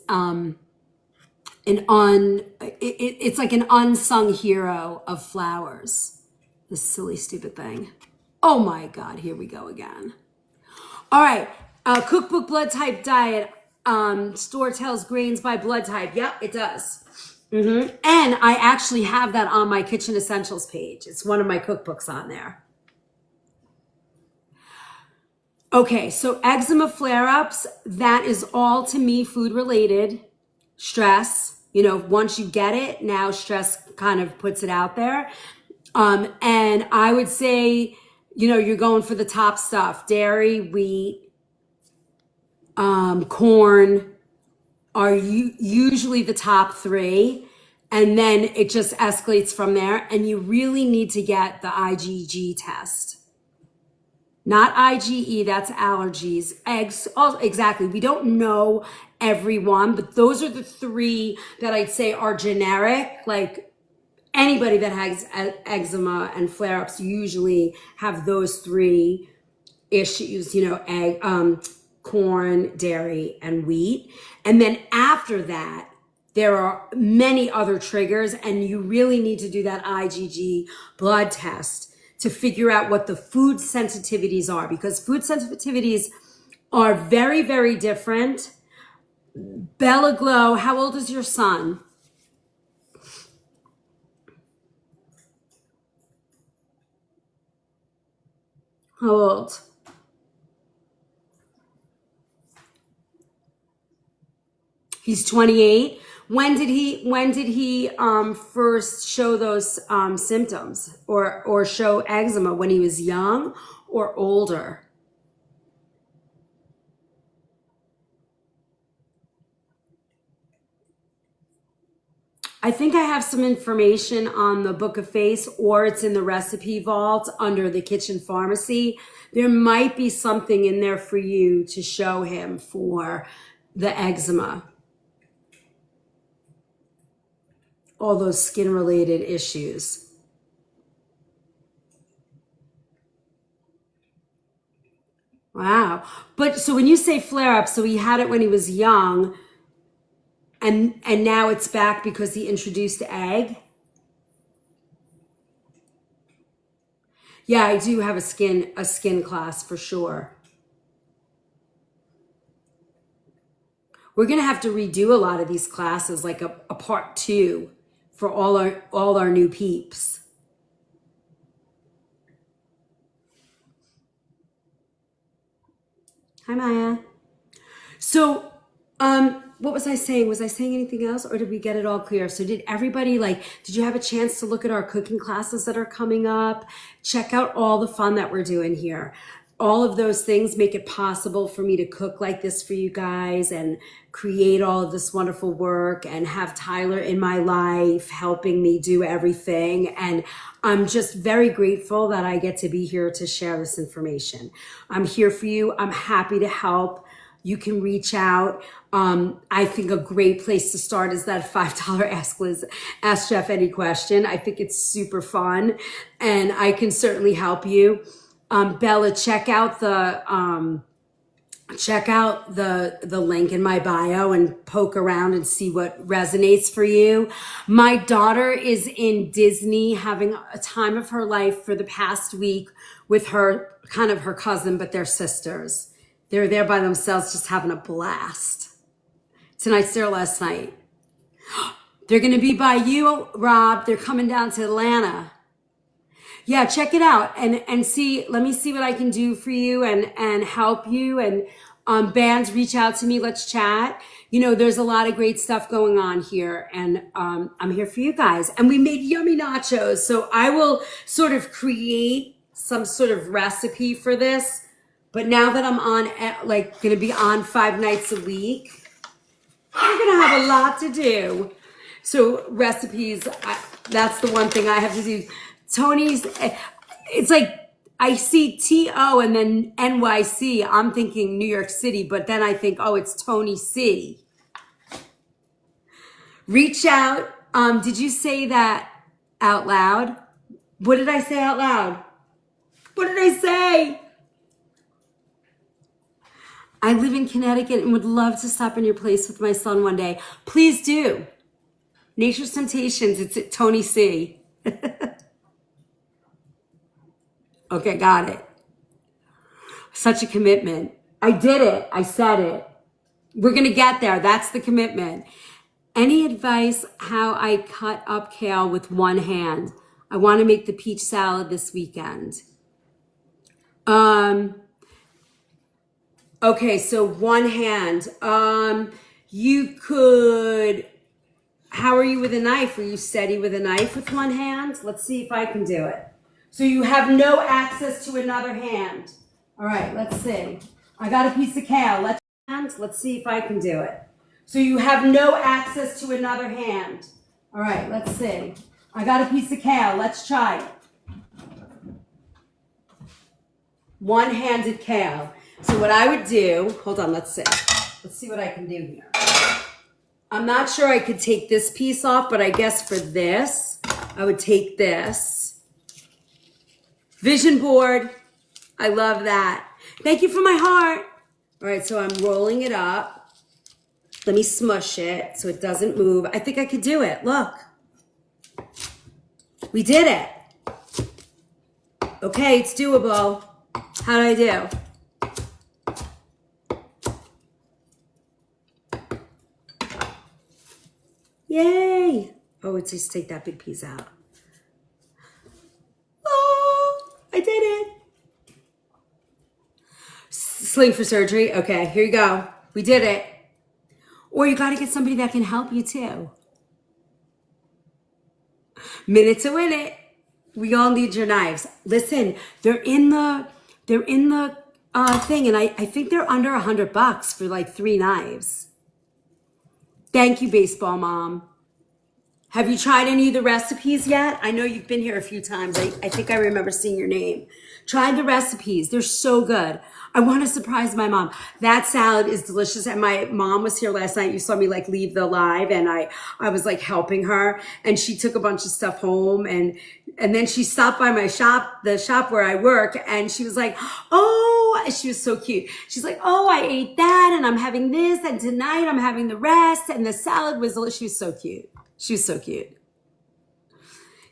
it's like an unsung hero of flours. This silly, stupid thing. Oh my God, here we go again. All right, cookbook blood type diet. Store tells grains by blood type. Yep, it does. And I actually have that on my kitchen essentials page. It's one of my cookbooks on there. Okay, so eczema flare-ups, that is all to me food related. Stress, once you get it, now stress kind of puts it out there. And I would say, you're going for the top stuff. Dairy, wheat, corn are usually the top three. And then it just escalates from there. And you really need to get the IgG test. Not IgE, that's allergies. Eggs, exactly. We don't know everyone, but those are the three that I'd say are generic. Like anybody that has eczema and flare-ups usually have those three issues, egg, corn, dairy, and wheat. And then after that, there are many other triggers, and you really need to do that IgG blood test to figure out what the food sensitivities are, because food sensitivities are very, very different. Bella Glow, how old is your son? How old? He's 28. When did he first show those symptoms or show eczema? When he was young or older? I think I have some information on the Book of Face, or it's in the recipe vault under the kitchen pharmacy. There might be something in there for you to show him for the eczema. All those skin related issues. Wow. But so when you say flare up, so he had it when he was young and now it's back because he introduced egg. Yeah, I do have a skin class for sure. We're gonna have to redo a lot of these classes, like a part 2 for all our new peeps. Hi, Maya. So, what was I saying? Was I saying anything else, or did we get it all clear? So did everybody, did you have a chance to look at our cooking classes that are coming up? Check out all the fun that we're doing here. All of those things make it possible for me to cook like this for you guys and create all of this wonderful work and have Tyler in my life helping me do everything. And I'm just very grateful that I get to be here to share this information. I'm here for you. I'm happy to help. You can reach out. I think a great place to start is that $5 Ask Chef Any Question. I think it's super fun and I can certainly help you. Bella, check out the link in my bio and poke around and see what resonates for you. My daughter is in Disney having a time of her life for the past week with her cousin, but they're sisters. They're there by themselves just having a blast. Tonight's their last night. They're going to be by you, Rob. They're coming down to Atlanta. Yeah, check it out and see. Let me see what I can do for you and help you. And bands, reach out to me. Let's chat. You know, there's a lot of great stuff going on here, and I'm here for you guys. And we made yummy nachos, so I will sort of create some sort of recipe for this. But now that I'm on, going to be on 5 nights a week, we're going to have a lot to do. So recipes, that's the one thing I have to do. Tony's, it's like I see T-O and then NYC. I'm thinking New York City, but then I think, oh, it's Tony C. Reach out. Did you say that out loud? What did I say out loud? What did I say? I live in Connecticut and would love to stop in your place with my son one day. Please do. Nature's Temptations, it's at Tony C. Okay, got it. Such a commitment. I did it. I said it. We're going to get there. That's the commitment. Any advice how I cut up kale with one hand? I want to make the peach salad this weekend. Okay, so one hand. You could, how are you with a knife? Are you steady with a knife with one hand? Let's see if I can do it. So you have no access to another hand. All right, let's see. I got a piece of kale. Let's see if I can do it. So you have no access to another hand. All right, let's see. I got a piece of kale. Let's try it. One-handed kale. So what I would do, hold on, let's see. Let's see what I can do here. I'm not sure I could take this piece off, but I guess for this, I would take this. Vision board. I love that. Thank you for my heart. All right, so I'm rolling it up. Let me smush it so it doesn't move. I think I could do it. Look. We did it. Okay, it's doable. How did I do? Yay! Oh, it's just take that big piece out. Oh, I did it. Sling for surgery. Okay, here you go. We did it. Or you got to get somebody that can help you too. Minute to win it. We all need your knives. Listen, they're in the thing, and I think they're under $100 for like 3 knives. Thank you, Baseball Mom. Have you tried any of the recipes yet? I know you've been here a few times. I think I remember seeing your name. Try the recipes. They're so good. I want to surprise my mom. That salad is delicious. And my mom was here last night. You saw me like leave the live, and I was like helping her, and she took a bunch of stuff home, and then she stopped by my shop, the shop where I work, and she was like, oh, she was so cute. She's like, oh, I ate that, and I'm having this, and tonight I'm having the rest, and the salad was delicious. She was so cute. She was so cute.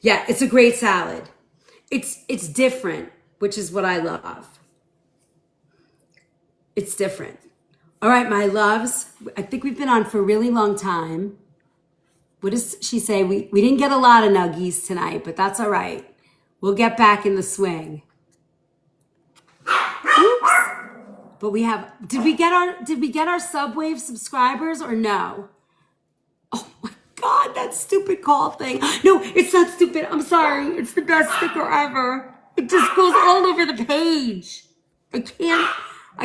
Yeah, it's a great salad. It's different, which is what I love. It's different. All right, my loves. I think we've been on for a really long time. What does she say? We didn't get a lot of nuggies tonight, but that's all right. We'll get back in the swing. Oops. But we have, did we get our Subwave subscribers or no? Oh my God, that stupid call thing. No, it's not stupid. I'm sorry. It's the best sticker ever. It just goes all over the page. I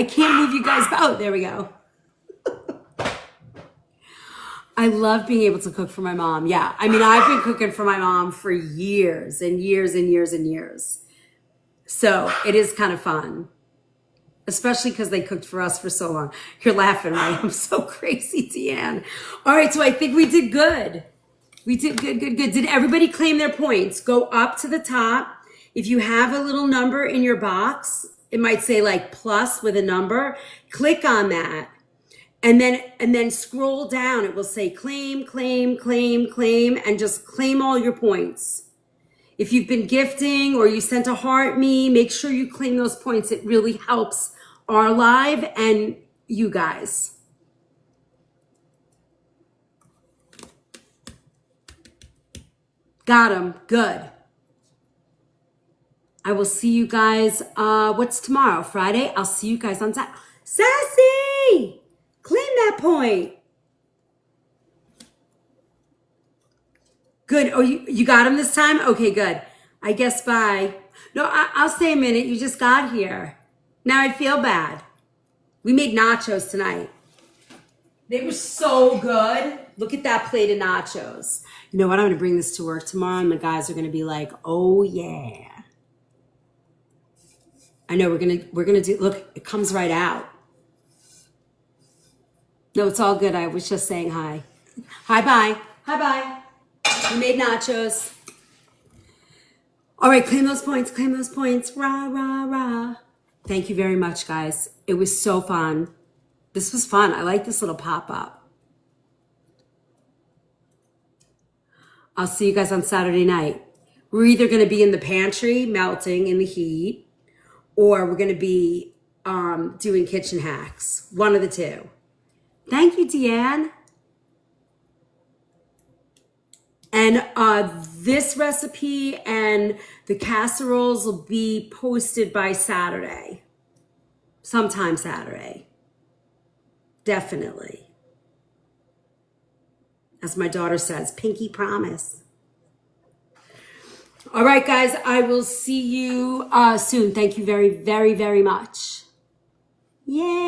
can't move you guys. Oh, there we go. I love being able to cook for my mom. Yeah. I mean, I've been cooking for my mom for years and years and years and years. So it is kind of fun, especially because they cooked for us for so long. You're laughing, right? I'm so crazy, Deanne. All right. So I think we did good. We did good. Did everybody claim their points? Go up to the top. If you have a little number in your box, it might say like plus with a number. Click on that. And then scroll down. It will say claim, and just claim all your points. If you've been gifting or you sent a heart me, make sure you claim those points. It really helps our live and you guys. Got them. Good. I will see you guys. What's tomorrow? Friday? I'll see you guys on Saturday. Sassy! Claim that point. Good. Oh, you got him this time? Okay, good. I guess bye. No, I'll stay a minute. You just got here. Now I feel bad. We made nachos tonight. They were so good. Look at that plate of nachos. You know what? I'm going to bring this to work tomorrow and the guys are going to be like, oh yeah. I know we're going to do, look, it comes right out. No, it's all good. I was just saying hi. Hi, bye. Hi, bye. We made nachos. All right, claim those points. Claim those points. Rah, rah, rah. Thank you very much, guys. It was so fun. This was fun. I like this little pop-up. I'll see you guys on Saturday night. We're either going to be in the pantry melting in the heat, or we're going to be doing kitchen hacks. One of the two. Thank you, Deanne. And this recipe and the casseroles will be posted by Saturday. Sometime Saturday. Definitely. As my daughter says, pinky promise. All right, guys, I will see you soon. Thank you very, very, very much. Yay.